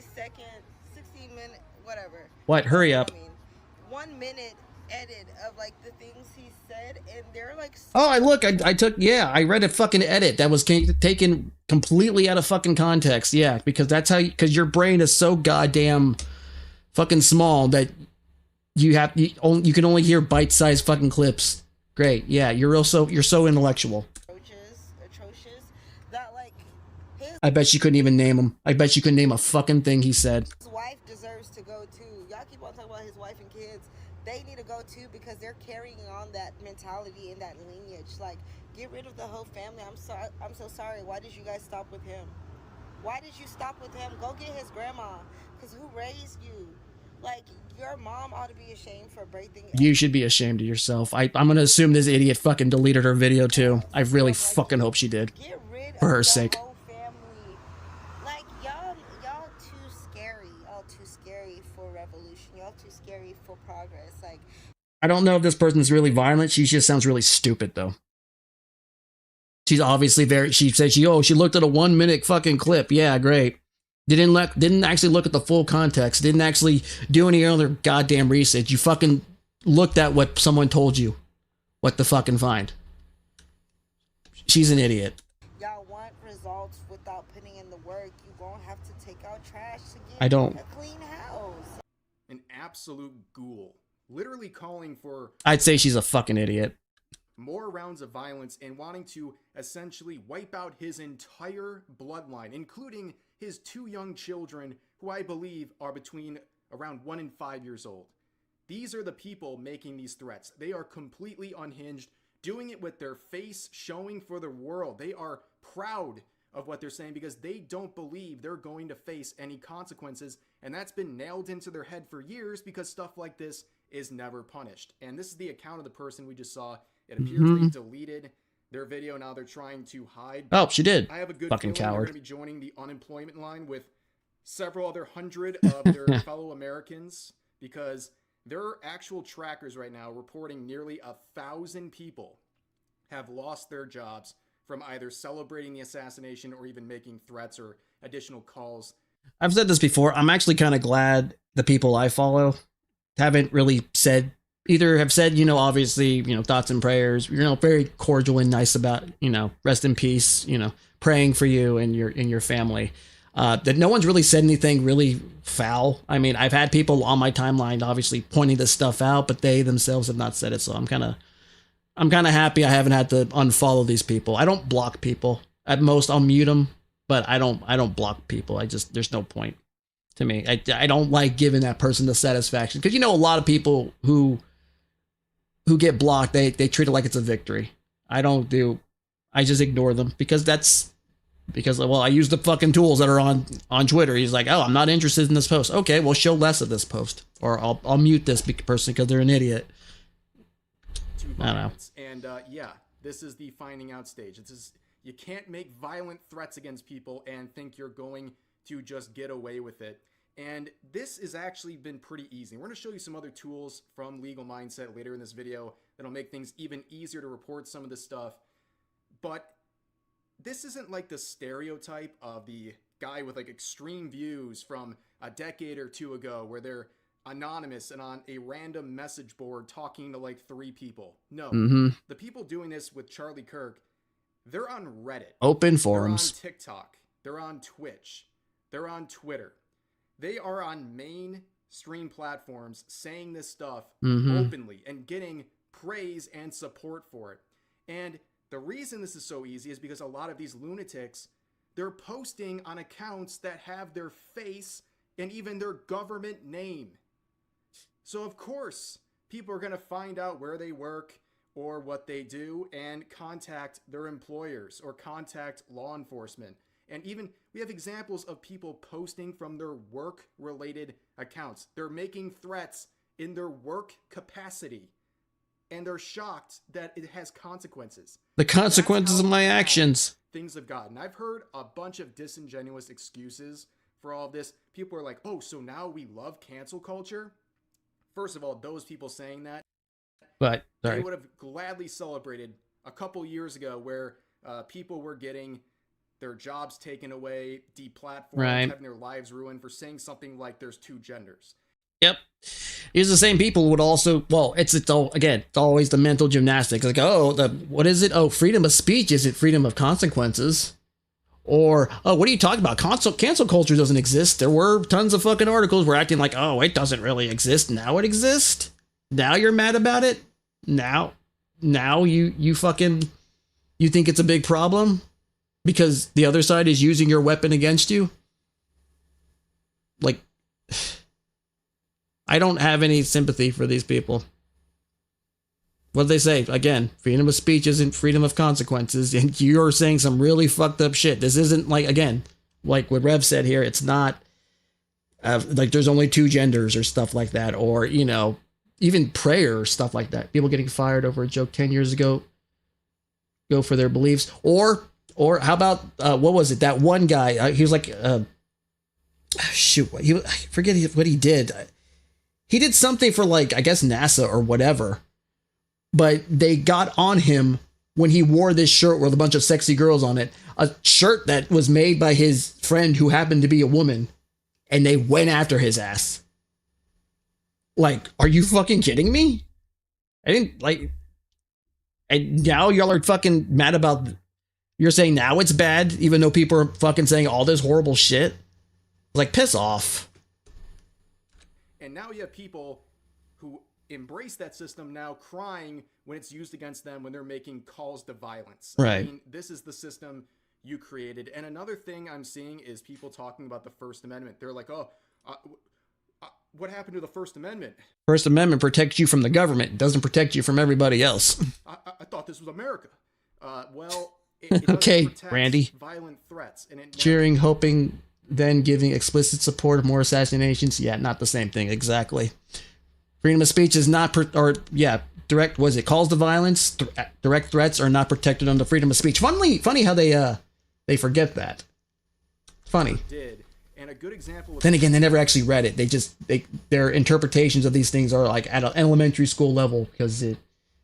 minute, whatever. What? Hurry up. 1 minute edit of like the things he said, and they're like. Oh, I took. Yeah, I read a fucking edit that was taken completely out of fucking context. Yeah, because that's how. Because your brain is so goddamn fucking small that you can only hear bite-sized fucking clips. Great. Yeah, you're so intellectual. Atrocious. That like. I bet you couldn't even name him. I bet you couldn't name a fucking thing he said. His wife deserves to go too. Y'all keep on talking about his wife and kids. They need to go too because they're carrying on that mentality and that lineage. Like, get rid of the whole family. I'm so sorry. Why did you guys stop with him? Why did you stop with him? Go get his grandma. Because who raised you? Like, your mom ought to be ashamed for breaking. You should be ashamed of yourself. I'm gonna assume this idiot fucking deleted her video too. I really fucking hope she did. Get rid for of her the sake. whole family. Like, y'all too scary. Y'all too scary for revolution. Y'all too scary for progress. Like, I don't know if this person's really violent. She just sounds really stupid though. She's obviously she said she looked at a 1 minute fucking clip. Yeah, great. Didn't actually look at the full context. Didn't actually do any other goddamn research. You fucking looked at what someone told you. What to fucking find. She's an idiot. y'all want results without putting in the work. You gonna have to take out trash to get I don't. a clean house. An absolute ghoul. Literally calling for I'd say she's a fucking idiot. more rounds of violence and wanting to essentially wipe out his entire bloodline, including his 2 young children, who I believe are between around 1 and 5 years old. These are the people making these threats. They are completely unhinged, doing it with their face showing for the world. They are proud of what they're saying because they don't believe they're going to face any consequences, and that's been nailed into their head for years because stuff like this is never punished. And this is the account of the person we just saw. It appears they deleted their video. Now they're trying to hide. Oh, she did. I have a good Fucking feeling coward. they're going to be joining the unemployment line with several other hundred of their fellow Americans, because there are actual trackers right now reporting nearly 1,000 people have lost their jobs from either celebrating the assassination or even making threats or additional calls. I've said this before. I'm actually kind of glad the people I follow haven't really said, either have said, obviously, thoughts and prayers, very cordial and nice about, rest in peace, praying for you and your family. That no one's really said anything really foul. I mean, I've had people on my timeline obviously pointing this stuff out, but they themselves have not said it. So I'm kind of happy I haven't had to unfollow these people. I don't block people. At most, I'll mute them, but I don't block people. There's no point to me. I don't like giving that person the satisfaction, because a lot of people who get blocked, they treat it like it's a victory. I just ignore them because I use the fucking tools that are on Twitter. He's like, oh, I'm not interested in this post. Okay, well, show less of this post, or I'll mute this person because they're an idiot. I don't know. And yeah, this is the finding out stage. You can't make violent threats against people and think you're going to just get away with it. And this has actually been pretty easy. We're going to show you some other tools from Legal Mindset later in this video that'll make things even easier to report some of this stuff. But this isn't like the stereotype of the guy with like extreme views from a decade or 2 ago where they're anonymous and on a random message board talking to like 3 people. No, the people doing this with Charlie Kirk, they're on Reddit. Open forums. They're on TikTok. They're on Twitch. They're on Twitter. They are on mainstream platforms saying this stuff openly and getting praise and support for it. And the reason this is so easy is because a lot of these lunatics, they're posting on accounts that have their face and even their government name. So of course, people are going to find out where they work or what they do and contact their employers or contact law enforcement. And even we have examples of people posting from their work-related accounts. They're making threats in their work capacity, and they're shocked that it has consequences. The consequences of my actions. Things have gotten. I've heard a bunch of disingenuous excuses for all of this. People are like, oh, so now we love cancel culture? First of all, those people saying that, But they would have gladly celebrated a couple years ago where people were getting their jobs taken away, deplatformed, having their lives ruined for saying something like there's two genders. Yep. These are the same people who would also, well, it's always the mental gymnastics. Like, oh, what is it? Oh, freedom of speech isn't freedom of consequences. Or, oh, what are you talking about? Cancel culture doesn't exist. There were tons of fucking articles where acting like, oh, it doesn't really exist. Now it exists. Now you're mad about it. Now you think it's a big problem because the other side is using your weapon against you. Like, I don't have any sympathy for these people. What do they say? Again, freedom of speech isn't freedom of consequences, and you're saying some really fucked up shit. This isn't like, again, like what Rev said here, it's not like there's only two genders or stuff like that, or, you know, even prayer or stuff like that. People getting fired over a joke 10 years ago go for their beliefs. Or how about, what was it? That one guy, he was like, I forget what he did. He did something for, like, I guess NASA or whatever, but they got on him when he wore this shirt with a bunch of sexy girls on it, a shirt that was made by his friend who happened to be a woman, and they went after his ass. Like, are you fucking kidding me? And now y'all are fucking mad about, you're saying now it's bad, even though people are fucking saying all this horrible shit? Like, piss off. And now you have people who embrace that system now crying when it's used against them when they're making calls to violence. Right. I mean, this is the system you created. And another thing I'm seeing is people talking about the First Amendment. They're like, what happened to the First Amendment? First Amendment protects you from the government. It doesn't protect you from everybody else. I thought this was America. It okay, Randy. Violent threats. And Cheering, hoping, then giving explicit support of more assassinations. Yeah, not the same thing. Exactly. Freedom of speech is not, direct, was it calls to violence? Direct threats are not protected under freedom of speech. Funny how they forget that. Funny. And a good example. Then again, they never actually read it. Their interpretations of these things are like at an elementary school level because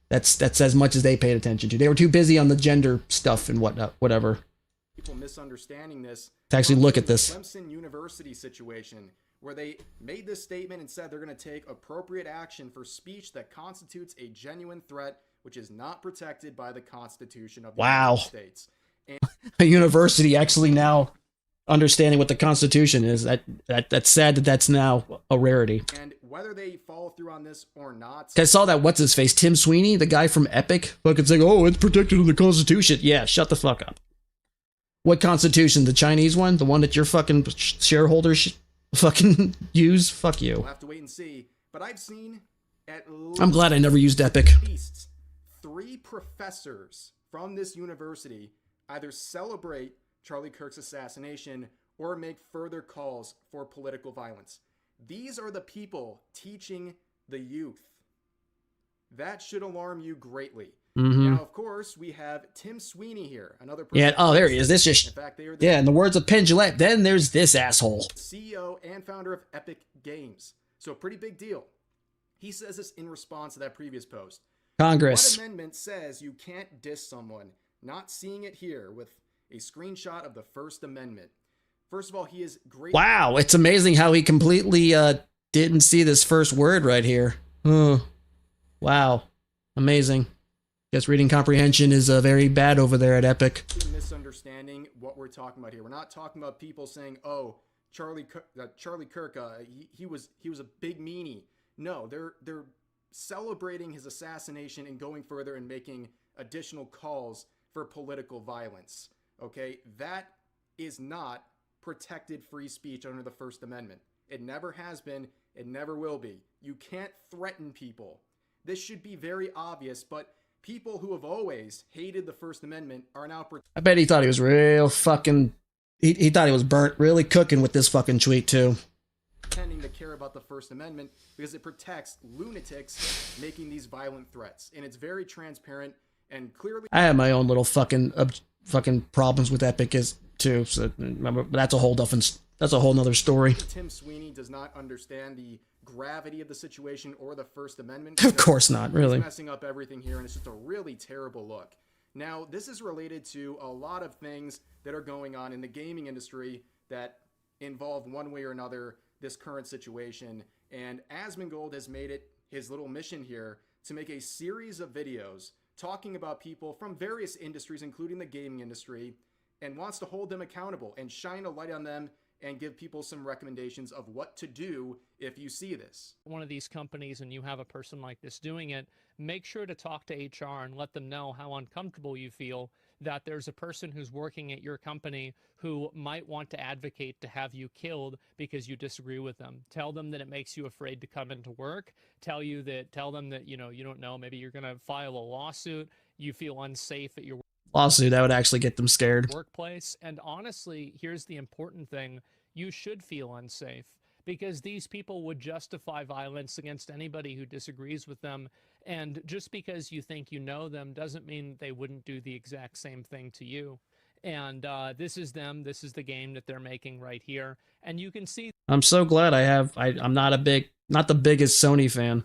that's as much as they paid attention to. They were too busy on the gender stuff and whatever. People misunderstanding this. To actually look at this. Clemson University situation where they made this statement and said they're going to take appropriate action for speech that constitutes a genuine threat, which is not protected by the Constitution of the United States. And a university actually now understanding what the Constitution is. That's sad that's now a rarity. And whether they follow through on this or not. I saw that, what's his face, Tim Sweeney, the guy from Epic, fucking saying, oh, it's protected in the Constitution. Yeah, shut the fuck up. What Constitution? The Chinese one? The one that your fucking shareholders fucking use? Fuck you. We'll have to wait and see. But I've seen at least, I'm glad I never used Epic. At least 3 professors from this university either celebrate Charlie Kirk's assassination or make further calls for political violence. These are the people teaching the youth. That should alarm you greatly. Mm-hmm. Now, of course, we have Tim Sweeney here, another person. Yeah, oh, there he is. This just, in fact, in the words of Penn Jillette, then there's this asshole. CEO and founder of Epic Games. So pretty big deal. He says this in response to that previous post. Congress. What amendment says you can't diss someone? Not seeing it here with a screenshot of the First Amendment. First of all, he is great. Wow, it's amazing how he completely didn't see this first word right here. Oh, wow, amazing. Guess reading comprehension is very bad over there at Epic. Misunderstanding what we're talking about here. We're not talking about people saying, "Oh, Charlie Kirk, he was a big meanie." No, they're celebrating his assassination and going further and making additional calls for political violence. Okay, that is not protected free speech under the First Amendment. It never has been. It never will be. You can't threaten people. This should be very obvious, but people who have always hated the First Amendment are now... I bet he thought he was real fucking... He thought he was burnt, really cooking with this fucking tweet, too. Pretending to care about the First Amendment because it protects lunatics making these violent threats. And it's very transparent and clearly... I have my own little fucking problems with Epic too, so remember, but that's a whole nother story. Tim Sweeney does not understand the gravity of the situation or the First Amendment. Of course not, really. He's messing up everything here, and it's just a really terrible look. Now, this is related to a lot of things that are going on in the gaming industry that involve one way or another this current situation. And Asmongold has made it his little mission here to make a series of videos talking about people from various industries, including the gaming industry, and wants to hold them accountable and shine a light on them and give people some recommendations of what to do if you see this. One of these companies and you have a person like this doing it, make sure to talk to HR and let them know how uncomfortable you feel that there's a person who's working at your company who might want to advocate to have you killed because you disagree with them. Tell them that it makes you afraid to come into work. Tell them that, you don't know, maybe you're going to file a lawsuit. You feel unsafe at your Lawsuit, that would actually get them scared. workplace. And honestly, here's the important thing. You should feel unsafe because these people would justify violence against anybody who disagrees with them. And just because you think you know them doesn't mean they wouldn't do the exact same thing to you. And this is them. This is the game that they're making right here. And you can see. I'm so glad I'm not the biggest Sony fan.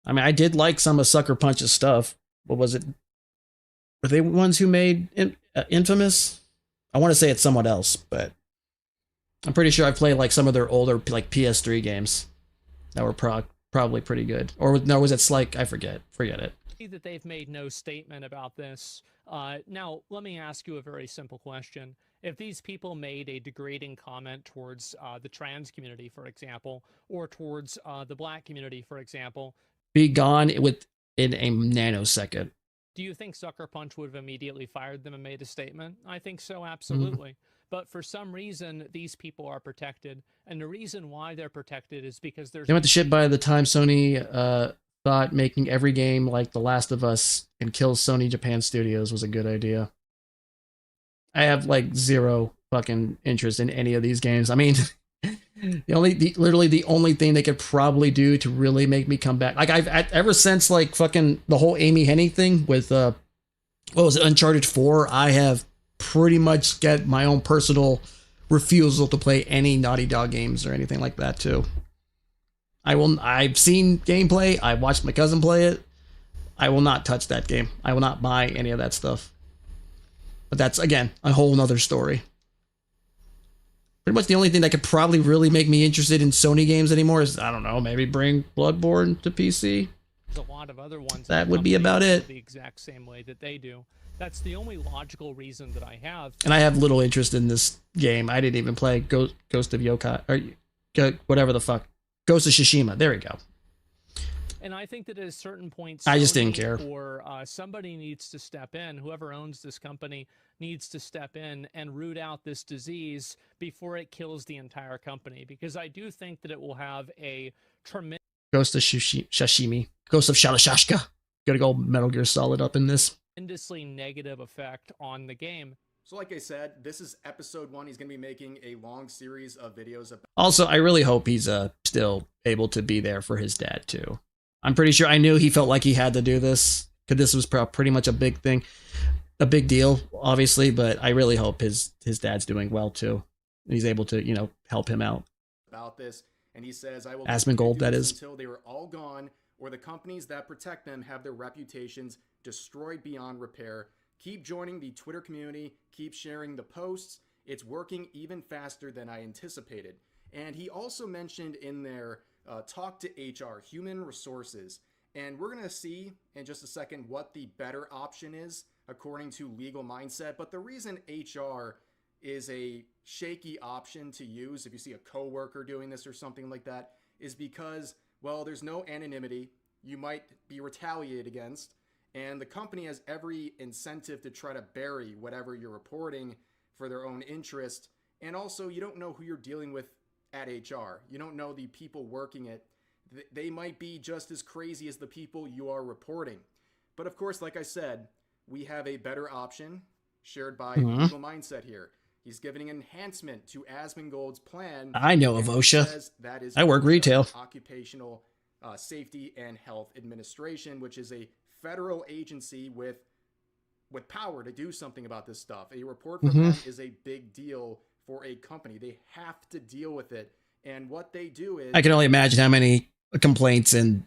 I mean, I did like some of Sucker Punch's stuff. What was it? Were they ones who made Infamous? I want to say it's someone else, but I'm pretty sure I've played like some of their older like PS3 games that were probably pretty good. Or no, was it Slyke? I forget. Forget it. That they've made no statement about this. Now, let me ask you a very simple question. If these people made a degrading comment towards the trans community, for example, or towards the black community, for example, Be gone in a nanosecond. do you think Sucker Punch would have immediately fired them and made a statement? I think so, absolutely. But for some reason, these people are protected. And the reason why they're protected is because there's... They went to shit by the time Sony thought making every game like The Last of Us and kill Sony Japan Studios was a good idea. I have like zero fucking interest in any of these games. I mean, literally the only thing they could probably do to really make me come back, like ever since like fucking the whole Amy Hennig thing with what was it, Uncharted 4, I have pretty much get my own personal refusal to play any Naughty Dog games or anything like that too. I've seen gameplay, I watched my cousin play it. I will not touch that game. I will not buy any of that stuff. But that's, again, a whole nother story. Pretty much the only thing that could probably really make me interested in Sony games anymore is, I don't know, maybe bring Bloodborne to PC. There's a lot of other ones that would be about it. The exact same way that they do. That's the only logical reason that I have. And I have little interest in this game. I didn't even play Ghost of Yokai, or whatever the fuck. Ghost of Tsushima. There we go. And I think that at a certain point, I just didn't care. Or somebody needs to step in. Whoever owns this company needs to step in and root out this disease before it kills the entire company. Because I do think that it will have a tremendous... Ghost of Sashimi. Ghost of Shalashashka. Gotta go Metal Gear Solid up in this. Tremendously negative effect on the game. So like I said, this is episode 1. He's going to be making a long series of videos. Also, I really hope he's still able to be there for his dad too. I'm pretty sure I knew he felt like he had to do this because this was pretty much a big thing, a big deal, obviously. But I really hope his dad's doing well too, and he's able to help him out. About this, and he says, "I will Asmongold, that is, until they are all gone, or the companies that protect them have their reputations destroyed beyond repair. Keep joining the Twitter community. Keep sharing the posts. It's working even faster than I anticipated." And he also mentioned in there. Talk to HR, human resources. And we're going to see in just a second what the better option is according to Legal Mindset. But the reason HR is a shaky option to use if you see a coworker doing this or something like that is because, well, there's no anonymity. You might be retaliated against. And the company has every incentive to try to bury whatever you're reporting for their own interest. And also, you don't know who you're dealing with at HR. You don't know the people working it. They might be just as crazy as the people you are reporting. But of course, like I said, we have a better option shared by Legal Mindset here. He's giving an enhancement to Asmongold's plan. I know of OSHA. That is I work retail. Occupational Safety and Health Administration, which is a federal agency with power to do something about this stuff. A report from them is a big deal for a company. They have to deal with it And what they do is I can only imagine how many complaints and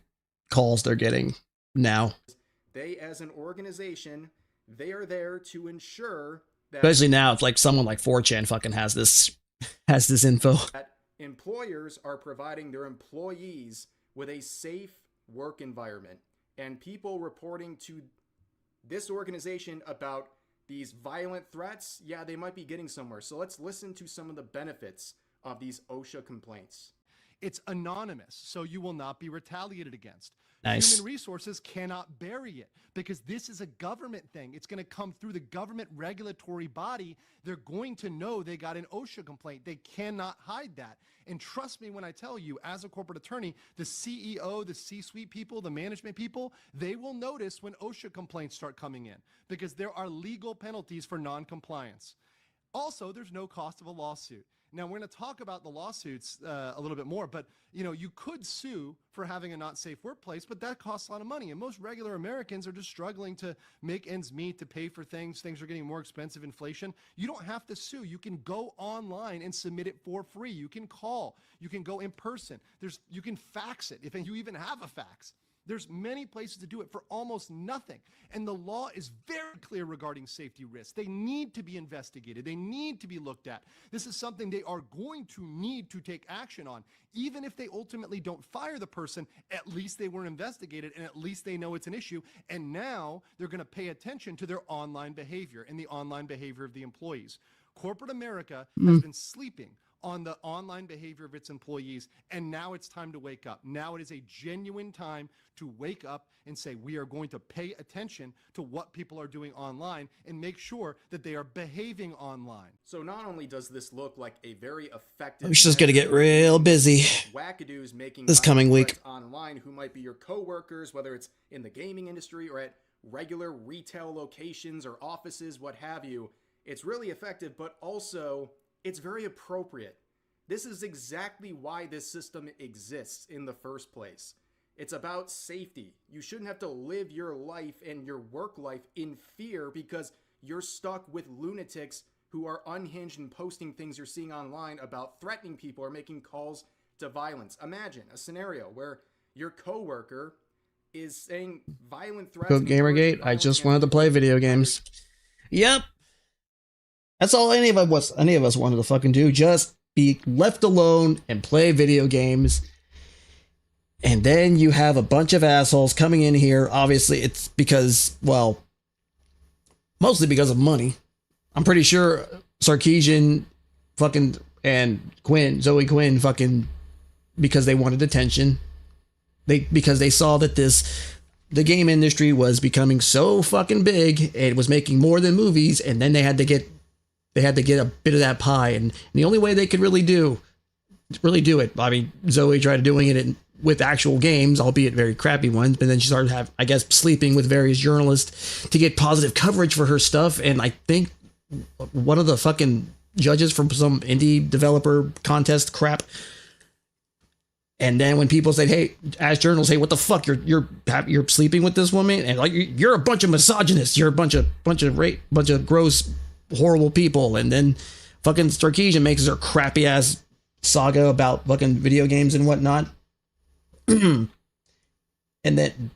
calls they're getting now. They, as an organization, they are there to ensure that, Especially now, it's like someone like 4chan fucking has this info. that employers are providing their employees with a safe work environment. And people reporting to this organization about these violent threats, yeah, they might be getting somewhere. So let's listen to some of the benefits of these OSHA complaints. It's anonymous, so you will not be retaliated against. Nice. Human resources cannot bury it because this is a government thing. It's going to come through the government regulatory body. They're going to know they got an OSHA complaint. They cannot hide that. And trust me when I tell you, as a corporate attorney, the CEO, the C-suite people, the management people, they will notice when OSHA complaints start coming in because there are legal penalties for non-compliance. Also, there's no cost of a lawsuit. Now, we're going to talk about the lawsuits a little bit more, but you could sue for having a not safe workplace, but that costs a lot of money. And most regular Americans are just struggling to make ends meet, to pay for things. Things are getting more expensive, inflation. You don't have to sue. You can go online and submit it for free. You can call. You can go in person. You can fax it if you even have a fax. There's many places to do it for almost nothing. And the law is very clear regarding safety risks. They need to be investigated. They need to be looked at. This is something they are going to need to take action on. Even if they ultimately don't fire the person, at least they were investigated and at least they know it's an issue. And now they're going to pay attention to their online behavior and the online behavior of the employees. Corporate America has been sleeping on the online behavior of its employees, and now it's time to wake up. Now it is a genuine time to wake up and say, we are going to pay attention to what people are doing online and make sure that they are behaving online. So not only does this look like a very effective... I'm just going to get real busy wackadoos making this coming week online who might be your coworkers, whether it's in the gaming industry or at regular retail locations or offices, what have you. It's really effective, but also it's very appropriate. This is exactly why this system exists in the first place. It's about safety. You shouldn't have to live your life and your work life in fear because you're stuck with lunatics who are unhinged and posting things you're seeing online about threatening people or making calls to violence. Imagine a scenario where your coworker is saying violent threats. Go Gamergate. I just wanted to play video games. Yep. That's all any of us wanted to fucking do. Just be left alone and play video games. And then you have a bunch of assholes coming in here. Obviously, it's because, well, mostly because of money. I'm pretty sure Sarkeesian fucking and Zoe Quinn fucking, because they wanted attention. Because they saw that the game industry was becoming so fucking big. It was making more than movies. And then they had to get a bit of that pie, and the only way they could really do it. I mean, Zoe tried doing it with actual games, albeit very crappy ones, but then she started sleeping with various journalists to get positive coverage for her stuff. And I think one of the fucking judges from some indie developer contest crap. And then when people say, "Hey," as journalists, "Hey, what the fuck? You're sleeping with this woman," and like you're a bunch of misogynists. You're a bunch of gross, horrible people. And then fucking Sarkeesian makes her crappy ass saga about fucking video games and whatnot. And then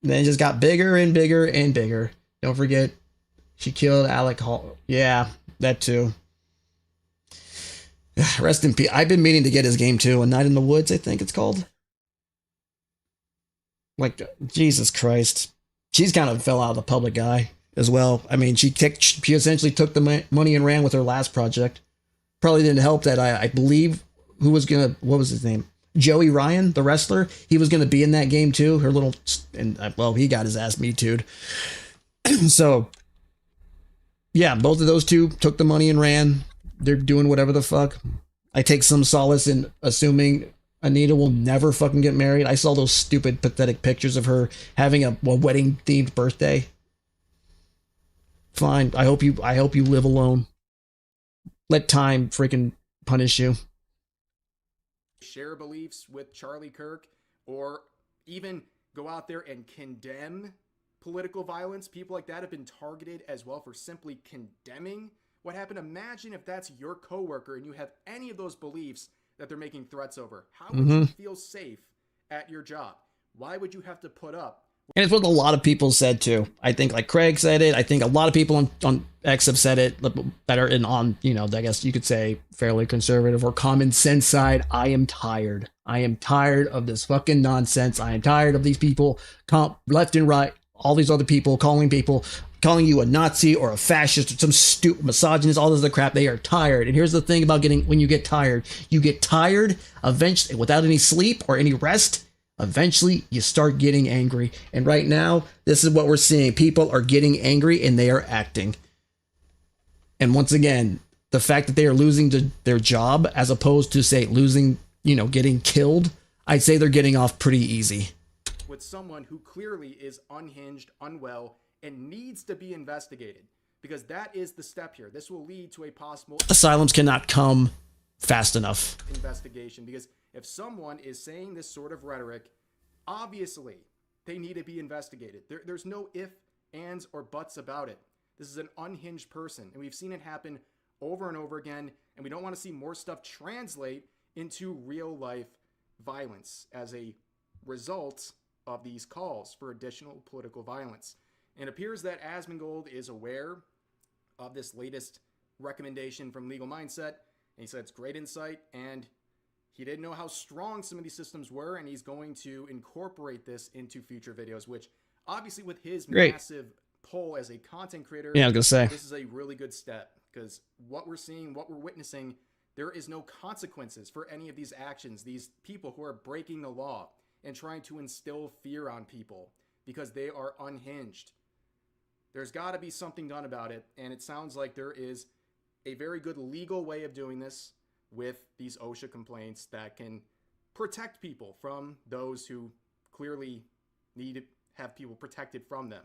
it just got bigger and bigger and bigger. Don't forget, she killed Alec Hall. Yeah, that too. Rest in peace. I've been meaning to get his game too. A Night in the Woods, I think it's called. Like, Jesus Christ. She's kind of fell out of the public eye as well. I mean, she essentially took the money and ran with her last project. Probably didn't help that I believe what was his name? Joey Ryan, the wrestler. He was going to be in that game too. He got his ass Me Too'd. So, yeah, both of those two took the money and ran. They're doing whatever the fuck. I take some solace in assuming Anita will never fucking get married. I saw those stupid, pathetic pictures of her having a wedding-themed birthday. Fine. I hope you live alone. Let time freaking punish you. Share beliefs with Charlie Kirk, or even go out there and condemn political violence. People like that have been targeted as well for simply condemning what happened. Imagine if that's your coworker and you have any of those beliefs that they're making threats over. How would you feel safe at your job? Why would you have to put up? And it's what a lot of people said too. I think like Craig said it. I think a lot of people on X have said it that are on, I guess you could say fairly conservative or common sense side. I am tired. I am tired of this fucking nonsense. I am tired of these people left and right, all these other people calling you a Nazi or a fascist or some stupid misogynist, all this other crap. They are tired. And here's the thing about when you get tired eventually without any sleep or any rest. Eventually, you start getting angry. And right now, this is what we're seeing. People are getting angry and they are acting. And once again, the fact that they are losing their job as opposed to, say, losing, getting killed, I'd say they're getting off pretty easy. With someone who clearly is unhinged, unwell, and needs to be investigated. Because that is the step here. This will lead to a possible asylums cannot come fast enough. Investigation, because if someone is saying this sort of rhetoric, obviously they need to be investigated. There's no if, ands, or buts about it. This is an unhinged person, and we've seen it happen over and over again, and we don't want to see more stuff translate into real life violence as a result of these calls for additional political violence. And it appears that Asmongold is aware of this latest recommendation from Legal Mindset, and he said it's great insight, and he didn't know how strong some of these systems were, and he's going to incorporate this into future videos, which obviously with his massive pull as a content creator, I was gonna say, this is a really good step, because what we're seeing, what we're witnessing, there is no consequences for any of these actions. These people who are breaking the law and trying to instill fear on people because they are unhinged. There's got to be something done about it, and it sounds like there is a very good legal way of doing this with these OSHA complaints that can protect people from those who clearly need to have people protected from them.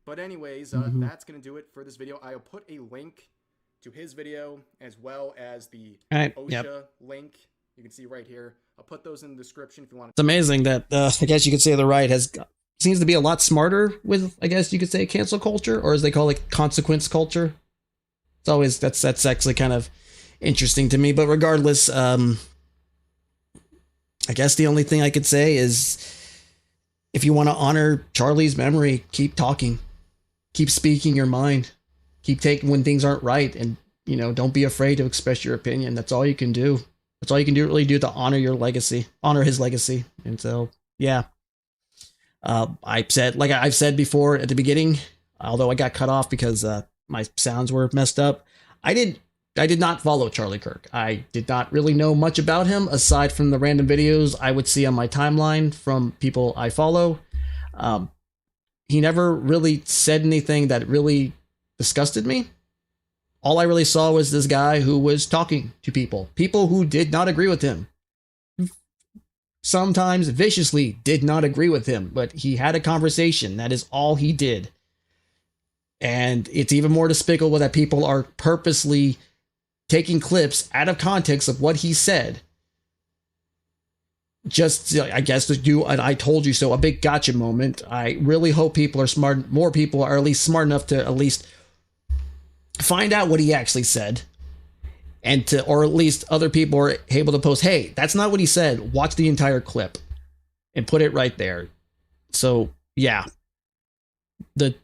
But anyways, that's going to do it for this video. I'll put a link to his video as well as the OSHA link. You can see right here. I'll put those in the description if you want to. It's amazing that I guess you could say the right seems to be a lot smarter with, I guess you could say, cancel culture, or as they call it, consequence culture. It's always that's actually kind of interesting to me. But regardless, I guess the only thing I could say is, if you want to honor Charlie's memory, keep talking, keep speaking your mind, keep taking when things aren't right, and don't be afraid to express your opinion. That's all you can do. That's all you can really do to honor your legacy, honor his legacy. And so, yeah, I've said before at the beginning, although I got cut off because my sounds were messed up, I did not follow Charlie Kirk. I did not really know much about him aside from the random videos I would see on my timeline from people I follow. He never really said anything that really disgusted me. All I really saw was this guy who was talking to people who did not agree with him. Sometimes viciously did not agree with him, but he had a conversation. That is all he did. And it's even more despicable that people are purposely taking clips out of context of what he said. Just, I guess, to do an I told you so, a big gotcha moment. I really hope people are smart. More people are at least smart enough to at least find out what he actually said. Or at least other people are able to post, hey, that's not what he said. Watch the entire clip and put it right there. So, yeah. The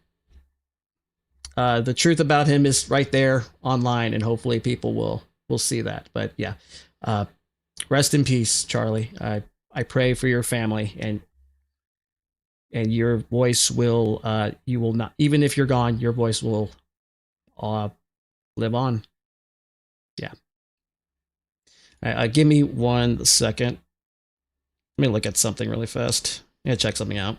truth about him is right there online, and hopefully people will see that. But yeah, rest in peace, Charlie. I pray for your family, and your voice will you will not, even if you're gone, your voice will live on. Yeah. Give me 1 second. Let me look at something really fast. I'm gonna check something out.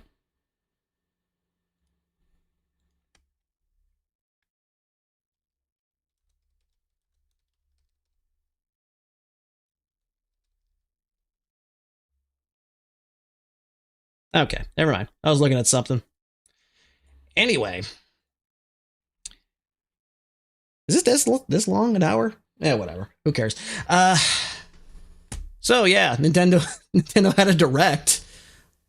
Okay, never mind. I was looking at something. Anyway. Is it this long? An hour? Yeah, whatever. Who cares? So yeah, Nintendo had a Direct.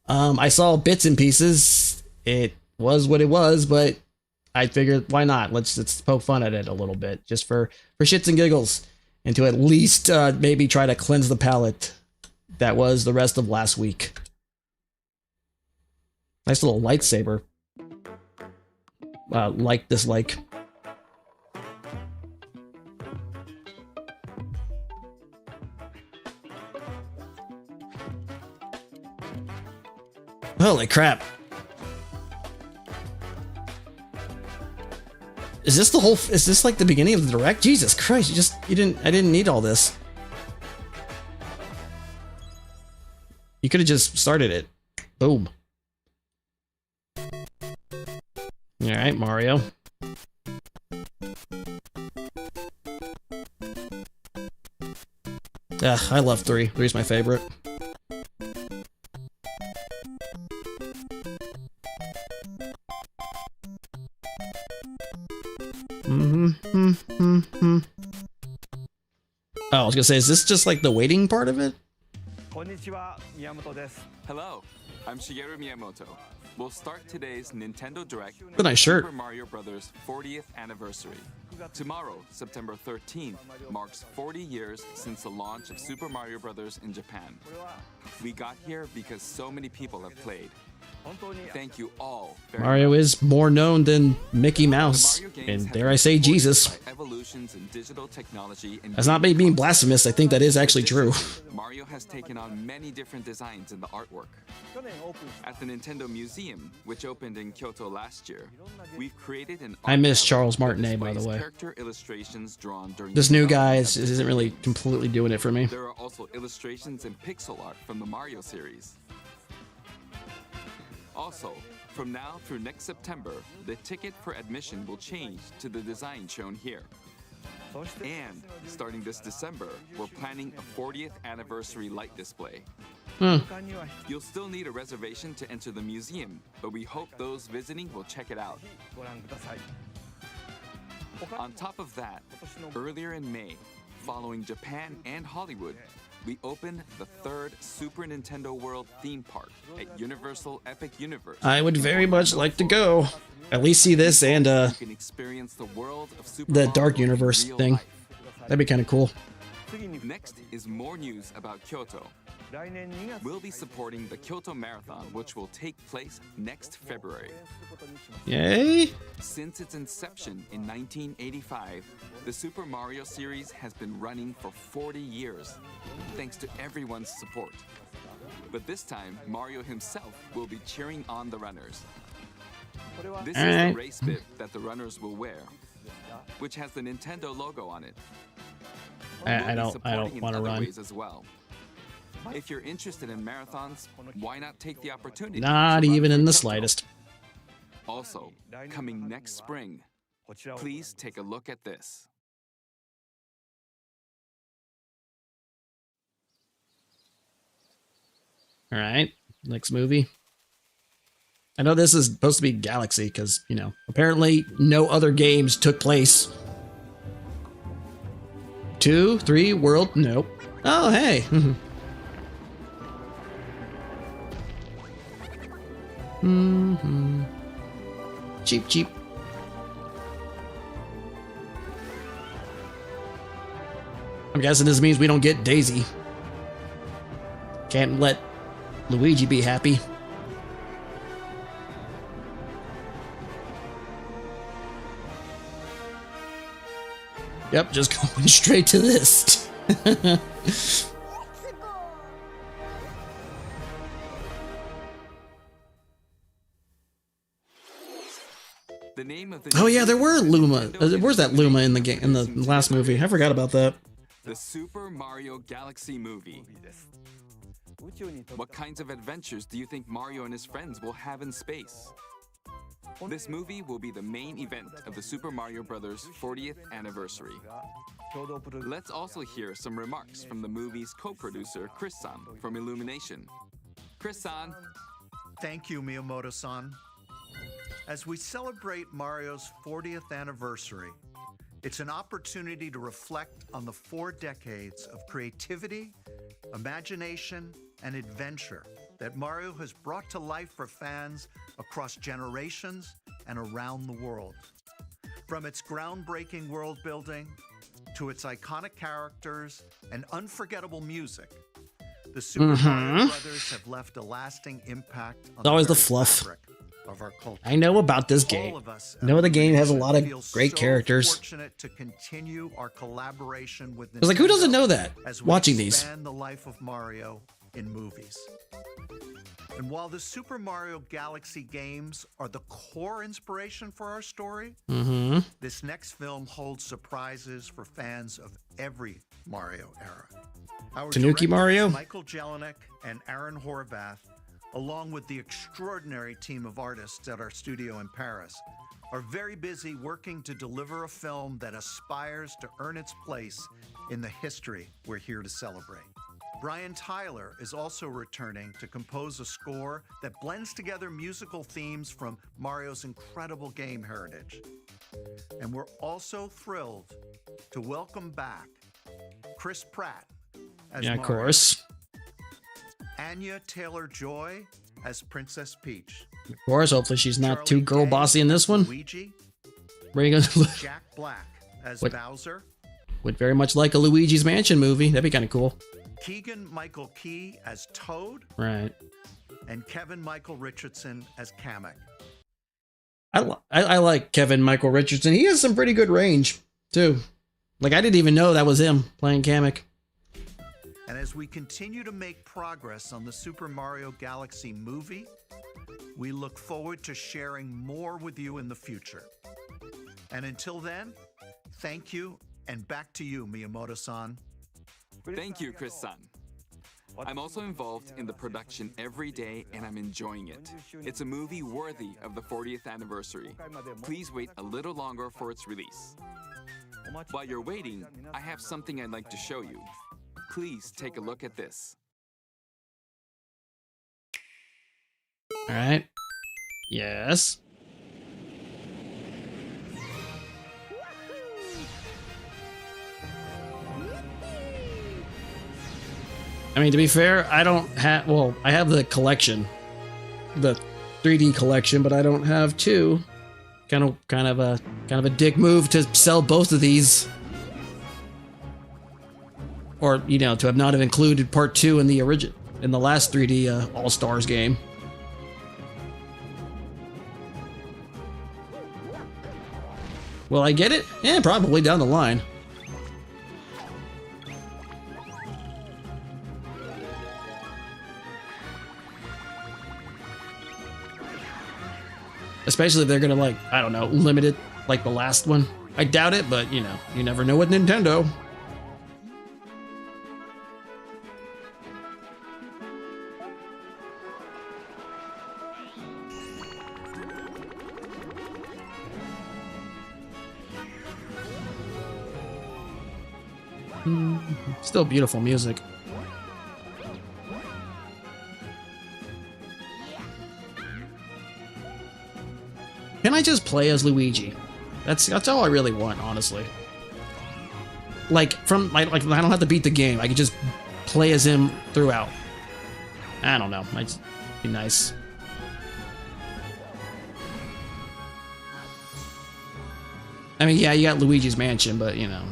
I saw bits and pieces. It was what it was, but I figured, why not? Let's poke fun at it a little bit, just for shits and giggles. and to at least maybe try to cleanse the palate that was the rest of last week. Nice little lightsaber. Like, dislike. Holy crap. Is this like the beginning of the direct? Jesus Christ, I didn't need all this. You could have just started it. Boom. Alright, Mario. I love 3. 3's my favorite. Oh, I was gonna say, is this just like the waiting part of it? Hello, I'm Shigeru Miyamoto. We'll start today's Nintendo Direct What a nice shirt. Super Mario Bros. 40th anniversary. Tomorrow, September 13th, marks 40 years since the launch of Super Mario Bros. In Japan. We got here because so many people have played. Thank you all very Mario much. is more known than Mickey Mouse, and dare I say Jesus. Evolutions in digital technology and That's not me being blasphemous, I think that is actually true. Mario has taken on many different designs in the artwork. At the Nintendo Museum, which opened in Kyoto last year, we've created an I miss Charles Martinet, by the way. character illustrations drawn during This new guy isn't really completely doing it for me. There are also illustrations and pixel art from the Mario series. Also, from now through next September, the ticket for admission will change to the design shown here. And starting this December, we're planning a 40th anniversary light display. You'll still need a reservation to enter the museum, but we hope those visiting will check it out. On top of that, earlier in May, following Japan and Hollywood, we opened the 3rd Super Nintendo World theme park at Universal Epic Universe. I would very much like to go. At least see this and You can experience the world of Super the Mario Dark in Universe real thing. life. That'd be kind of cool. Next is more news about Kyoto. We'll be supporting the Kyoto Marathon, which will take place next February. Yay! Since its inception in 1985, the Super Mario series has been running for 40 years, thanks to everyone's support. But this time, Mario himself will be cheering on the runners. This is the race bib that the runners will wear, which has the Nintendo logo on it. I don't want to run. Ways as well. If you're interested in marathons, why not take the opportunity? Not even in the slightest. Also, coming next spring, please take a look at this. All right, next movie. I know this is supposed to be Galaxy because, you know, apparently no other games took place. 2, 3, World, nope. Oh, hey. Cheap, cheap. I'm guessing this means we don't get Daisy. Can't let Luigi be happy. Yep, just going straight to this. The name of the Oh yeah, there were Luma. Where's that Luma in the game in the last movie? I forgot about that. The Super Mario Galaxy movie. What kinds of adventures do you think Mario and his friends will have in space? This movie will be the main event of the Super Mario Bros. 40th anniversary. Let's also hear some remarks from the movie's co-producer, Chris-san, from Illumination. Chris-san. Thank you, Miyamoto-san. As we celebrate Mario's 40th anniversary, it's an opportunity to reflect on the 4 decades of creativity, imagination, and adventure that Mario has brought to life for fans across generations and around the world. From its groundbreaking world building to its iconic characters and unforgettable music, the Super Mario Brothers have left a lasting impact on Always the the very fluff. fabric of our culture. I know about this game. I know the game has a lot of great characters. Fortunate to continue our collaboration with I was like, who doesn't know that? as we Watching these. expand the life of Mario in movies. And while the Super Mario Galaxy games are the core inspiration for our story, this next film holds surprises for fans of every Mario era. Our Tanuki directors, Mario? Michael Jelinek and Aaron Horvath, along with the extraordinary team of artists at our studio in Paris, are very busy working to deliver a film that aspires to earn its place in the history we're here to celebrate. Brian Tyler is also returning to compose a score that blends together musical themes from Mario's incredible game heritage. And we're also thrilled to welcome back Chris Pratt as Yeah, of Mario, course. Anya Taylor-Joy as Princess Peach, Of course, hopefully she's not too girl bossy in this one. Luigi, Where are you gonna Jack Black as What? Bowser, would very much like a Luigi's Mansion movie. That'd be kind of cool. Keegan-Michael Key as Toad, Right. and Kevin Michael Richardson as Kamek. I like Kevin Michael Richardson. He has some pretty good range too. Like I didn't even know that was him playing Kamek. And as we continue to make progress on the Super Mario Galaxy movie, we look forward to sharing more with you in the future. And until then, thank you, and back to you, Miyamoto-san. Thank you, Chris-san. I'm also involved in the production every day, and I'm enjoying it. It's a movie worthy of the 40th anniversary. Please wait a little longer for its release. While you're waiting, I have something I'd like to show you. Please take a look at this. All right. Yes. I mean, to be fair, I don't have. Well, I have the collection, the 3D collection, but I don't have two. Kind of a dick move to sell both of these, or you know, to have not have included part 2 in the last 3D All Stars game. Will I get it? Yeah, probably down the line. Especially if they're gonna, like, I don't know, limit it like the last one. I doubt it, but you know, you never know with Nintendo. Still beautiful music. Can I just play as Luigi? That's all I really want, honestly. Like I don't have to beat the game. I can just play as him throughout. I don't know. Might be nice. I mean, yeah, you got Luigi's Mansion, but you know.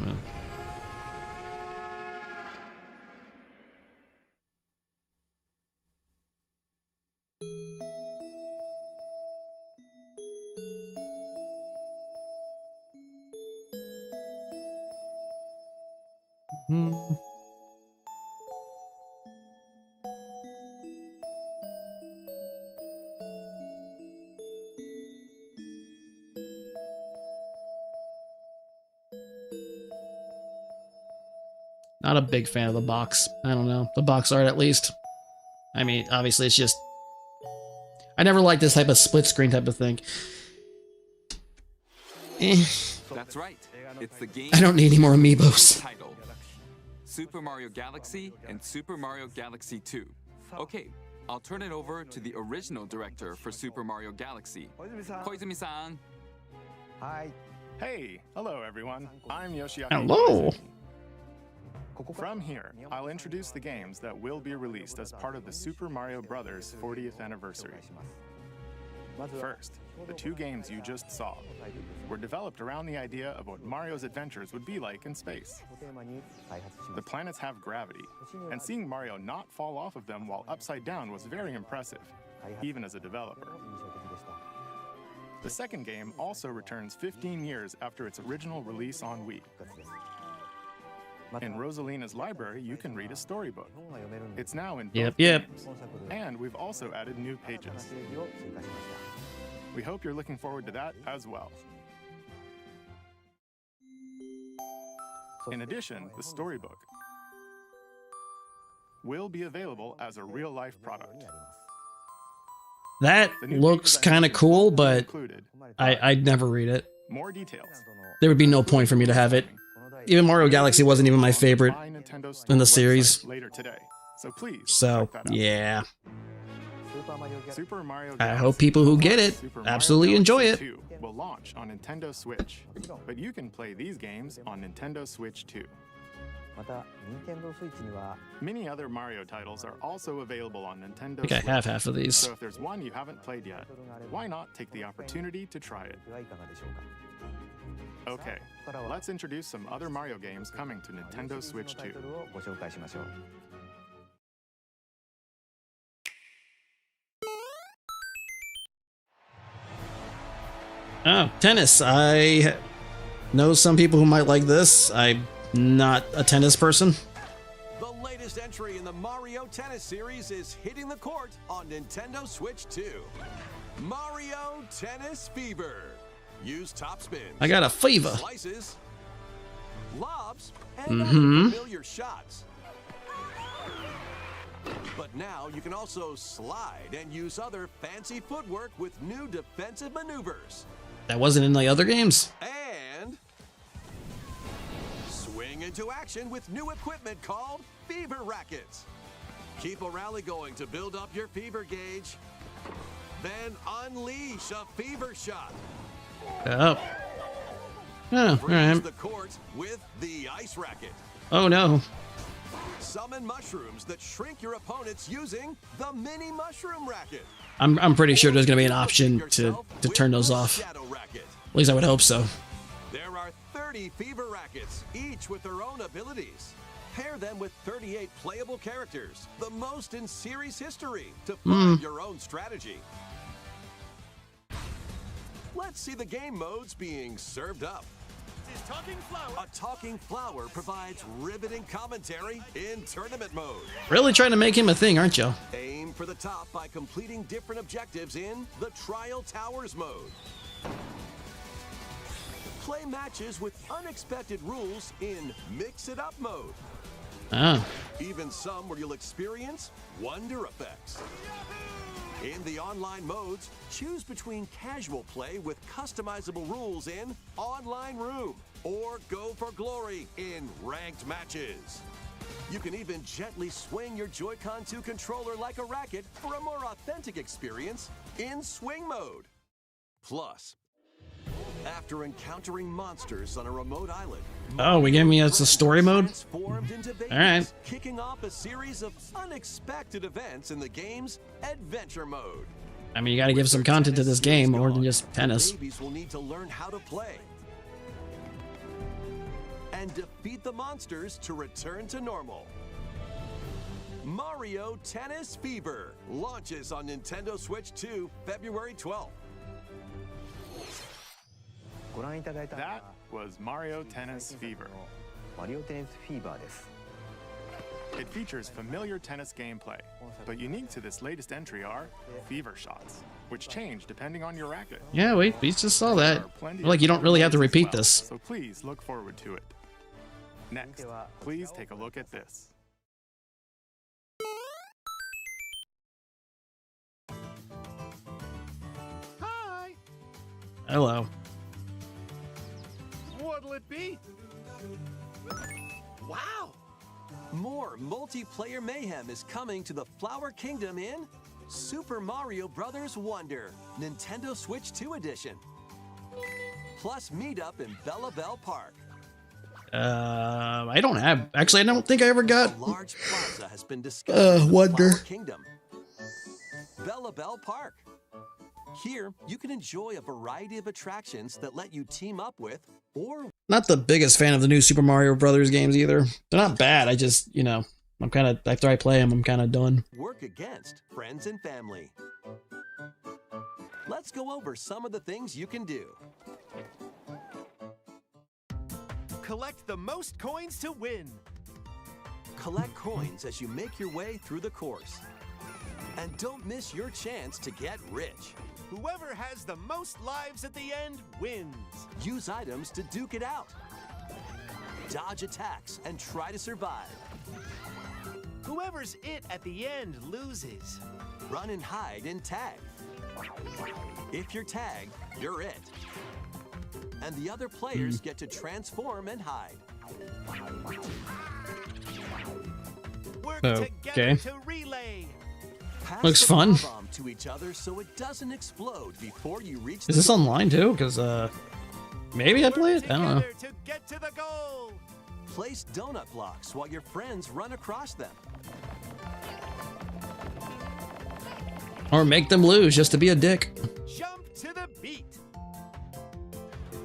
Not a big fan of the box. I don't know. The box art, at least. I mean, obviously, it's just... I never liked this type of split screen type of thing. That's right. It's the game. I don't need any more amiibos. Title: Super Mario Galaxy and Super Mario Galaxy 2. Okay, I'll turn it over to the original director for Super Mario Galaxy, Koizumi-san. Hi. Hey, hello everyone. I'm Yoshiaki. Hello. From here, I'll introduce the games that will be released as part of the Super Mario Bros. 40th anniversary. First, the two games you just saw were developed around the idea of what Mario's adventures would be like in space. The planets have gravity, and seeing Mario not fall off of them while upside down was very impressive, even as a developer. The second game also returns 15 years after its original release on Wii. In Rosalina's library, you can read a storybook. It's now in both games, and we've also added new pages. We hope you're looking forward to that as well. In addition, the storybook will be available as a real-life product. That looks kind of cool, but I'd never read it. More details. There would be no point for me to have it. Even Mario Galaxy wasn't even my favorite in the series. Later today. So please. So, yeah. Super Mario I hope people who get it absolutely enjoy it. 2 will launch on Nintendo Switch, but you can play these games on Nintendo Switch too. Many other Mario titles are also available on Nintendo I think I have half of these. So if there's one you haven't played yet, why not take the opportunity to try it? Okay, let's introduce some other Mario games coming to Nintendo Switch 2. Oh, tennis. I know some people who might like this. I'm not a tennis person. The latest entry in the Mario Tennis series is hitting the court on Nintendo Switch 2. Mario Tennis Fever. Use top spins. I got a fever. Slices, lobs, and familiar shots. But now you can also slide and use other fancy footwork with new defensive maneuvers. That wasn't in the other games. And swing into action with new equipment called Fever Rackets. Keep a rally going to build up your fever gauge. Then unleash a fever shot. Oh. Oh, all right. The court with the ice racket. Oh no. Summon mushrooms that shrink your opponents using the mini mushroom racket. I'm pretty sure there's gonna be an option to turn those off. At least I would hope so. There are 30 fever rackets, each with their own abilities. Pair them with 38 playable characters, the most in series history, to find your own strategy. Let's see the game modes being served up. A talking flower provides riveting commentary in tournament mode. Really trying to make him a thing, aren't you? Aim for the top by completing different objectives in the Trial Towers mode. Play matches with unexpected rules in Mix It Up mode. Oh. Even some where you'll experience wonder effects. In the online modes, choose between casual play with customizable rules in Online Room or Go for Glory in Ranked Matches. You can even gently swing your Joy-Con 2 controller like a racket for a more authentic experience in Swing mode. Plus, after encountering monsters on a remote island, Oh, we gave me as a story mode? Alright. kicking off a series of unexpected events in the game's adventure mode. I mean, you gotta give some content to this game, more than just tennis. Babies will need to learn how to play and defeat the monsters to return to normal. Mario Tennis Fever launches on Nintendo Switch 2 February 12th. That was Mario Tennis Fever. It features familiar tennis gameplay, but unique to this latest entry are fever shots, which change depending on your racket. Yeah, wait, we just saw that. Like, you don't really have to repeat this. So please look forward to it. Next, please take a look at this. Hi! Hello. What'll it be? Wow! More multiplayer mayhem is coming to the Flower Kingdom in Super Mario Bros. Wonder, Nintendo Switch 2 Edition. Plus meetup in Bella Bell Park. I don't have. Actually, I don't think I ever got. A large plaza has been discovered in the Wonder. Flower Kingdom. Bella Bell Park. Here, you can enjoy a variety of attractions that let you team up with or Not the biggest fan of the new Super Mario Brothers games either. They're not bad. I just, you know, I'm kind of, after I play them, I'm kind of done. work against friends and family. Let's go over some of the things you can do. Collect the most coins to win. Collect coins as you make your way through the course. And don't miss your chance to get rich. Whoever has the most lives at the end wins. Use items to duke it out. Dodge attacks and try to survive. Whoever's it at the end loses. Run and hide and tag. If you're tagged, you're it. And the other players get to transform and hide. Work Okay. together to relay. Pass Looks the fun. bomb to each other so it doesn't explode before you reach Is the this goal. online too? Because, maybe I play it? I don't know. To get to the goal. Place donut blocks while your friends run across them. Or make them lose just to be a dick. Jump to the beat.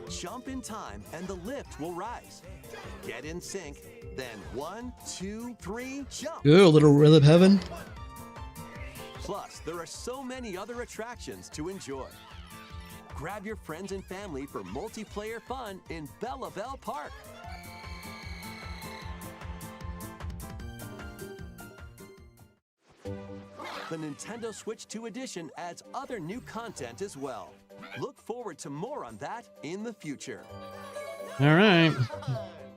Jump in time and the lift will rise. Get in sync, then 1, 2, 3, jump. Ooh, a little rhythm heaven. Plus, there are so many other attractions to enjoy. Grab your friends and family for multiplayer fun in Bella Bell Park. The Nintendo Switch 2 edition adds other new content as well. Look forward to more on that in the future. All right.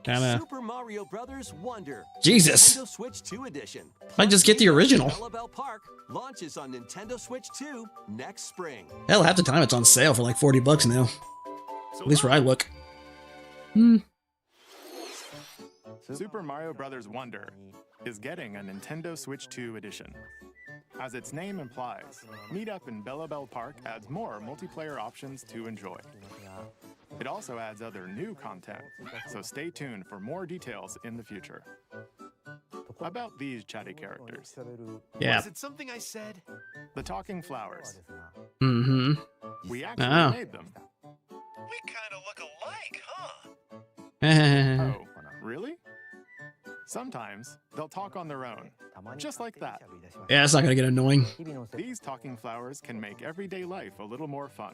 Kind of. Super Mario Brothers Wonder. Jesus. Nintendo Switch 2 edition. I just get the original. Bella Bell Park launches on Nintendo Switch 2 next spring. Hell, half the time it's on sale for like $40 now. At least where I look. Super Mario Bros. Wonder is getting a Nintendo Switch 2 edition. As its name implies, Meet Up in Bella Bell Park adds more multiplayer options to enjoy. It also adds other new content, so stay tuned for more details in the future. About these chatty characters. Yeah. Was it something I said? The talking flowers. Mm-hmm. We actually Oh. made them. We kind of look alike, huh? Oh, really? Sometimes they'll talk on their own, just like that. Yeah, it's not gonna get annoying. These talking flowers can make everyday life a little more fun.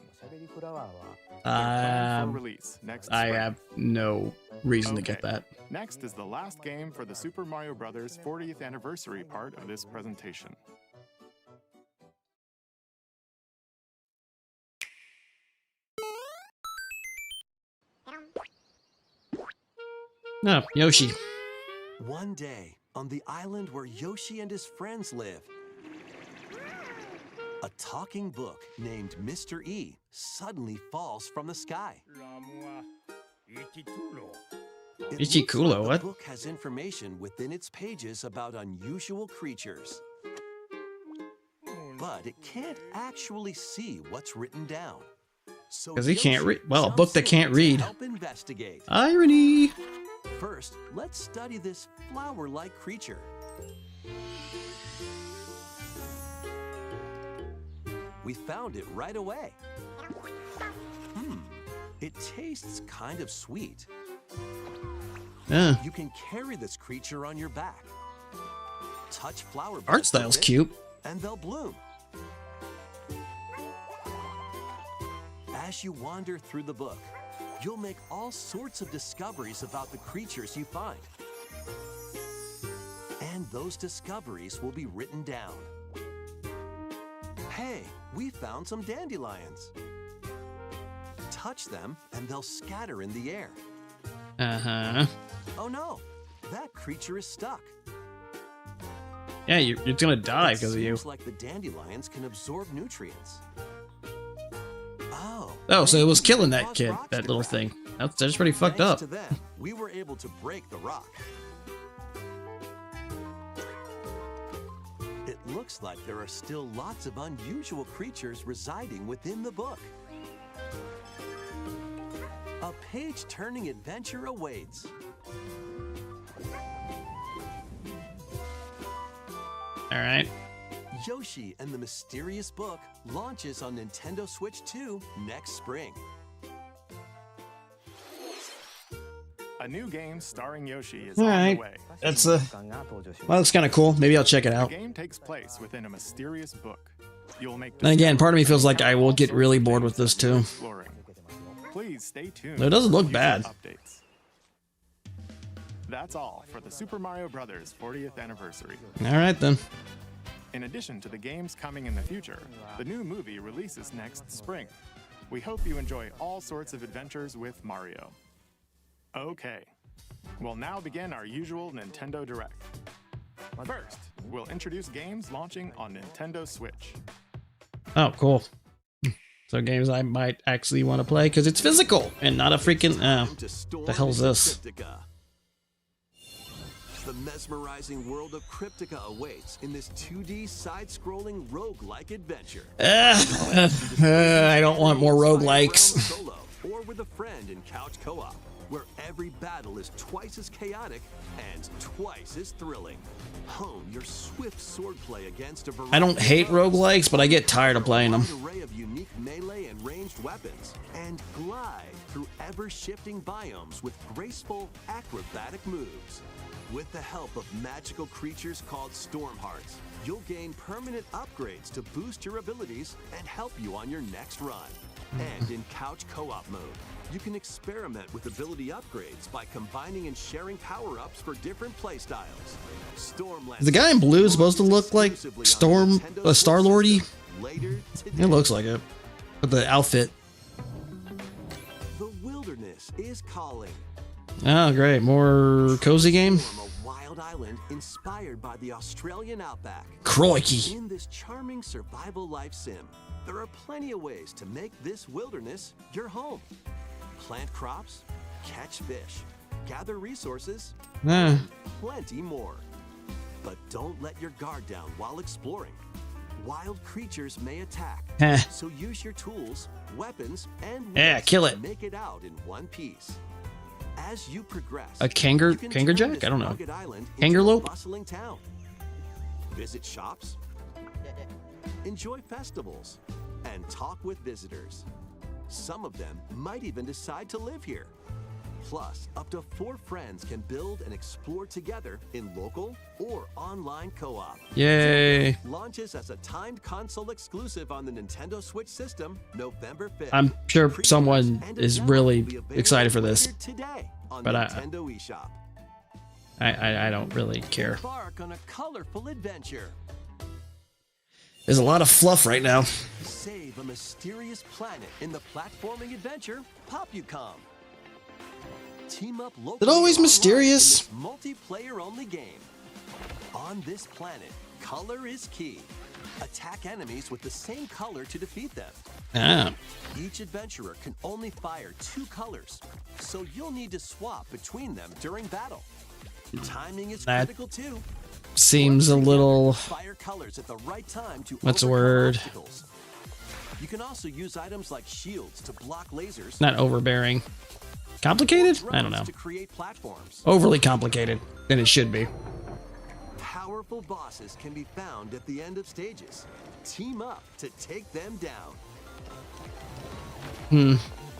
For release next I spring. have no reason to get Okay. that. Next is the last game for the Super Mario Bros. 40th anniversary part of this presentation. No, Yoshi. One day, on the island where Yoshi and his friends live, a talking book named Mr. E suddenly falls from the sky. It Ichikulo, looks like what? The book has information within its pages about unusual creatures. But it can't actually see what's written down. So 'Cause he can't Yoshi read- well, a jumps book that in can't to read. help investigate. Irony. First, let's study this flower-like creature. We found it right away. It tastes kind of sweet. Yeah. You can carry this creature on your back. Touch flower Art buds style's with it, cute. and they'll bloom. As you wander through the book, you'll make all sorts of discoveries about the creatures you find. And those discoveries will be written down. Hey, we found some dandelions. Touch them and they'll scatter in the air. Uh-huh. Oh no, that creature is stuck. Yeah, you're gonna die because of you. Seems like the dandelions can absorb nutrients. Oh, so it was killing that kid, that little thing. That's pretty fucked Thanks up. to them, we were able to break the rock. It looks like there are still lots of unusual creatures residing within the book. A page-turning adventure awaits. All right. Yoshi and the Mysterious Book launches on Nintendo Switch 2 next spring. A new game starring Yoshi is All on right. the way. That's well, that's kind of cool. Maybe I'll check it out. The game takes place within a mysterious book. You'll make And again, part of me feels like I will get really bored with this too. exploring. Please stay tuned. It doesn't look for bad. future updates. That's all for the Super Mario Bros. 40th anniversary. All right then. In addition to the games coming in the future, the new movie releases next spring. We hope you enjoy all sorts of adventures with Mario. Okay, we'll now begin our usual Nintendo Direct. First, we'll introduce games launching on Nintendo Switch. Oh, cool. So games I might actually want to play because it's physical and not a freaking. The hell's this? The mesmerizing world of Cryptica awaits in this 2D side-scrolling roguelike adventure. I don't want more roguelikes. Solo or with a friend in couch co-op, where every battle is twice as chaotic and twice as thrilling. Hone your swift swordplay against a variety I don't hate roguelikes, but I get tired of playing them. an array of unique melee and ranged weapons, and glide through ever-shifting biomes with graceful, acrobatic moves. With the help of magical creatures called Storm Hearts, you'll gain permanent upgrades to boost your abilities and help you on your next run. And in couch co-op mode, you can experiment with ability upgrades by combining and sharing power-ups for different playstyles. Stormland. Is the guy in blue supposed to look like Star-Lordy? It looks like it. With the outfit. The wilderness is calling. Oh, great. More cozy game? A wild island inspired by the Australian outback. Crikey. In this charming survival life sim, there are plenty of ways to make this wilderness your home. Plant crops, catch fish, gather resources, and plenty more. But don't let your guard down while exploring. Wild creatures may attack, so use your tools, weapons, and kill it. to make it out in one piece. As you progress, A kangarjack? I don't know. rugged island into a Kangarlope? bustling town. Visit shops, enjoy festivals, and talk with visitors. Some of them might even decide to live here. Plus, up to 4 friends can build and explore together in local or online co-op. Yay. Launches as a timed console exclusive on the Nintendo Switch system November 5th. I'm sure someone is really excited for this. Today on But Nintendo eShop. I don't really care. Embark on a colorful adventure. There's a lot of fluff right now. Save a mysterious planet in the platforming adventure Popucom. Team up locally. Is it always mysterious? Multiplayer-only game. On this planet, color is key. Attack enemies with the same color to defeat them. Each adventurer can only fire 2 colors, so you'll need to swap between them during battle. Timing is That critical too. seems a little. Fire colors at the right time to What's the overcome word? obstacles. You can also use items like shields to block lasers. Not overbearing. Complicated? I don't know. To create platforms. Overly complicated than it should be. Powerful bosses can be found at the end of stages. Team up to take them down.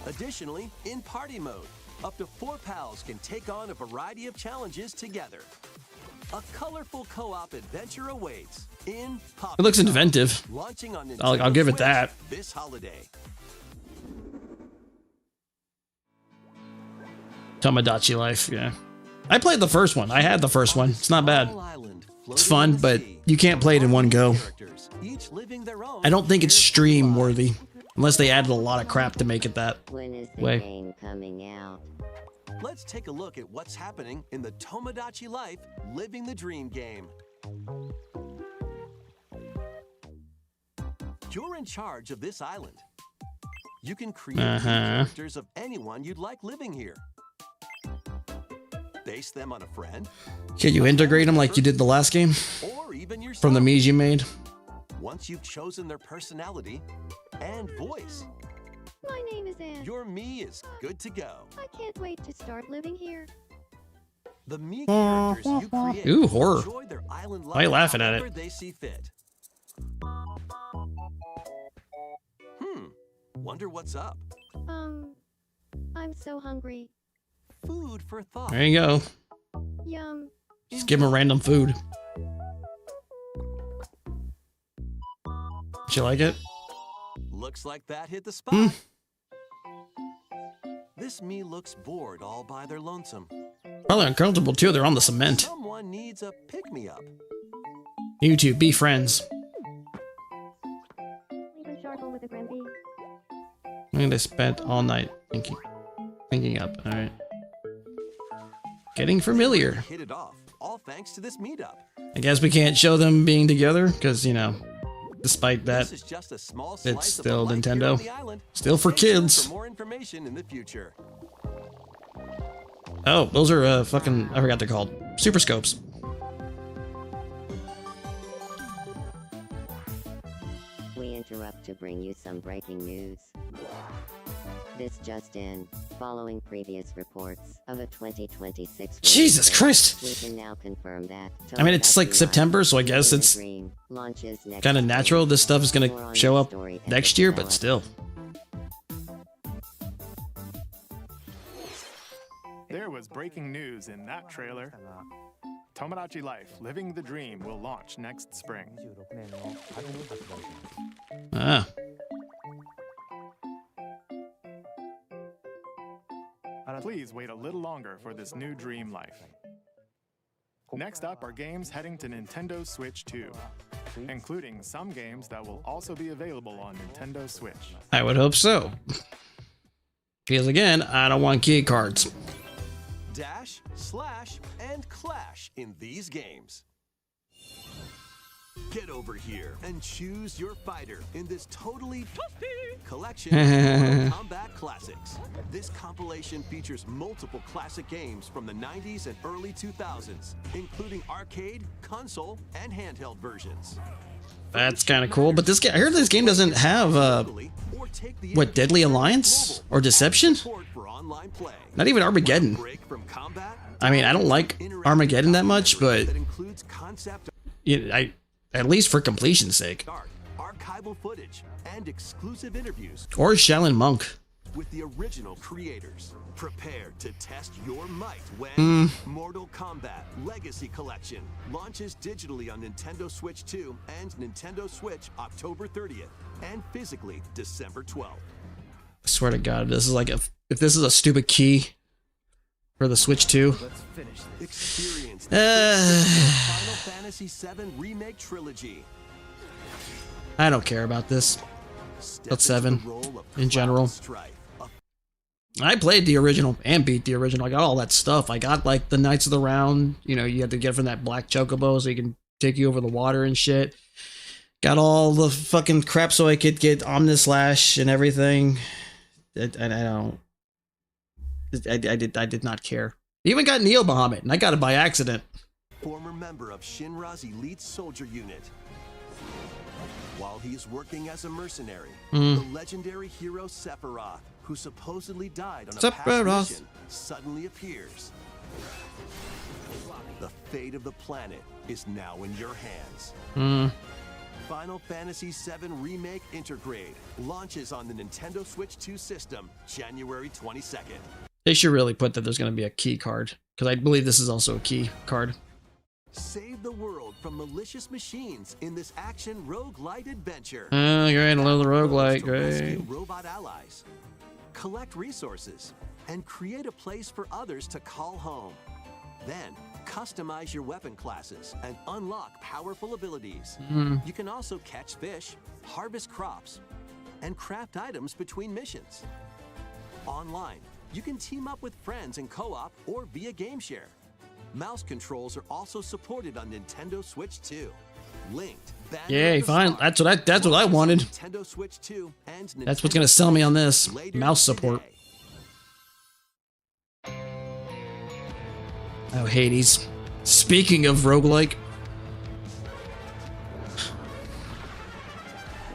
Additionally, in party mode, up to 4 pals can take on a variety of challenges together. A colorful co-op adventure awaits in Pop. It looks inventive. Launching on I'll Nintendo give it Switch that. this holiday. Tomodachi Life, yeah. I played the first one. I had the first one. It's not bad. It's fun, but you can't play it in one go. Each living their own. I don't think it's stream worthy. Unless they added a lot of crap to make it that When is the way. game coming out? Let's take a look at what's happening in the Tomodachi Life Living the Dream game. You're in charge of this island. You can create characters of anyone you'd like living here. Base them on a friend. Can you integrate them like you did the last game? Or even yourself. From the Miis you made? Once you've chosen their personality and voice, My name is Anne. your me is good to go. I can't wait to start living here. The me characters you create Ooh, horror. enjoy their island life Why are you laughing at however it? they see fit. Wonder what's up? I'm so hungry. Food for thought. There you go. Yum. Just give him random food. Did you like it? Looks like that hit the spot. This me looks bored all by their lonesome. Probably uncomfortable too. They're on the cement. Someone needs a pick-me-up. You two, be friends. Leave a charcoal with a Gramby. I mean, they spent all night thinking up. All right. Getting familiar. Hit it off, all thanks to this meetup. I guess we can't show them being together because, you know, despite that, This is just a small it's slice still of the life here Nintendo. on the island. Still for Stay tuned kids. For more information in the future. Oh, those are fucking, I forgot they're called. Super Scopes. We interrupt to bring you some breaking news. This just in, following previous reports of a 2026 Jesus release, Christ! we can now confirm that I mean, it's like Tomodachi September, so I Life guess in a it's Dream launches next kind of natural this stuff is More going on to show the up story as next it year, but develops. still. There was breaking news in that trailer. Tomodachi Life, Living the Dream will launch next spring. Ah. Please wait a little longer for this new dream life. Next up are games heading to Nintendo Switch 2, including some games that will also be available on Nintendo Switch. I would hope so. Because again, I don't want key cards. Dash, slash, and clash in these games. Get over here and choose your fighter in this totally collection of Mortal Kombat classics. This compilation features multiple classic games from the 90s and early 2000s, including arcade, console, and handheld versions. That's kind of cool, but this game, I heard this game doesn't have, what, Deadly Alliance? Or Deception? Not even Armageddon. I mean, I don't like Armageddon that much, but at least for completion's sake. Archival footage and exclusive interviews Or Shaolin Monk. with the original creators. Prepare to test your might when Mortal Kombat Legacy Collection launches digitally on Nintendo Switch 2 and Nintendo Switch October 30th and physically December 12th. I swear to God, this is like if this is a stupid key for the Switch 2. Experience the Final Fantasy VII Remake Trilogy. I don't care about this. About 7 in general. I played the original and beat the original. I got all that stuff. I got like the Knights of the Round. You know, you had to get from that black chocobo so he can take you over the water and shit. Got all the fucking crap so I could get Omnislash and everything. I did not care. Even got Neo Bahamut, and I got it by accident. Former member of Shinra's elite soldier unit. While he's working as a mercenary, the legendary hero Sephiroth, who supposedly died on a past mission, suddenly appears. The fate of the planet is now in your hands. Final Fantasy VII Remake Intergrade launches on the Nintendo Switch 2 system January 22nd. They should really put that there's going to be a key card, because I believe this is also a key card. Save the world from malicious machines in this action roguelite adventure. Oh, great, I love the roguelite, Rescue great. robot allies, collect resources, and create a place for others to call home. Then, customize your weapon classes and unlock powerful abilities. You can also catch fish, harvest crops, and craft items between missions. Online, you can team up with friends in co-op or via game share. Mouse controls are also supported on Nintendo Switch 2. Linked. Yay, fine. That's what I wanted. Nintendo Switch 2 and That's what's going to sell me on this. Mouse support. Oh, Hades. Speaking of roguelike.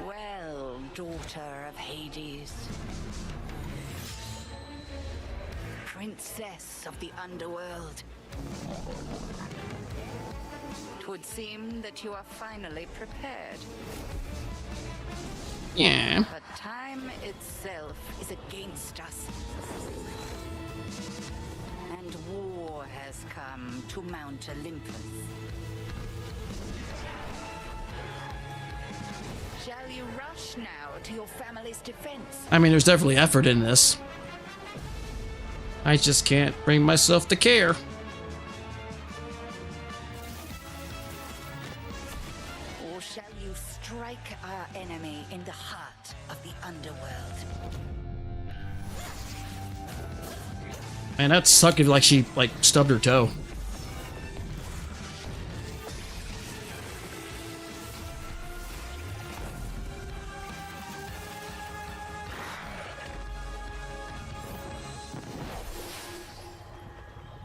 Well, daughter of Hades, princess of the underworld, 'twould seem that you are finally prepared. Yeah. But time itself itself is against us. And war has come to Mount Olympus. Shall you rush now to your family's defense? I mean, there's definitely effort in this. I just can't bring myself to care. Or shall you strike our enemy in the heart of the underworld? Man, that'd suck if like she stubbed her toe.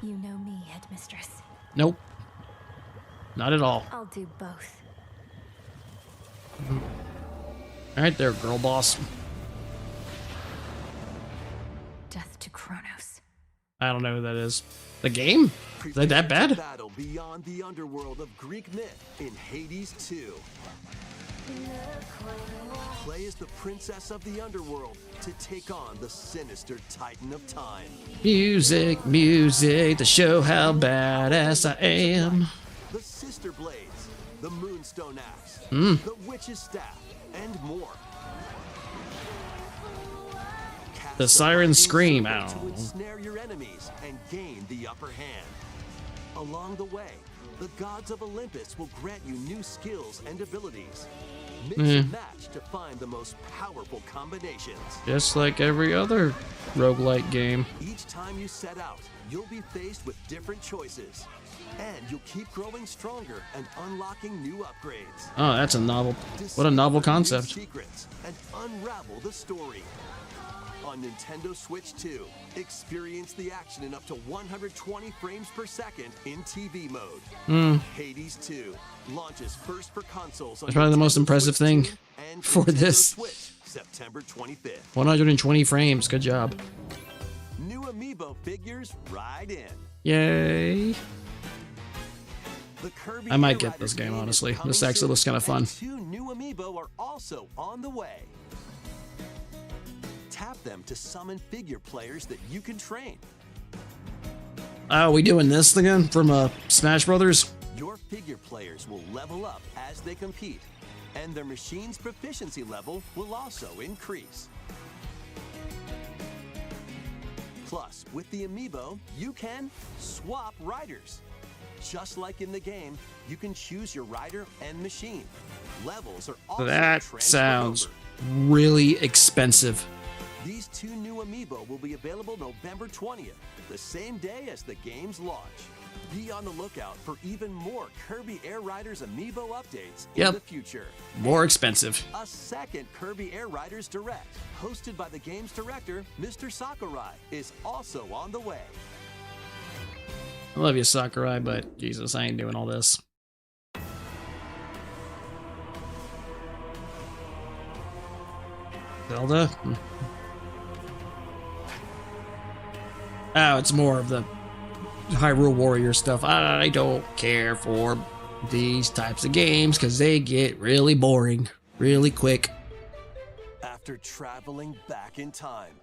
You know me, Headmistress. Nope. Not at all. I'll do both. Alright there, girl boss. Death to Kronos. I don't know who that is. The game? Is that bad? Battle beyond the underworld of Greek myth in Hades 2. Play as the princess of the underworld to take on the sinister titan of time. Music, music, to show how badass I am. The Sister Blades, the Moonstone Axe, the Witch's Staff, and more. The Siren Scream. I To don't know. ensnare your enemies and gain the upper hand. Along the way, the gods of Olympus will grant you new skills and abilities. Mix and match to find the most powerful combinations. Just like every other roguelike game. Each time you set out, you'll be faced with different choices. And you'll keep growing stronger and unlocking new upgrades. Oh, that's a novel. What a novel Discover new concept. secrets and unravel the story. On Nintendo Switch 2, experience the action in up to 120 frames per second in TV mode. Hades 2 launches first for consoles on That's probably the most Nintendo impressive Switch thing 2 and for Nintendo this. Switch, September 25th. 120 frames. Good job. New amiibo figures ride in. Yay. The Kirby I might Air get Rider this game, is honestly. coming This actually soon, looks kind of fun. and 2 new amiibo are also on the way. Tap them to summon figure players that you can train. Oh, we doing this again from Smash Brothers? Your figure players will level up as they compete, and their machine's proficiency level will also increase. Plus, with the amiibo, you can swap riders. Just like in the game, you can choose your rider and machine. Levels are also That transferred sounds over. really expensive. These 2 new amiibo will be available November 20th, the same day as the game's launch. Be on the lookout for even more Kirby Air Riders amiibo updates in the future. More expensive. A second Kirby Air Riders Direct, hosted by the game's director, Mr. Sakurai, is also on the way. I love you, Sakurai, but Jesus, I ain't doing all this. Zelda? Oh, it's more of the Hyrule Warrior stuff. I don't care for these types of games because they get really boring really quick. After traveling back in time,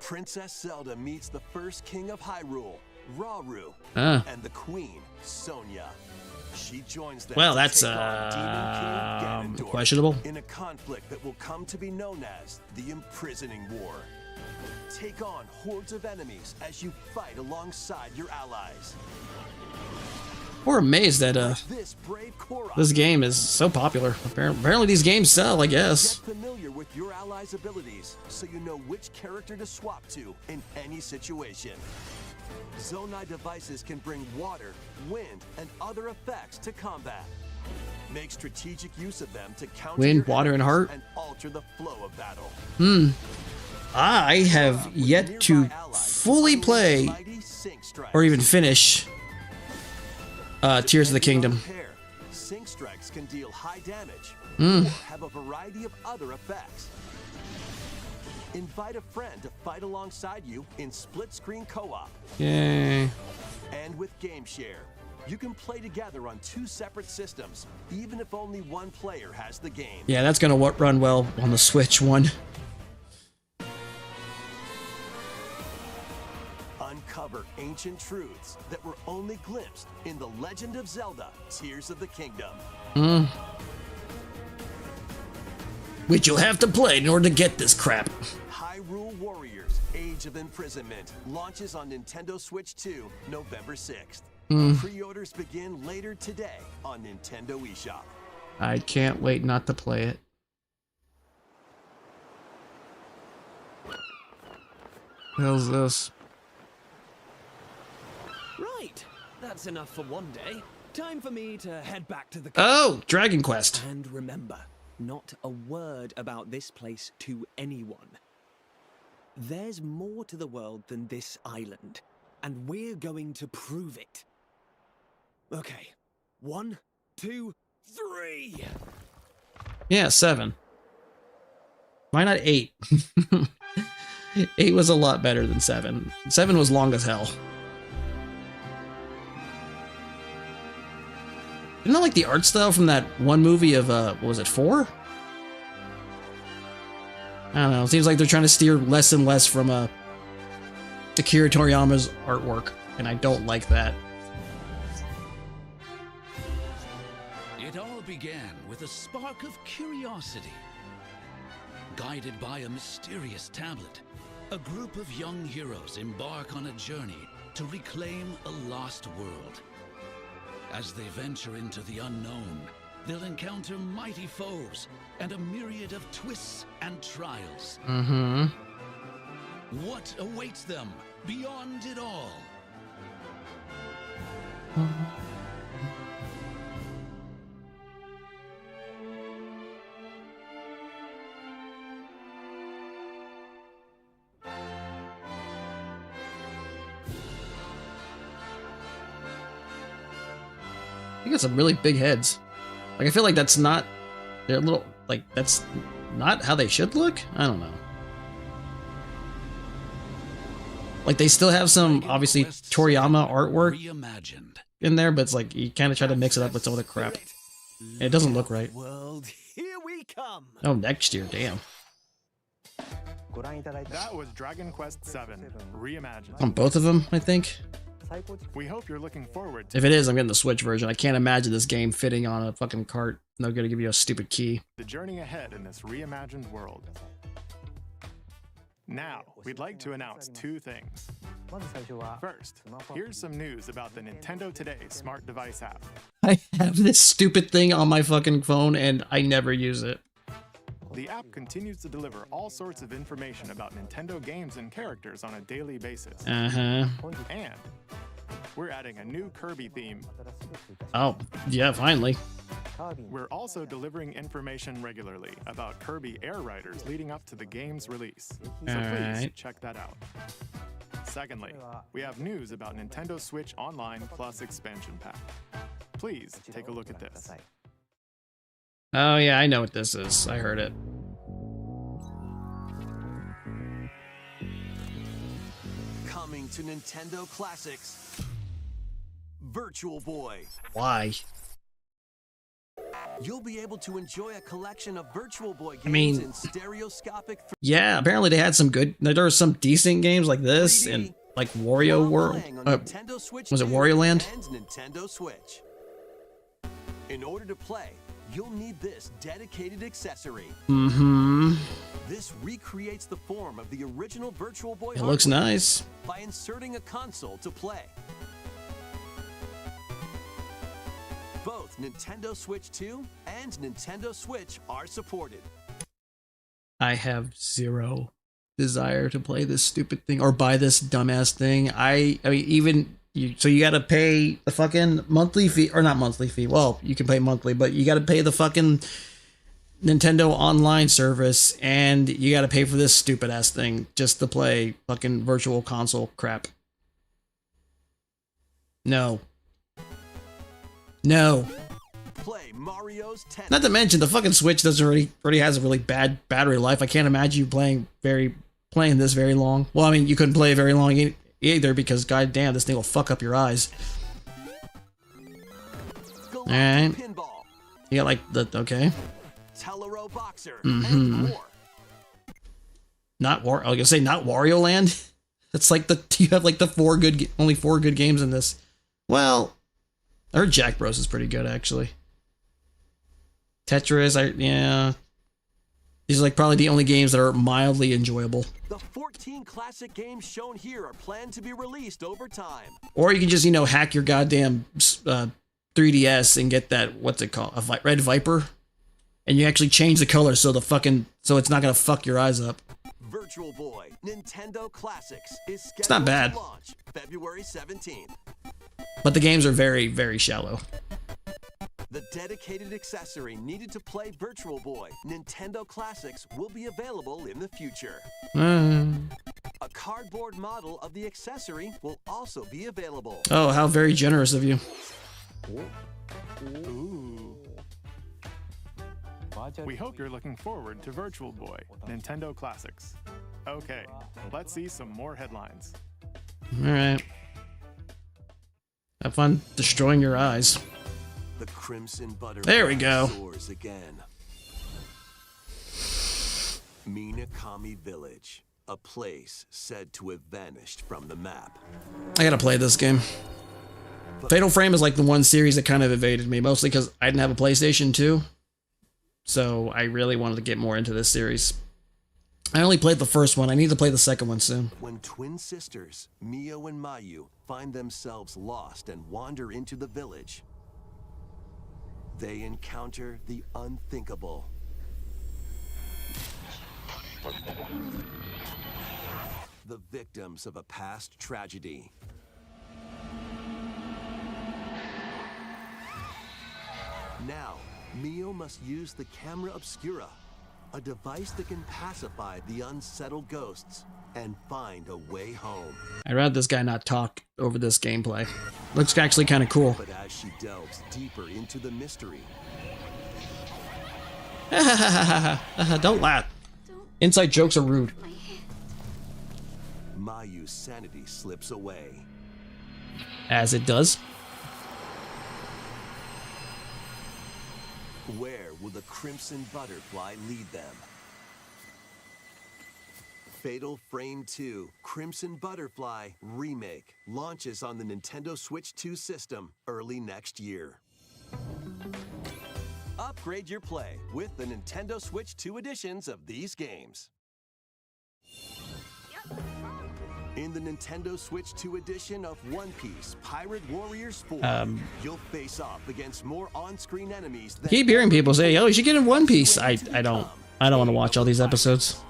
Princess Zelda meets the first king of Hyrule, Rauru, and the queen, Sonia. She joins them Well, to that's take on Demon King Ganondorf questionable. in a conflict that will come to be known as the Imprisoning War. Take on hordes of enemies as you fight alongside your allies. We're amazed that This brave Korra this game is so popular. Apparently these games sell, I guess. Get familiar with your allies' abilities so you know which character to swap to in any situation. Zonai devices can bring water, wind, and other effects to combat. Make strategic use of them to counter Wind, your water, and enemies heart? and alter the flow of battle. I have yet to fully play or even finish Tears of the Kingdom. Sync strikes can deal high damage Mm. or have a variety of other effects. Invite a friend to fight alongside you in split-screen co-op. Yay. And with Game Share, you can play together on 2 separate systems, even if only one player has the game. Yeah, that's gonna run well on the Switch one. ancient truths that were only glimpsed in The Legend of Zelda: Tears of the Kingdom. Which you'll have to play in order to get this crap. Hyrule Warriors: Age of Imprisonment launches on Nintendo Switch 2 November 6th. Pre-orders begin later today on Nintendo eShop. I can't wait not to play it. How's this? Right, that's enough for one day. Time for me to head back to the Oh, Dragon Quest. And remember, not a word about this place to anyone. There's more to the world than this island, and we're going to prove it. Okay, 1, 2, 3. Yeah, 7. Why not 8? 8 was a lot better than 7. 7 was long as hell. Isn't that like the art style from that one movie of, what was it, 4? I don't know. It seems like they're trying to steer less and less from Akira Toriyama's artwork, and I don't like that. It all began with a spark of curiosity. Guided by a mysterious tablet, a group of young heroes embark on a journey to reclaim a lost world. As they venture into the unknown, they'll encounter mighty foes and a myriad of twists and trials. What awaits them beyond it all? They got some really big heads. Like, I feel like that's not... They're a little... Like, that's not how they should look? I don't know. Like, they still have some, obviously, Toriyama artwork in there, but it's like, you kind of try to mix it up with some of the crap. And it doesn't look right. World, here we come. Oh, next year, damn. That was Dragon Quest VII Reimagined. On both of them, I think. We hope you're looking forward to If it is, I'm getting the Switch version. I can't imagine this game fitting on a fucking cart. They're gonna give you a stupid key. the journey ahead in this reimagined world. Now, we'd like to announce 2 things. First, here's some news about the Nintendo Today smart device app. I have this stupid thing on my fucking phone and I never use it. The app continues to deliver all sorts of information about Nintendo games and characters on a daily basis. And we're adding a new Kirby theme. Oh, yeah, finally. We're also delivering information regularly about Kirby Air Riders leading up to the game's release. So please Alright. check that out. Secondly, we have news about Nintendo Switch Online Plus expansion pack. Please take a look at this. Oh yeah, I know what this is. I heard it. Coming to Nintendo Classics, Virtual Boy. Why? You'll be able to enjoy a collection of Virtual Boy games mean, in stereoscopic. Yeah, apparently they had some good... There were some decent games like this and like Wario World. Was it Wario Land? And Nintendo Switch. In order to play, you'll need this dedicated accessory. This recreates the form of the original Virtual Boy. It looks hardware nice. by inserting a console to play. Both Nintendo Switch 2 and Nintendo Switch are supported. I have zero desire to play this stupid thing or buy this dumbass thing. I mean, even you, so you got to pay the fucking monthly fee, or not monthly fee. Well, you can pay monthly, but you got to pay the fucking Nintendo online service, and you got to pay for this stupid ass thing just to play fucking virtual console crap. No. No. Play Mario's Tennis. Not to mention the fucking Switch doesn't already has a really bad battery life. I can't imagine you playing this very long. Well, I mean, you couldn't play very long either because goddamn, this thing will fuck up your eyes. All right. You got like the okay. Telero Boxer and more. Not War. I was gonna say not Wario Land. It's like you have like only 4 good games in this. Well, I heard Jack Bros is pretty good actually. Tetris, yeah. These are like probably the only games that are mildly enjoyable. The 14 classic games shown here are planned to be released over time. Or you can just, hack your goddamn 3DS and get that, what's it called? A Red Viper. And you actually change the color so it's not gonna fuck your eyes up. Virtual Boy Nintendo Classics is scheduled It's not bad. to launch February 17th. But the games are very, very shallow. The dedicated accessory needed to play Virtual Boy Nintendo Classics will be available in the future. A cardboard model of the accessory will also be available. Oh, how very generous of you. Ooh. We hope you're looking forward to Virtual Boy Nintendo Classics. Okay, let's see some more headlines. Alright. Have fun destroying your eyes. The Crimson Butterfly There we go. soars again. Minakami Village, a place said to have vanished from the map. I gotta play this game. Fatal Frame is like the one series that kind of evaded me, mostly because I didn't have a PlayStation 2. So I really wanted to get more into this series. I only played the first one. I need to play the second one soon. When twin sisters, Mio and Mayu, find themselves lost and wander into the village, they encounter the unthinkable. The victims of a past tragedy. Now, Mio must use the camera obscura, a device that can pacify the unsettled ghosts and find a way home. I'd rather this guy not talk over this gameplay. Looks actually kind of cool. But as she delves deeper into the mystery, don't laugh. Inside jokes are rude. Mayu's sanity slips away. As it does. Where will the Crimson Butterfly lead them? Fatal Frame 2 Crimson Butterfly Remake launches on the Nintendo Switch 2 system early next year. Upgrade your play with the Nintendo Switch 2 editions of these games. In the Nintendo Switch 2 edition of One Piece Pirate Warriors 4, you'll face off against more on-screen enemies than Keep hearing people say, "Oh, you should get in One Piece." I don't want to watch all these episodes.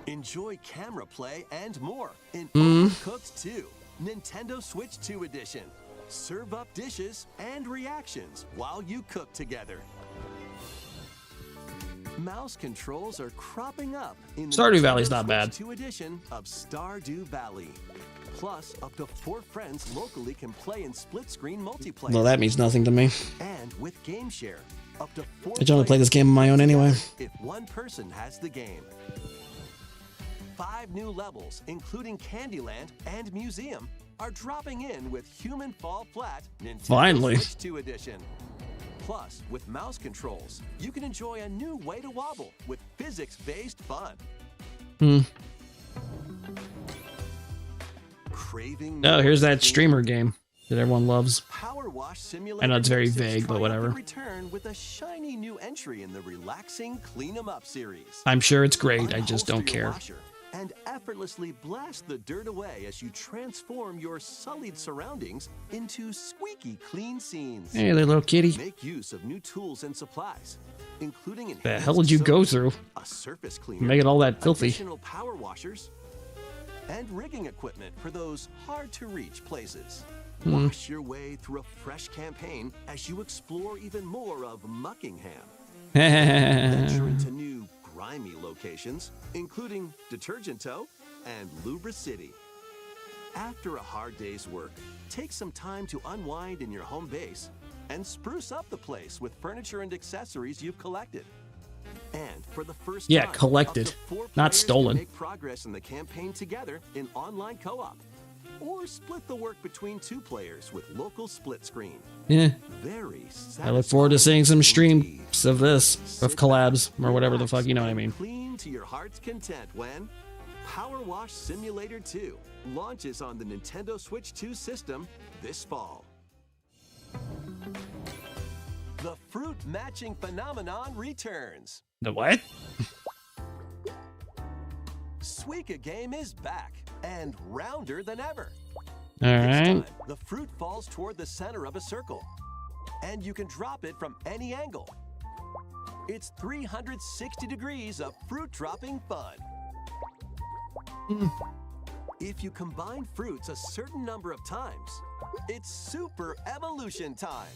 Enjoy camera play and more in Overcooked 2, Nintendo Switch 2 edition. Serve up dishes and reactions while you cook together. Mouse controls are cropping up in the Stardew Nintendo Valley's not Switch bad. 2 edition of Stardew Valley. Plus, up to 4 friends locally can play in split-screen multiplayer. Well, that means nothing to me. And with Game Share, up to 4 I generally play this game on my own anyway. if one person has the game. 5 new levels, including Candyland and Museum, are dropping in with Human Fall Flat Nintendo Finally. Switch 2 edition. Plus, with mouse controls, you can enjoy a new way to wobble with physics-based fun. Craving Oh, here's that streamer game that everyone loves. Power Wash Simulator I know it's very makes its vague, but whatever. triumphant return with a shiny new entry in the relaxing Clean 'em Up series. I'm sure it's great. I just don't Unholster your care. washer and effortlessly blast the dirt away as you transform your sullied surroundings into squeaky clean scenes. Hey there, little kitty. Make use of new tools and supplies, including The hell did you go through? a surface cleaner, Make it all that filthy. additional power washers, and rigging equipment for those hard-to-reach places. Wash your way through a fresh campaign as you explore even more of Muckingham. Venture into new grimy locations, including Detergent Toe and Lubra City. After a hard day's work, take some time to unwind in your home base and spruce up the place with furniture and accessories you've collected. And for the first Yeah, time, collected, up to 4 not players stolen. can make progress in the campaign together in online co-op. Or split the work between 2 players with local split screen. Yeah. Very I look forward to seeing some streams of this, of collabs, or whatever the fuck, you know what I mean. clean to your heart's content when Power Wash Simulator 2 launches on the Nintendo Switch 2 system this fall. The fruit matching phenomenon returns. The what? Suika Game is back and rounder than ever. All right. This time, the fruit falls toward the center of a circle, and you can drop it from any angle. It's 360 degrees of fruit dropping fun. If you combine fruits a certain number of times, it's super evolution time.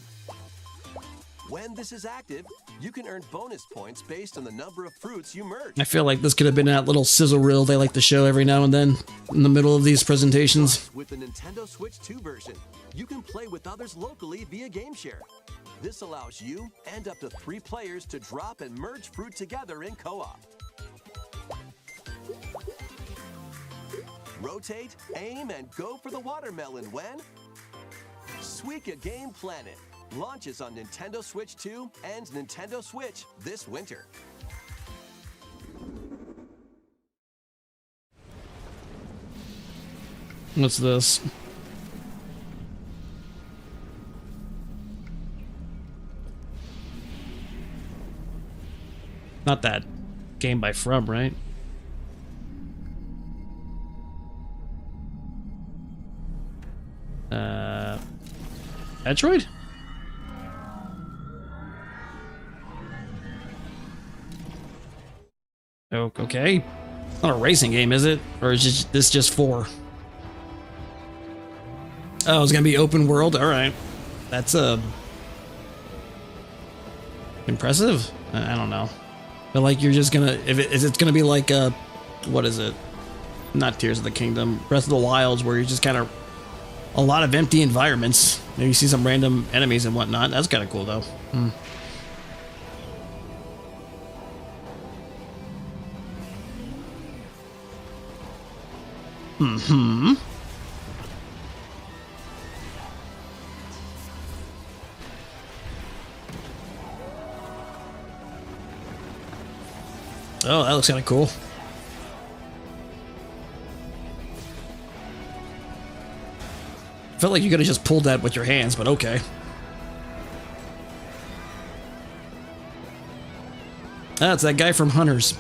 When this is active, you can earn bonus points based on the number of fruits you merge. I feel like this could have been that little sizzle reel they like to show every now and then in the middle of these presentations. With the Nintendo Switch 2 version, you can play with others locally via GameShare. This allows you and up to 3 players to drop and merge fruit together in co-op. Rotate, aim, and go for the watermelon when Suika Game Planet launches on Nintendo Switch 2 and Nintendo Switch this winter. What's this? Not that game by From, right? Metroid? Oh, okay. Not a racing game, is it? Or is this just 4? Oh, it's gonna be open world? Alright. That's impressive? I don't know. But like you're just gonna is it's gonna be like what is it? Not Tears of the Kingdom, Breath of the Wilds, where you're just kind of a lot of empty environments. Maybe you see some random enemies and whatnot. That's kind of cool though. Mm-hmm. Oh, that looks kind of cool. Felt like you could have just pulled that with your hands, but okay. That's that guy from Hunters.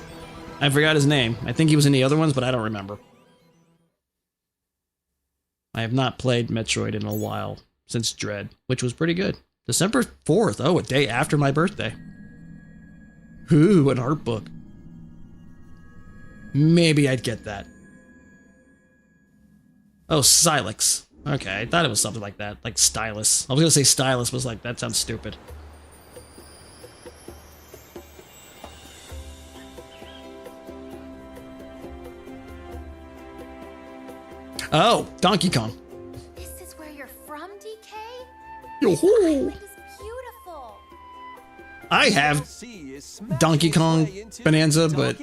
I forgot his name. I think he was in the other ones, but I don't remember. I have not played Metroid in a while, since Dread, which was pretty good. December 4th, oh, a day after my birthday. Ooh, an art book. Maybe I'd get that. Oh, Silex. Okay, I thought it was something like that, like Stylus. I was gonna say Stylus, was like, that sounds stupid. Oh, Donkey Kong. This is where you're from, DK? Yo-hoo. This is beautiful. I have Donkey Kong Bonanza, but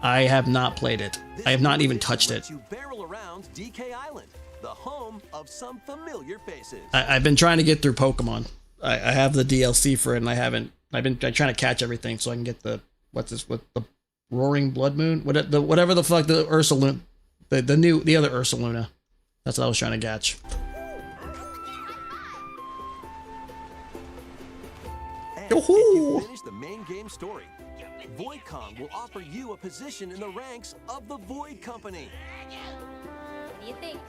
I have not played it. I have not even touched it. You barrel around DK Island, the home of some familiar faces. I've been trying to get through Pokemon. I have the DLC for it, and I haven't. I've been trying to catch everything so I can get the what's this with the Roaring Blood Moon, whatever the fuck the Ursaluna, the other Ursaluna. That's what I was trying to catch. And if you finish the main game story, Void Kong will offer you a position in the ranks of the Void Company. What do you think?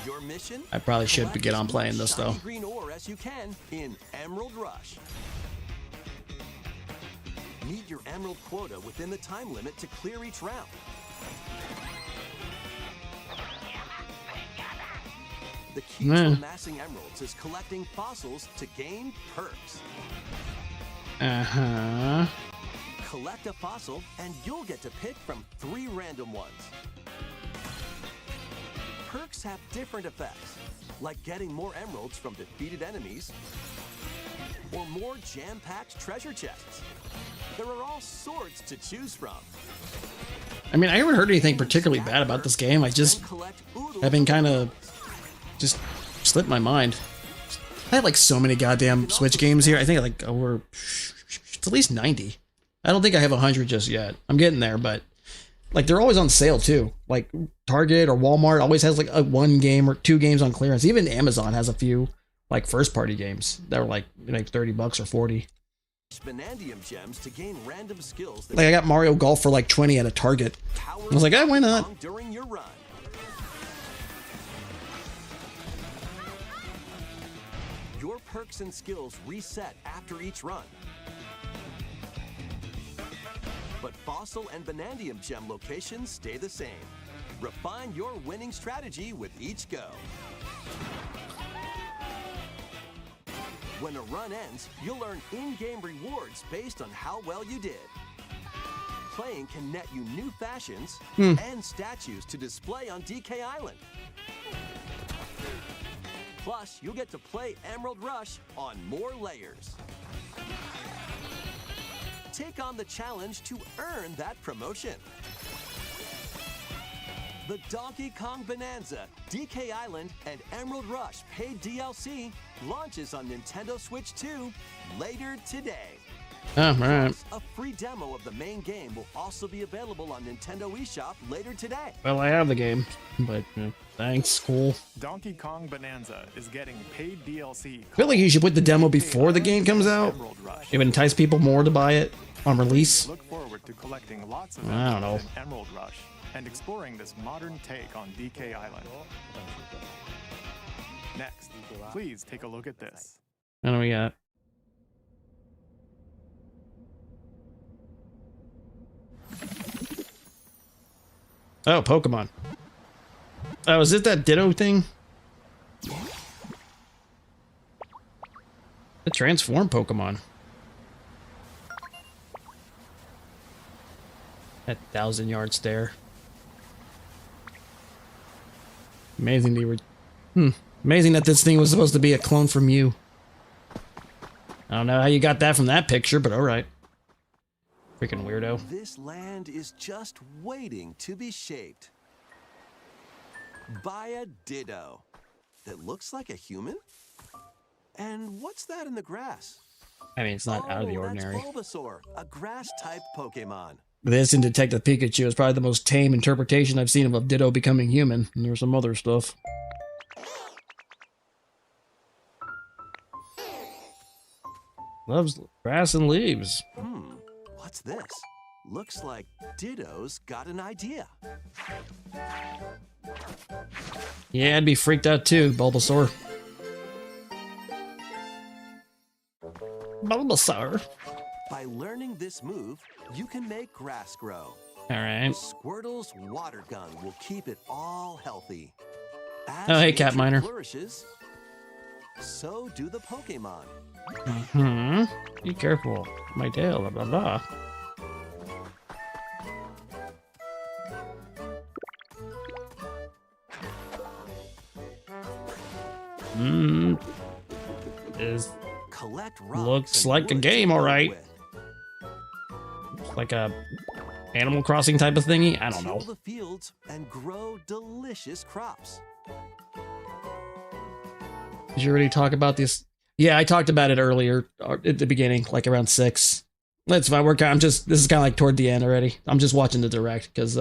Your mission? I probably should get on playing this though. Green ore as you can in Emerald Rush. Meet your emerald quota within the time limit to clear each round. The key to amassing emeralds is collecting fossils to gain perks. Uh-huh. Collect a fossil and you'll get to pick from 3 random ones. Perks have different effects, like getting more emeralds from defeated enemies or more jam-packed treasure chests. There are all sorts to choose from. I mean, I haven't heard anything particularly bad about this game. I just have been kind of just slipped my mind. I had like so many goddamn Switch games here. I think like over, it's at least 90. I don't think I have 100 just yet. I'm getting there, but like they're always on sale too. Like Target or Walmart always has like a 1 game or 2 games on clearance. Even Amazon has a few like first party games that are like $30 or 40. Vanadium gems to gain random skills. Like I got Mario Golf for like 20 at a Target. I was like, why not? During your run. Your perks and skills reset after each run. But fossil and vanadium gem locations stay the same. Refine your winning strategy with each go. When a run ends, you'll earn in-game rewards based on how well you did. Playing can net you new fashions and statues to display on DK Island. Plus, you'll get to play Emerald Rush on more layers. Take on the challenge to earn that promotion. The Donkey Kong Bonanza, DK Island, and Emerald Rush paid DLC launches on Nintendo Switch 2 later today. Oh, right. A free demo of the main game will also be available on Nintendo eShop later today. Well, I have the game, but thanks, cool. Donkey Kong Bonanza is getting paid DLC. I feel like you should put the demo before the game comes out. It would entice people more to buy it on release. Look forward to collecting lots of I don't know. in Emerald Rush and exploring this modern take on DK Island. Next, please take a look at this. What do we got? Oh, Pokemon. Oh, is it that Ditto thing? The transform Pokemon. That 1,000-yard stare. Amazing they were. Amazing that this thing was supposed to be a clone from you. I don't know how you got that from that picture, but alright. Freaking weirdo. This land is just waiting to be shaped by a Ditto that looks like a human. And what's that in the grass? I mean, it's not out of the ordinary. That's Bulbasaur, a grass-type Pokemon. This and Detective Pikachu is probably the most tame interpretation I've seen of a Ditto becoming human. And there's some other stuff. Loves grass and leaves. What's this? Looks like Ditto's got an idea. Yeah, I'd be freaked out too, Bulbasaur. Bulbasaur. By learning this move, you can make grass grow. Alright. Squirtle's water gun will keep it all healthy. As Oh, hey, Cat nature Miner. flourishes, so do the Pokemon. Be careful. My tail, blah, blah, blah. Is Collect looks like a game, alright. Like a Animal Crossing type of thingy? I don't know. Till the fields and grow delicious crops. Did you already talk about this? Yeah, I talked about it earlier at the beginning, like around 6. That's fine. This is kind of like toward the end already. I'm just watching the direct because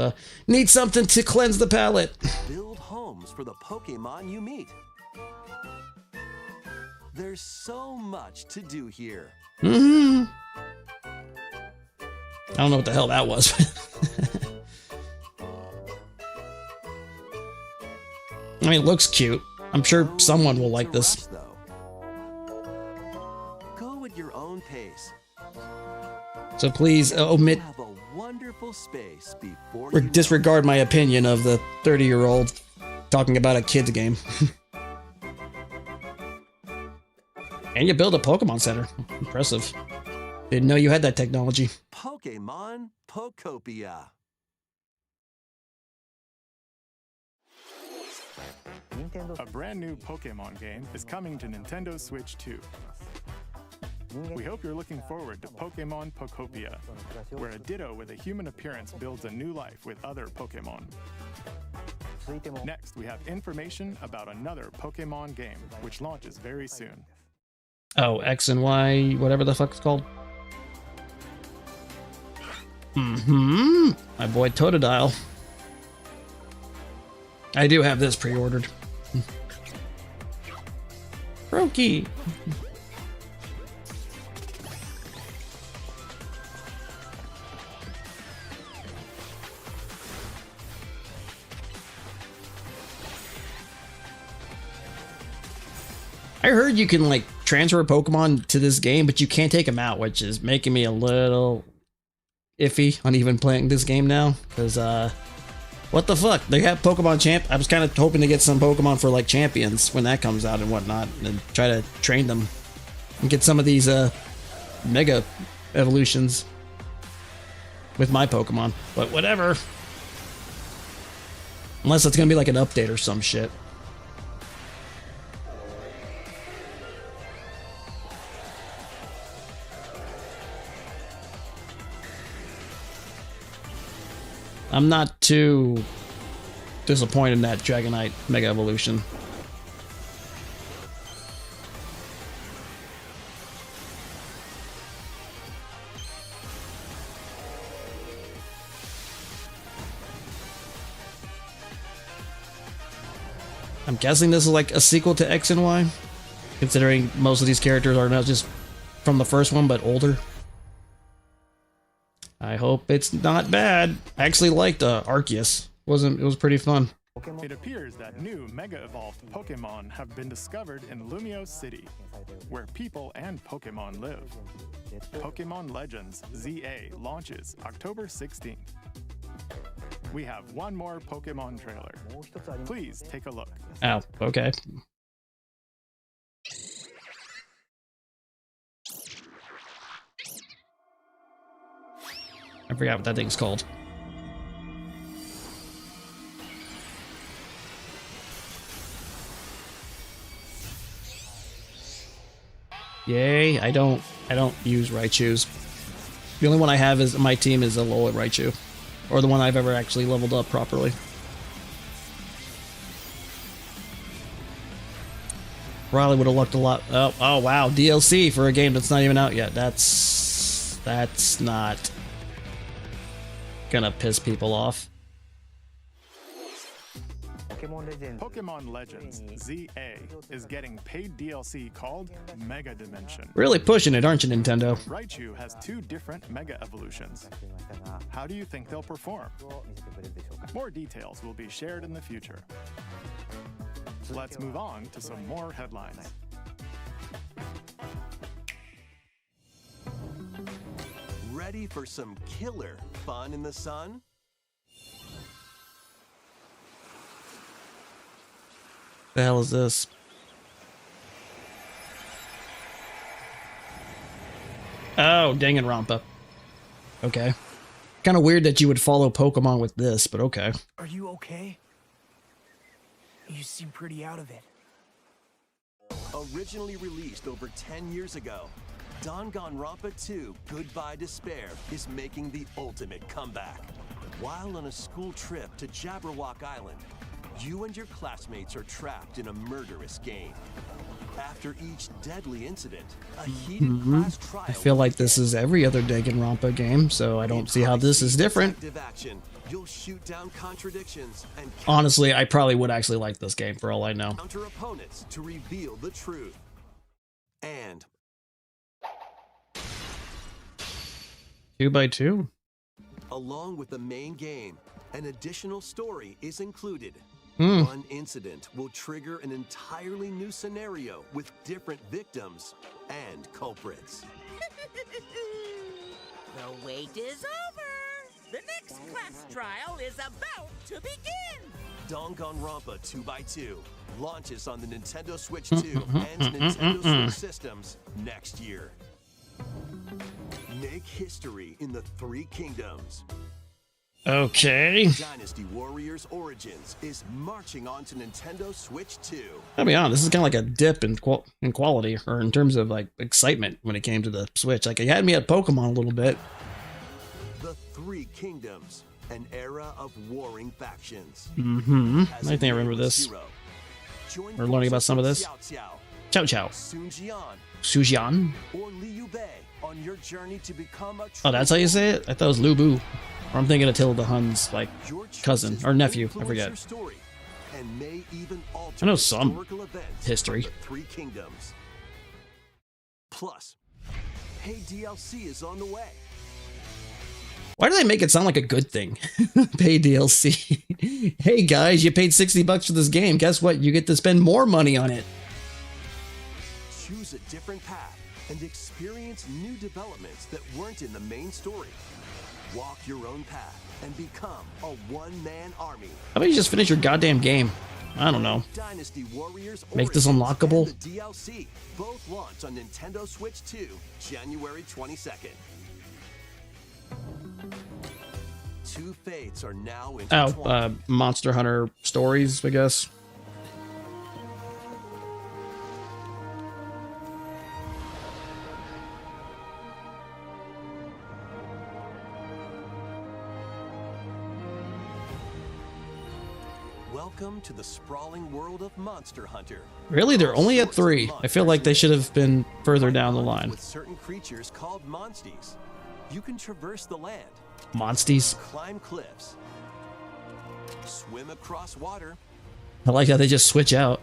need something to cleanse the palate. Build homes for the Pokemon you meet. There's so much to do here. I don't know what the hell that was. I mean, it looks cute. I'm sure someone will like this. Go at your own pace. So please omit Have a wonderful space before or you disregard my opinion of the 30-year-old talking about a kid's game. And you build a Pokemon Center. Impressive. Didn't know you had that technology. Pokemon Pokopia. A brand new Pokemon game is coming to Nintendo Switch 2. We hope you're looking forward to Pokemon Pokopia, where a Ditto with a human appearance builds a new life with other Pokemon. Next, we have information about another Pokemon game, which launches very soon. Oh, X and Y, whatever the fuck it's called. My boy Totodile. I do have this pre-ordered. Brokey. I heard you can like transfer a Pokemon to this game, but you can't take them out, which is making me a little iffy on even playing this game now. Because what the fuck? They have Pokemon Champ. I was kind of hoping to get some Pokemon for like Champions when that comes out and whatnot, and try to train them and get some of these Mega Evolutions with my Pokemon. But whatever. Unless it's gonna be like an update or some shit. I'm not too disappointed in that Dragonite Mega Evolution. I'm guessing this is like a sequel to X and Y, considering most of these characters are not just from the first one, but older. I hope it's not bad. I actually liked Arceus. It was pretty fun. It appears that new Mega Evolved Pokemon have been discovered in Lumio City, where people and Pokemon live. Pokemon Legends ZA launches October 16th. We have one more Pokemon trailer. Please take a look. Oh, okay. I forgot what that thing's called. Yay, I don't use Raichus. The only one I have is my team is a Alola Raichu. Or the one I've ever actually leveled up properly. Probably would have looked a lot. Oh wow, DLC for a game that's not even out yet. That's not gonna piss people off. Pokemon Legends ZA is getting paid DLC called Mega Dimension. Really pushing it, aren't you, Nintendo? Raichu has 2 different Mega Evolutions. How do you think they'll perform? More details will be shared in the future. Let's move on to some more headlines. Ready for some killer fun in the sun? The hell is this? Oh, Danganronpa. Okay. Kind of weird that you would follow Pokemon with this, but okay. Are you okay? You seem pretty out of it. Originally released over 10 years ago, Danganronpa 2 Goodbye Despair is making the ultimate comeback. While on a school trip to Jabberwock Island, you and your classmates are trapped in a murderous game. After each deadly incident, a heated class trial. I feel like this is every other Danganronpa game, so I don't see how this is different. Action, you'll shoot down contradictions and Honestly, I probably would actually like this game for all I know. counter opponents to reveal the truth. And 2x2? along with the main game, an additional story is included. Hmm. One incident will trigger an entirely new scenario with different victims and culprits. The wait is over. The next class trial is about to begin. Danganronpa 2x2 launches on the Nintendo Switch 2 and Nintendo Switch systems next year. Make history in the 3 kingdoms. Okay. Dynasty Warriors Origins is marching on to Nintendo Switch 2. I'll be honest, this is kind of like a dip in quality, or in terms of like excitement when it came to the Switch. Like, it had me at Pokemon a little bit. The 3 kingdoms, an era of warring factions. I think I remember this. We're learning about some of this. Chow Chow. Sun Jian, Sujian? or Liu Bei on your journey to become a Oh, that's how you say it? I thought it was Lu Bu. Or I'm thinking of Tilda Hun's, like, cousin. Or nephew. I forget. story and may even alter I know some historical events history. of the Three Kingdoms. Plus, Hey DLC is on the way. Why do they make it sound like a good thing? Pay DLC. Hey guys, you paid $60 for this game. Guess what? You get to spend more money on it. Choose a different path and experience new developments that weren't in the main story. Walk your own path and become a one-man army. How about you just finish your goddamn game? I don't know. Dynasty Warriors Make this Origins unlockable? and the DLC both launch on Nintendo Switch 2, January 22nd. Two fates are now intertwined. Oh, Monster Hunter Stories, I guess. Welcome to the sprawling world of Monster Hunter. Really? They're only at 3. I feel like they should have been further down the line. With certain creatures called monsties. You can traverse the land, Monsties. climb cliffs, swim across water, I like how they just switch out.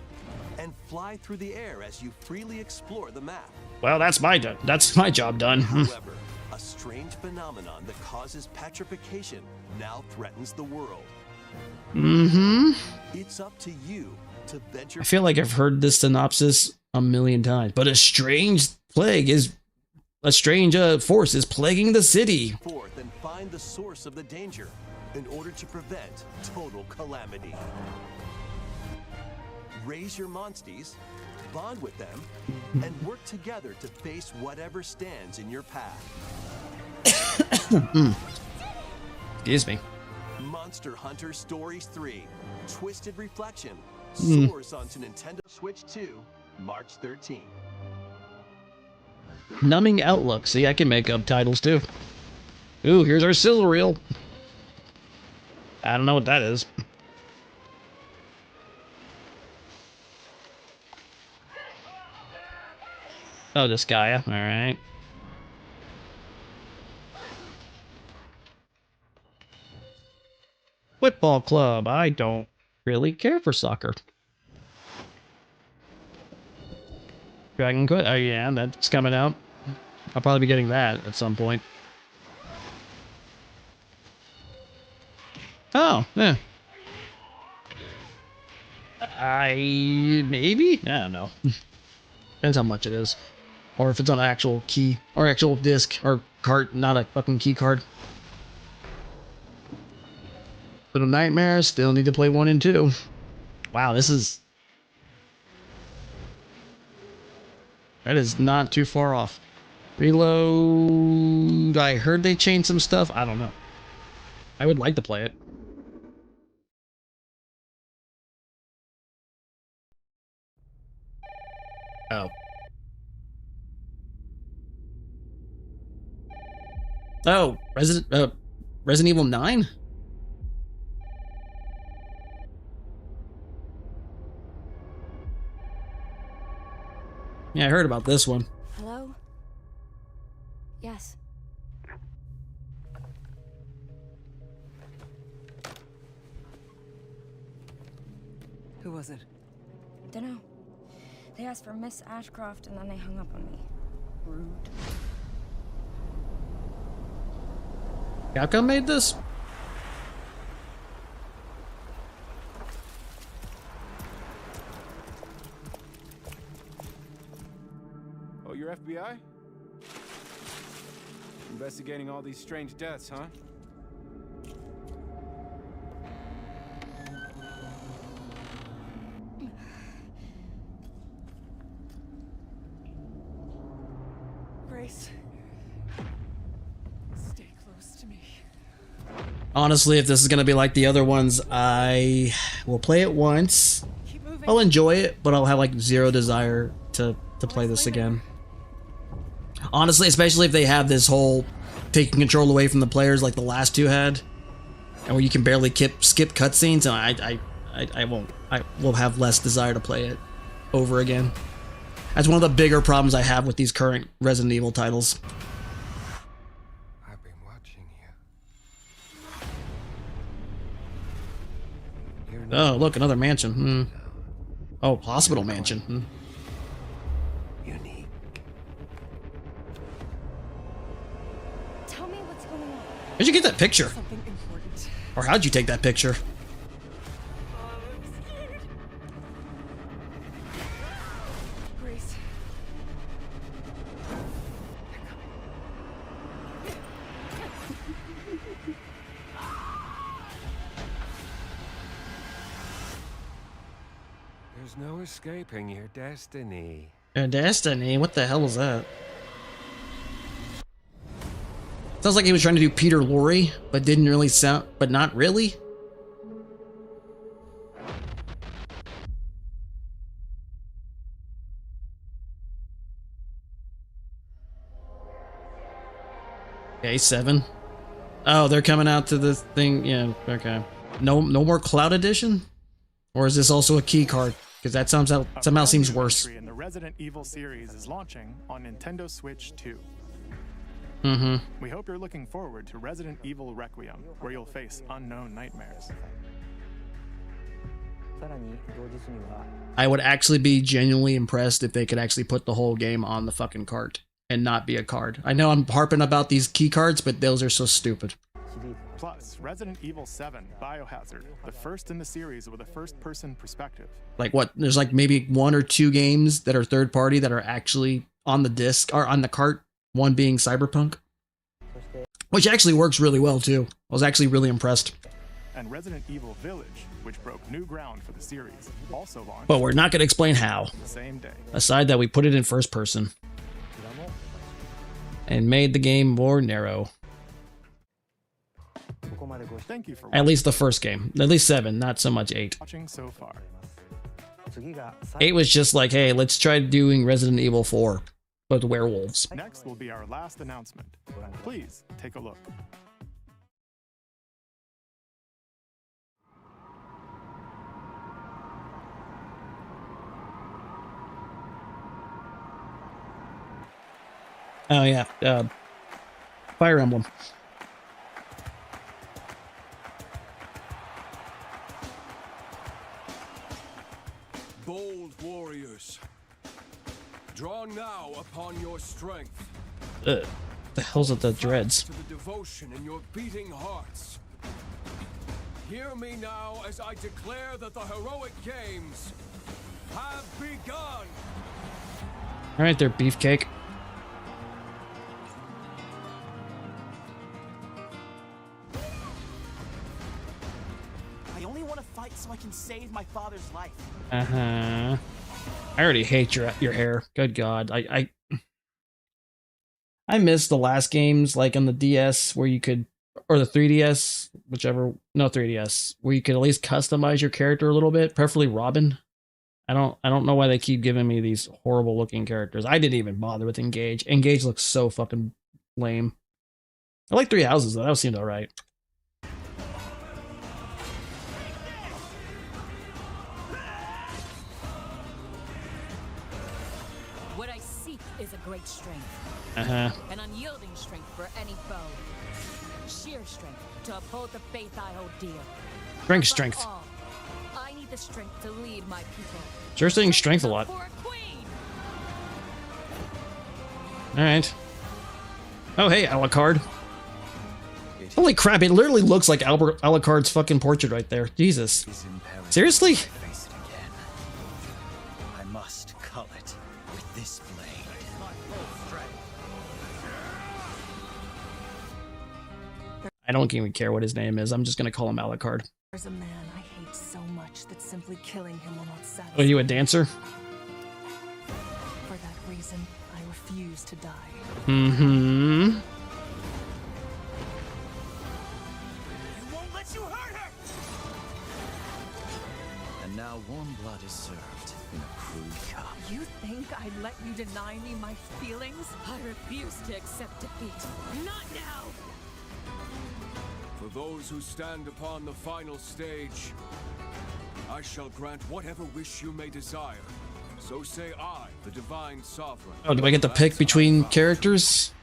and fly through the air as you freely explore the map. Well, that's my job done. However, a strange phenomenon that causes petrification now threatens the world. Mm-hmm. It's up to you to venture. I feel like I've heard this synopsis a million times, but a strange force is plaguing the city. Forth and find the source of the danger in order to prevent total calamity. Raise your monsties, bond with them, and work together to face whatever stands in your path. Excuse me. Monster Hunter Stories 3, Twisted Reflection, Hmm. soars onto Nintendo Switch 2, March 13th. Numbing Outlook. See, I can make up titles too. Ooh, here's our sizzle reel. I don't know what that is. Oh, this guy. All right. Football club. I don't really care for soccer. Dragon Quest. Oh yeah, that's coming out. I'll probably be getting that at some point. Oh, yeah. Maybe? I don't know. Depends how much it is. Or if it's on an actual key. Or actual disc. Or cart, not a fucking key card. Little Nightmares, still need to play 1 and 2. Wow, this is... That is not too far off. Reload... I heard they changed some stuff. I don't know. I would like to play it. Oh. Oh, Resident Evil 9? Yeah, I heard about this one. Hello? Yes. Who was it? Dunno. They asked for Miss Ashcroft and then they hung up on me. Rude. Capcom made this? Oh, you're FBI? Investigating all these strange deaths, huh? Grace. Stay close to me. Honestly, if this is gonna be like the other ones, I will play it once. I'll enjoy it, but I'll have like zero desire to play this again. Honestly, especially if they have this whole taking control away from the players like the last two had, and where you can barely skip cutscenes, and I will have less desire to play it over again. That's one of the bigger problems I have with these current Resident Evil titles. I've been watching you. Oh, look, another mansion. Hmm. Oh, hospital mansion. Hmm. Unique. Tell me what's going on. Where'd you get that picture? Something important. Or how'd you take that picture? Grace. There's no escaping your destiny. Destiny? What the hell was that? Sounds like he was trying to do Peter Lorre, but didn't really sound, but not really. Okay, 7. Oh, they're coming out to the thing. Yeah, okay. No more Cloud Edition? Or is this also a key card? Because that somehow seems worse. In the Resident Evil series is launching on Nintendo Switch 2. Mm-hmm. We hope you're looking forward to Resident Evil Requiem, where you'll face unknown nightmares. I would actually be genuinely impressed if they could actually put the whole game on the fucking cart and not be a card. I know I'm harping about these key cards, but those are so stupid. Plus, Resident Evil 7 Biohazard, the first in the series with a first-person perspective. Like what? There's like maybe 1 or 2 games that are third party that are actually on the disc or on the cart. One being Cyberpunk, which actually works really well too. I was actually really impressed. And Resident Evil Village, which broke new ground for the series, also launched. But we're not going to explain how. The same day. Aside that we put it in first person and made the game more narrow. Thank you for at least the first game. At least 7, not so much 8. watching so far. 8 was just like, hey, let's try doing Resident Evil 4, but werewolves. Next will be our last announcement. Please take a look. Oh yeah, Fire Emblem. Bold warriors, draw now upon your strength. The hell's with the dreads? To the devotion in your beating hearts. Hear me now as I declare that the heroic games have begun. All right, there, beefcake. I only want to fight so I can save my father's life. I already hate your hair. Good God, I miss the last games like on the DS where you could, or the 3DS, whichever, no 3DS, where you could at least customize your character a little bit, preferably Robin. I don't know why they keep giving me these horrible looking characters. I didn't even bother with Engage. Engage looks so fucking lame. I like Three Houses though. That seemed alright. What I seek is a great strength. An unyielding strength for any foe. Sheer strength to uphold the faith I hold dear. Strength. Above all, I need the strength to lead my people. Sure saying strength a lot. Alright. Oh hey, Alucard. Holy crap, it literally looks like Alucard's fucking portrait right there. Jesus. Seriously? I must cull it with this blade. I don't even care what his name is. I'm just gonna call him Alucard. There's a man I hate so much that simply killing him will not satisfy. Oh, you a dancer? For that reason, I refuse to die. Mm-hmm. I won't let you hurt her! And now warm blood is served in a crude cup. You think I'd let you deny me my feelings? I refuse to accept defeat. Not now! For those who stand upon the final stage, I shall grant whatever wish you may desire. So say I, The divine sovereign. Oh, do I get to pick between characters?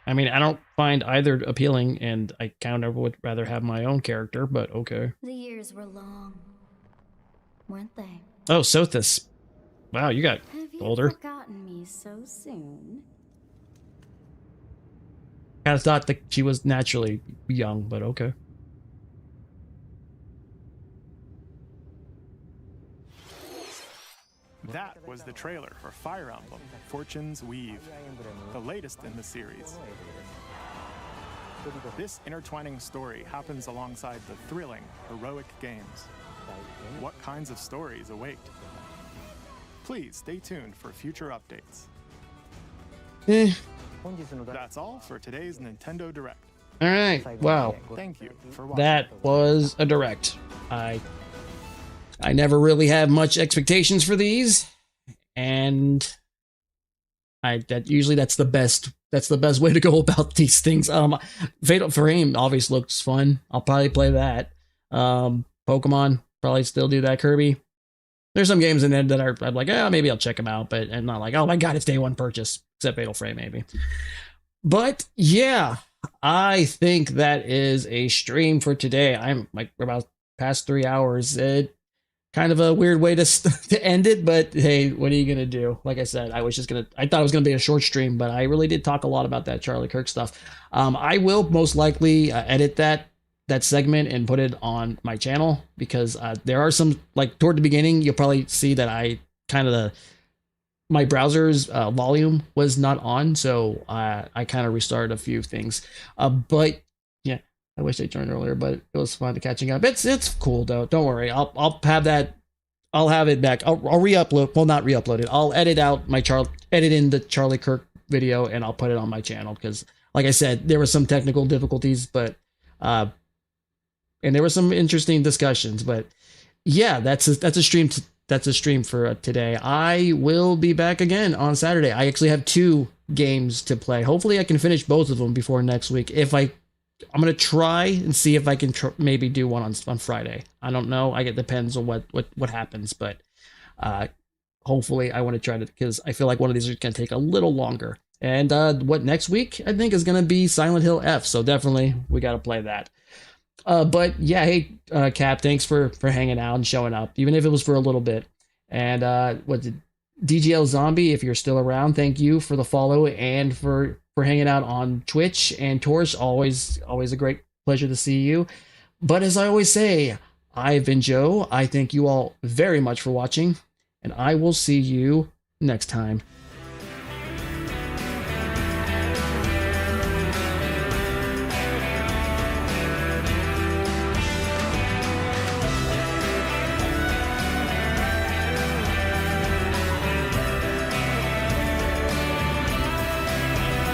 I mean, I don't find either appealing, and I kind of would rather have my own character, but okay. The years were long, weren't they? Oh, Sothis. Wow, you got Have you older. forgotten me so soon? Kind of thought that she was naturally young, but okay. That was the trailer for Fire Emblem Fortune's Weave, the latest in the series. This intertwining story happens alongside the thrilling, heroic games. What kinds of stories await? Please stay tuned for future updates. That's all for today's Nintendo Direct. All right. Wow. Thank you for watching. That was a direct. I never really have much expectations for these, and usually that's the best way to go about these things. Fatal Frame obviously looks fun. I'll probably play that. Pokemon, probably still do that. Kirby. There's some games in there that I'm like, maybe I'll check them out, but I'm not like, oh my god, it's day one purchase, except Fatal Frame maybe. But yeah, I think that is a stream for today. I'm like about past 3 hours. Kind of a weird way to end it, but hey, what are you gonna do? Like I said, I thought it was gonna be a short stream, but I really did talk a lot about that Charlie Kirk stuff. I will most likely edit that segment and put it on my channel, because there are some, like toward the beginning, you'll probably see that I kind of my browser's volume was not on, so I kind of restarted a few things. But yeah, I wish I joined earlier, but it was fun to catching up. It's cool though. Don't worry. I'll have that. I'll have it back. I'll re-upload. Well, not re-upload it. I'll edit out edit in the Charlie Kirk video, and I'll put it on my channel, because, like I said, there were some technical difficulties, but and there were some interesting discussions. But yeah, that's a stream. That's a stream for today. I will be back again on Saturday. I actually have 2 games to play. Hopefully, I can finish both of them before next week. I'm gonna try and see if I can maybe do one on Friday. I don't know. It depends on what happens, but hopefully I want to try to, because I feel like one of these is gonna take a little longer. And what next week I think is gonna be Silent Hill F. So definitely we got to play that. But yeah, hey Cap, thanks for hanging out and showing up, even if it was for a little bit. And DGL Zombie, if you're still around, thank you for the follow and for hanging out on Twitch. And Torch, always a great pleasure to see you. But as I always say, I've been Joe. I thank you all very much for watching, and I will see you next time.